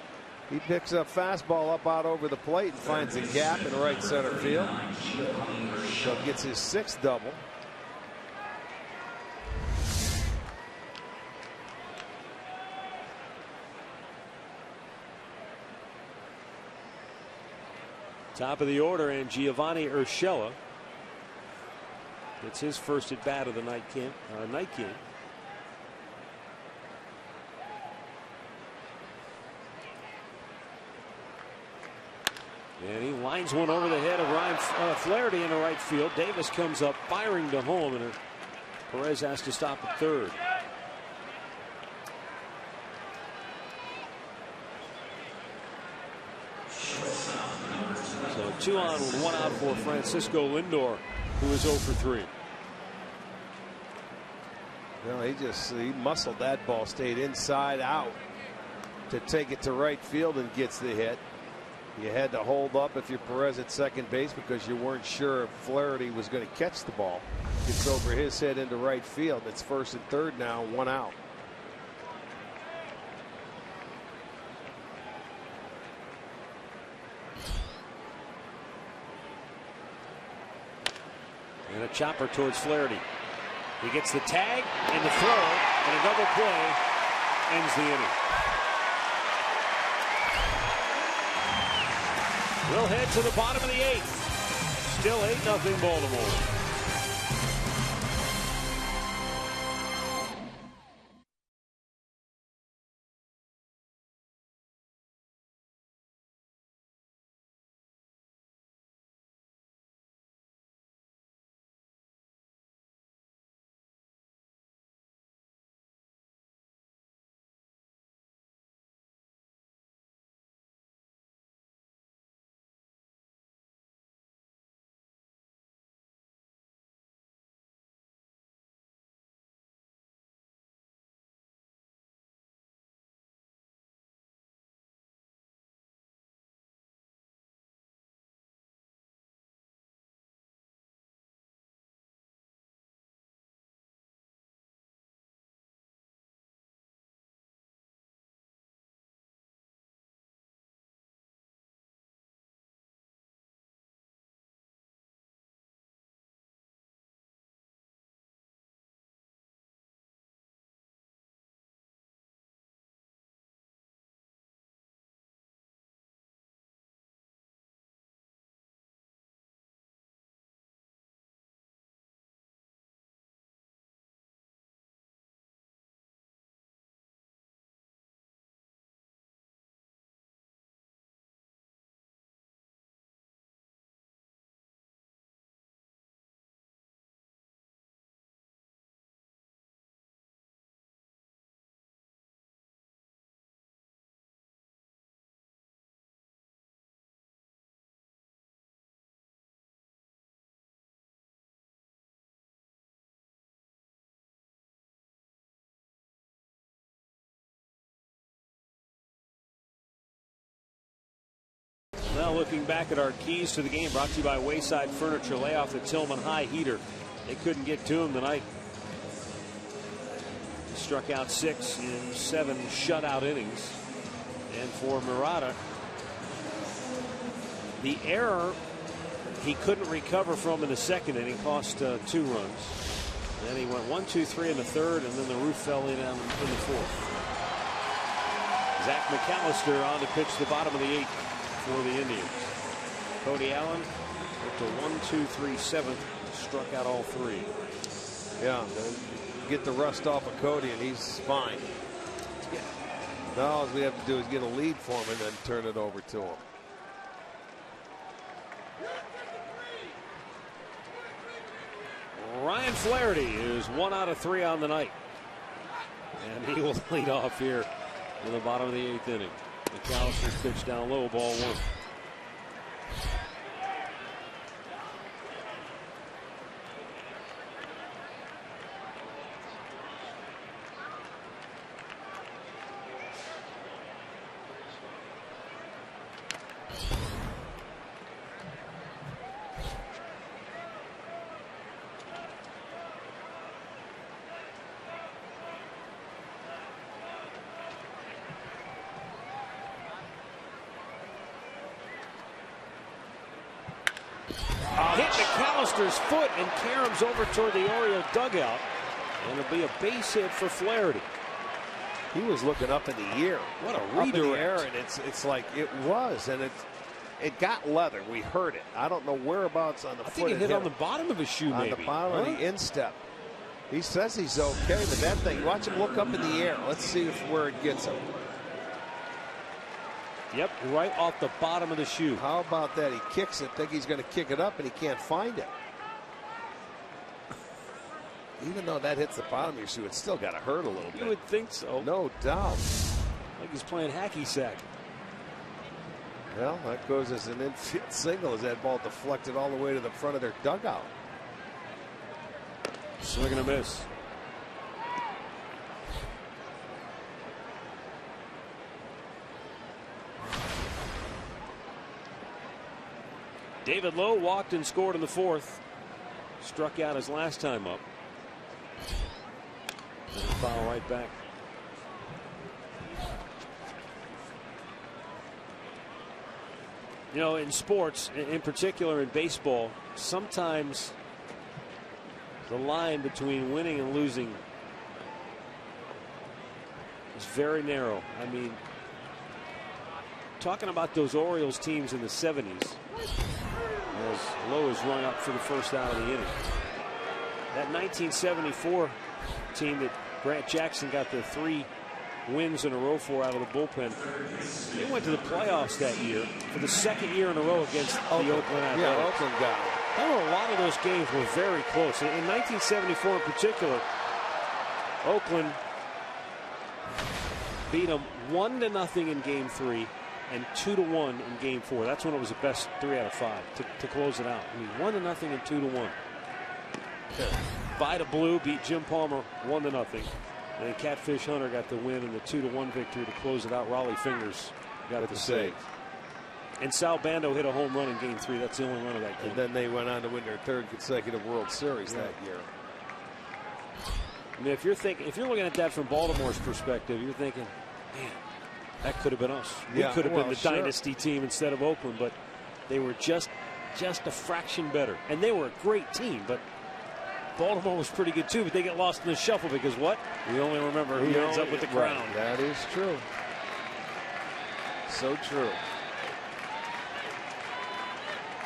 Speaker 6: He picks a fastball up out over the plate and finds a gap in right center field. So gets his 6th double.
Speaker 7: Top of the order, and Giovanni Urshela gets his first at bat of the night game. And he lines one over the head of Ryan Flaherty into right field. Davis comes up firing to home, and Perez has to stop at third. So 2 on with 1 out for Francisco Lindor, who is 0 for 3.
Speaker 6: Well, he muscled that ball, stayed inside out to take it to right field and gets the hit. You had to hold up if you're Perez at second base because you weren't sure if Flaherty was going to catch the ball. Gets over his head into right field. It's 1st and 3rd now, 1 out.
Speaker 7: And a chopper towards Flaherty. He gets the tag and the throw, and a double play ends the inning. We'll head to the bottom of the 8th. Still 8-0 Baltimore. Now looking back at our keys to the game, brought to you by Wayside Furniture. Lay off the Tillman high heater. They couldn't get to him tonight. He struck out 6 in 7 shutout innings. And for Murata, the error he couldn't recover from in the second inning cost 2 runs. Then he went 1, 2, 3 in the third, and then the roof fell in the fourth. Zach McAllister on to pitch the bottom of the 8th for the Indians. Cody Allen up to 1, 2, 3, 7th, struck out all 3.
Speaker 6: Yeah, get the rust off of Cody and he's fine. Now all we have to do is get a lead for him and then turn it over to him.
Speaker 7: Ryan Flaherty is 1 out of 3 on the night, and he will lead off here in the bottom of the 8th inning. McAllister's pitch down low, ball 1. Hit McAllister's foot and caroms over toward the Oriole dugout, and it'll be a base hit for Flaherty.
Speaker 6: He was looking up in the air.
Speaker 7: What a
Speaker 6: up in the
Speaker 7: redirect.
Speaker 6: air, and it's like it was, and it got leather. We heard it. I don't know whereabouts on the
Speaker 7: I
Speaker 6: foot.
Speaker 7: think it hit on the bottom of his shoe,
Speaker 6: on
Speaker 7: maybe.
Speaker 6: the bottom of the instep. He says he's okay, but that thing, watch him look up in the air. Let's see where it gets him.
Speaker 7: Yep, right off the bottom of the shoe.
Speaker 6: How about that? He kicks it, think he's going to kick it up, and he can't find it. Even though that hits the bottom of your shoe, it's still got to hurt a little bit.
Speaker 7: You would think so.
Speaker 6: No doubt.
Speaker 7: Like he's playing hacky sack.
Speaker 6: Well, that goes as an infield single as that ball deflected all the way to the front of their dugout.
Speaker 7: Swing and a miss. David Lowe walked and scored in the 4th. Struck out his last time up. And foul right back. You know, in sports, in particular in baseball, sometimes the line between winning and losing is very narrow. I mean, talking about those Orioles teams in the 70s, as Lowe is run up for the first out of the inning. That 1974 team that Grant Jackson got the 3 wins in a row for out of the bullpen, they went to the playoffs that year for the 2nd year in a row against the Oakland Athletics.
Speaker 6: Yeah, Oakland got it.
Speaker 7: There were a lot of those games were very close. In 1974 in particular, Oakland beat them 1-0 in Game 3 and 2-1 in Game 4. That's when it was the best 3 out of 5 to close it out. I mean, 1-0 and 2-1. Vida Blue beat Jim Palmer 1-0. And then Catfish Hunter got the win in the 2-1 victory to close it out. Raleigh Fingers got the save. And Sal Bando hit a home run in Game 3. That's the only run of that game.
Speaker 6: And then they went on to win their 3rd consecutive World Series that year.
Speaker 7: I mean, if you're looking at that from Baltimore's perspective, you're thinking, man, that could have been us. We could have been the dynasty team instead of Oakland, but they were just a fraction better. And they were a great team, but Baltimore was pretty good too. But they get lost in the shuffle because what? We only remember who ends up with the crown.
Speaker 6: Right. That is true. So true.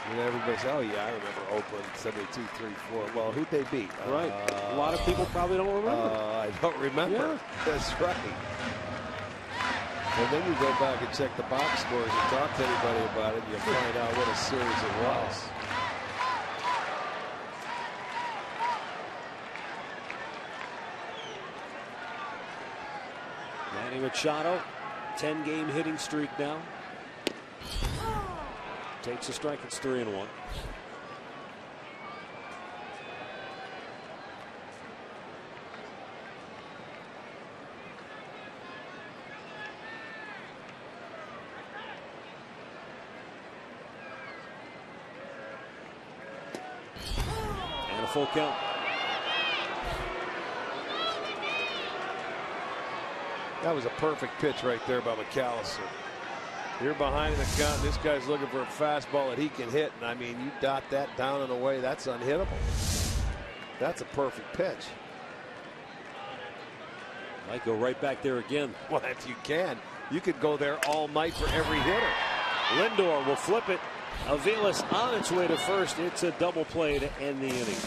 Speaker 6: And everybody says, oh yeah, I remember Oakland 72, 3, 4. Well, who'd they beat?
Speaker 7: Right. A lot of people probably don't remember.
Speaker 6: I don't remember. Yeah. That's right. And then you go back and check the box scores and talk to anybody about it, and you'll find out what a series it was.
Speaker 7: Manny Machado, 10-game hitting streak now. Takes a strike. It's 3-1. a full count.
Speaker 6: That was a perfect pitch right there by McAllister. You're behind in the count. This guy's looking for a fastball that he can hit. And I mean, you dot that down and away. That's unhittable. That's a perfect pitch.
Speaker 7: Might go right back there again.
Speaker 6: Well, if you can, you could go there all night for every hitter.
Speaker 7: Lindor will flip it. Aviles on its way to first. It's a double play to end the inning.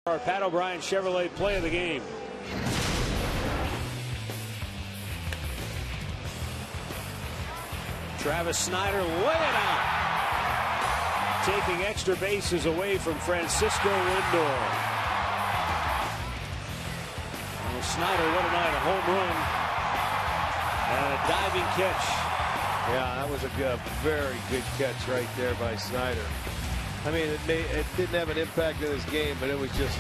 Speaker 7: Our Pat O'Brien Chevrolet play of the game. Travis Snyder way it out. Taking extra bases away from Francisco Lindor. Well, Snyder, what a night, a home run. And a diving catch.
Speaker 6: Yeah, that was a very good catch right there by Snyder. I mean, it didn't have an impact in this game, but it was just,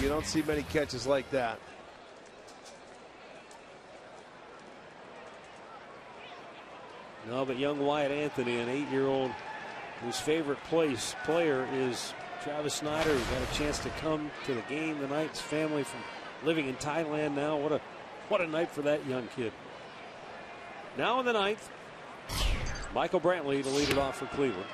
Speaker 6: you don't see many catches like that.
Speaker 7: No, but young Wyatt Anthony, an 8-year-old whose favorite player is Travis Snyder, who got a chance to come to the game tonight. His family from living in Thailand now. What a night for that young kid. Now in the ninth, Michael Brantley to lead it off for Cleveland.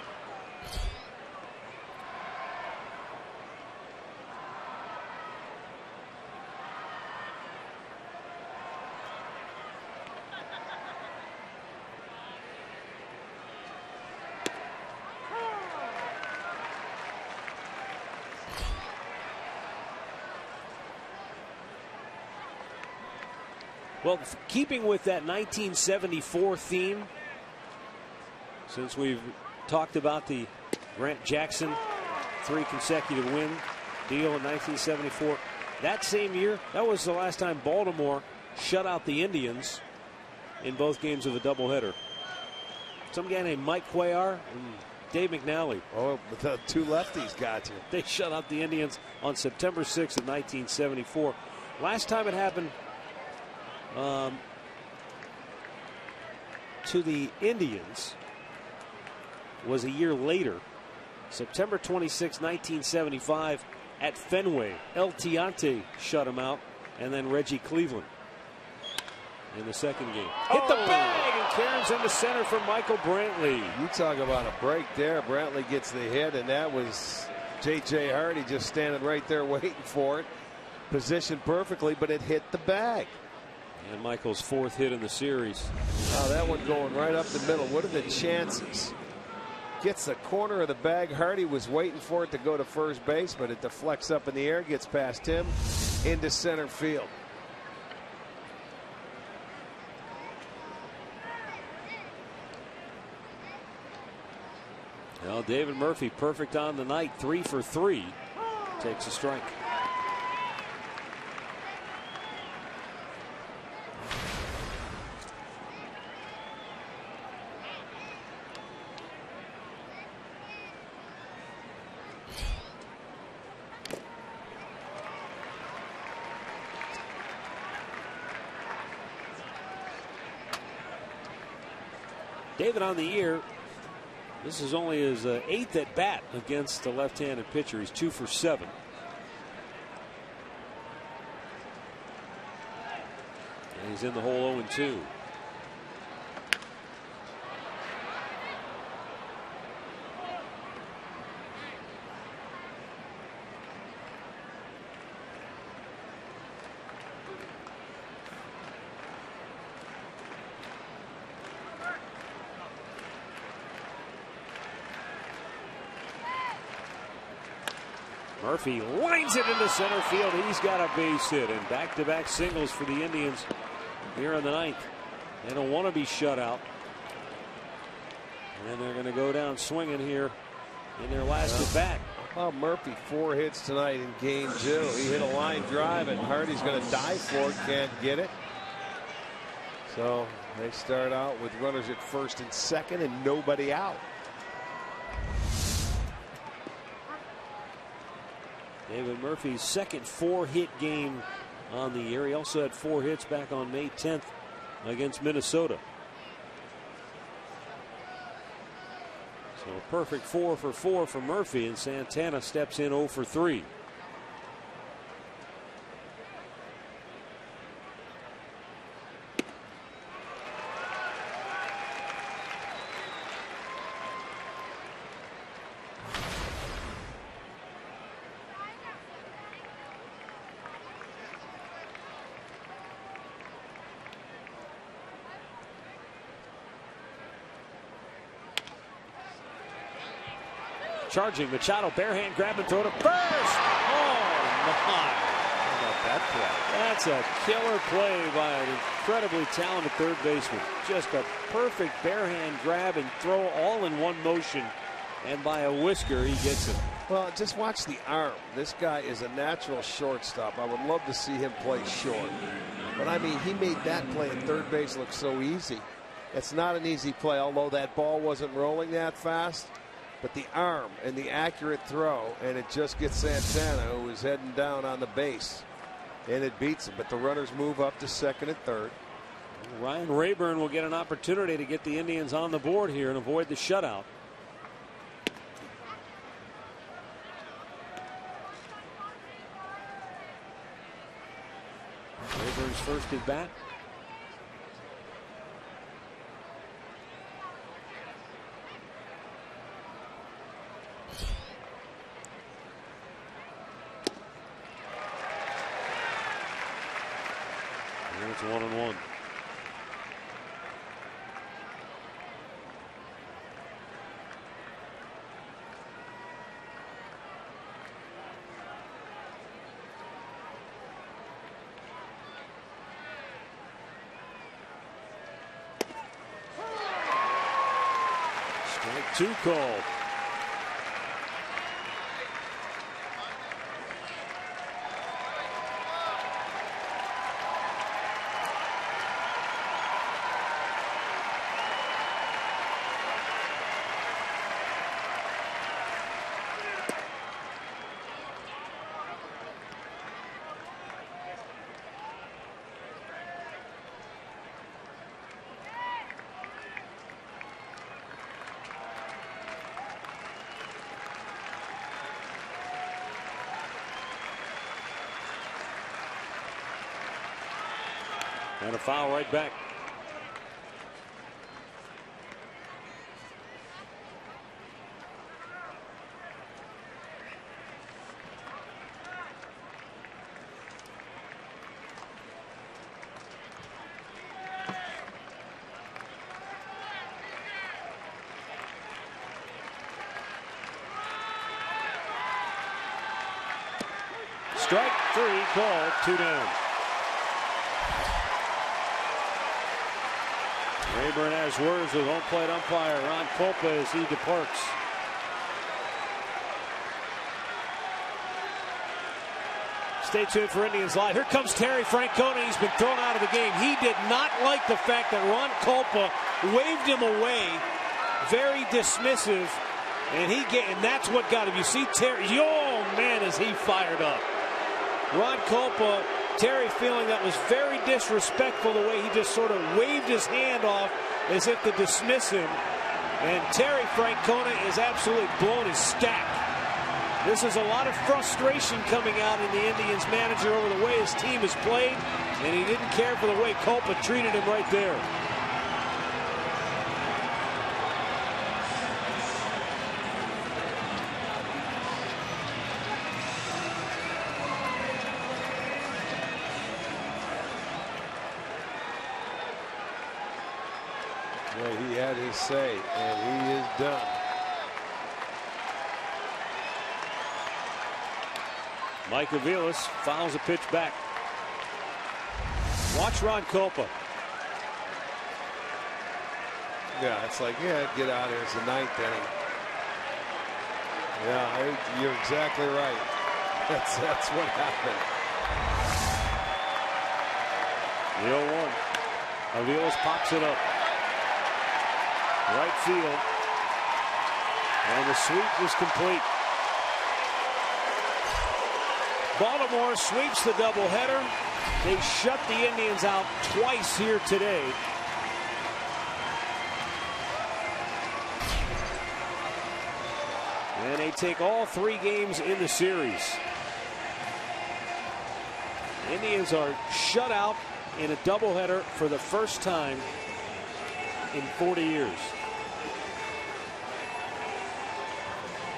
Speaker 7: Well, keeping with that 1974 theme, since we've talked about the Grant Jackson 3 consecutive win deal in 1974, that same year, that was the last time Baltimore shut out the Indians in both games of a doubleheader. Some guy named Mike Cuellar and Dave McNally.
Speaker 6: Oh, the two lefties got you.
Speaker 7: They shut out the Indians on September 6th of 1974. Last time it happened to the Indians was a year later, September 26, 1975, at Fenway. El Tiante shut him out, and then Reggie Cleveland in the second game. Hit the bag, and Cairns into center for Michael Brantley.
Speaker 6: You talk about a break there. Brantley gets the hit, and that was J.J. Hardy just standing right there waiting for it. Positioned perfectly, but it hit the bag.
Speaker 7: And Michael's 4th hit in the series.
Speaker 6: Oh, that one going right up the middle. What are the chances? Gets the corner of the bag. Hardy was waiting for it to go to first base, but it deflects up in the air, gets past him into center field.
Speaker 7: Well, David Murphy perfect on the night, 3 for 3. Takes a strike. David, on the year, this is only his 8th at bat against the left-handed pitcher. He's 2 for 7. And he's in the hole 0-2. Murphy lines it into center field. He's got a base hit, and back-to-back singles for the Indians here in the 9th. They don't want to be shut out, and they're going to go down swinging here in their last at bat.
Speaker 6: How about Murphy? 4 hits tonight in game 2. He hit a line drive, and Hardy's going to dive for it, can't get it. So they start out with runners at first and second and nobody out.
Speaker 7: David Murphy's second 4-hit game on the year. He also had 4 hits back on May 10th against Minnesota. So a perfect 4 for 4 for Murphy, and Santana steps in 0 for 3. Charging Machado, bare hand grab and throw to first. Oh my!
Speaker 6: How about that play?
Speaker 7: That's a killer play by an incredibly talented third baseman. Just a perfect bare hand grab and throw all in one motion, and by a whisker he gets it.
Speaker 6: Well, just watch the arm. This guy is a natural shortstop. I would love to see him play short, but I mean, he made that play at third base look so easy. It's not an easy play, although that ball wasn't rolling that fast. But the arm and the accurate throw, and it just gets Santana, who is heading down on the base, and it beats him. But the runners move up to second and third.
Speaker 7: Ryan Rayburn will get an opportunity to get the Indians on the board here and avoid the shutout. Rayburn's first at bat. It's 1-1. Strike 2 called. And a foul right back. Strike 3 called, 2 down. Rayburn has words with home plate umpire Ron Kolpa as he departs. Stay tuned for Indians Live. Here comes Terry Francona. He's been thrown out of the game. He did not like the fact that Ron Kolpa waved him away. Very dismissive. And that's what got him. You see Terry, oh man, is he fired up. Ron Kolpa, Terry feeling that was very disrespectful the way he just sort of waved his hand off as if to dismiss him. And Terry Francona is absolutely blown his stack. This is a lot of frustration coming out in the Indians manager over the way his team has played, and he didn't care for the way Culpa treated him right there.
Speaker 6: Well, he had his say, and he is done.
Speaker 7: Mike Aviles fouls a pitch back. Watch Ron Culpa.
Speaker 6: Yeah, it's like, yeah, get out of here. It's the 9th inning. Yeah, you're exactly right. That's what happened.
Speaker 7: The 0-1. Aviles pops it up. Right field. And the sweep was complete. Baltimore sweeps the doubleheader. They shut the Indians out twice here today. And they take all 3 games in the series. Indians are shut out in a doubleheader for the first time in 40 years.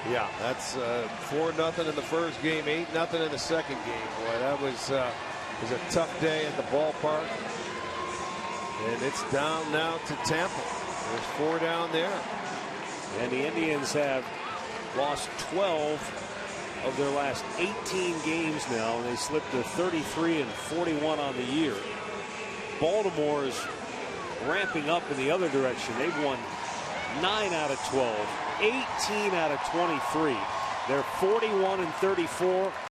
Speaker 6: Yeah, that's 4-0 in the first game, 8-0 in the second game. Boy, that was a tough day at the ballpark. And it's down now to Tampa. There's 4 down there.
Speaker 7: And the Indians have lost 12 of their last 18 games now, and they slipped to 33-41 on the year. Baltimore is ramping up in the other direction. They've won 9 out of 12, 18 out of 23. They're 41-34.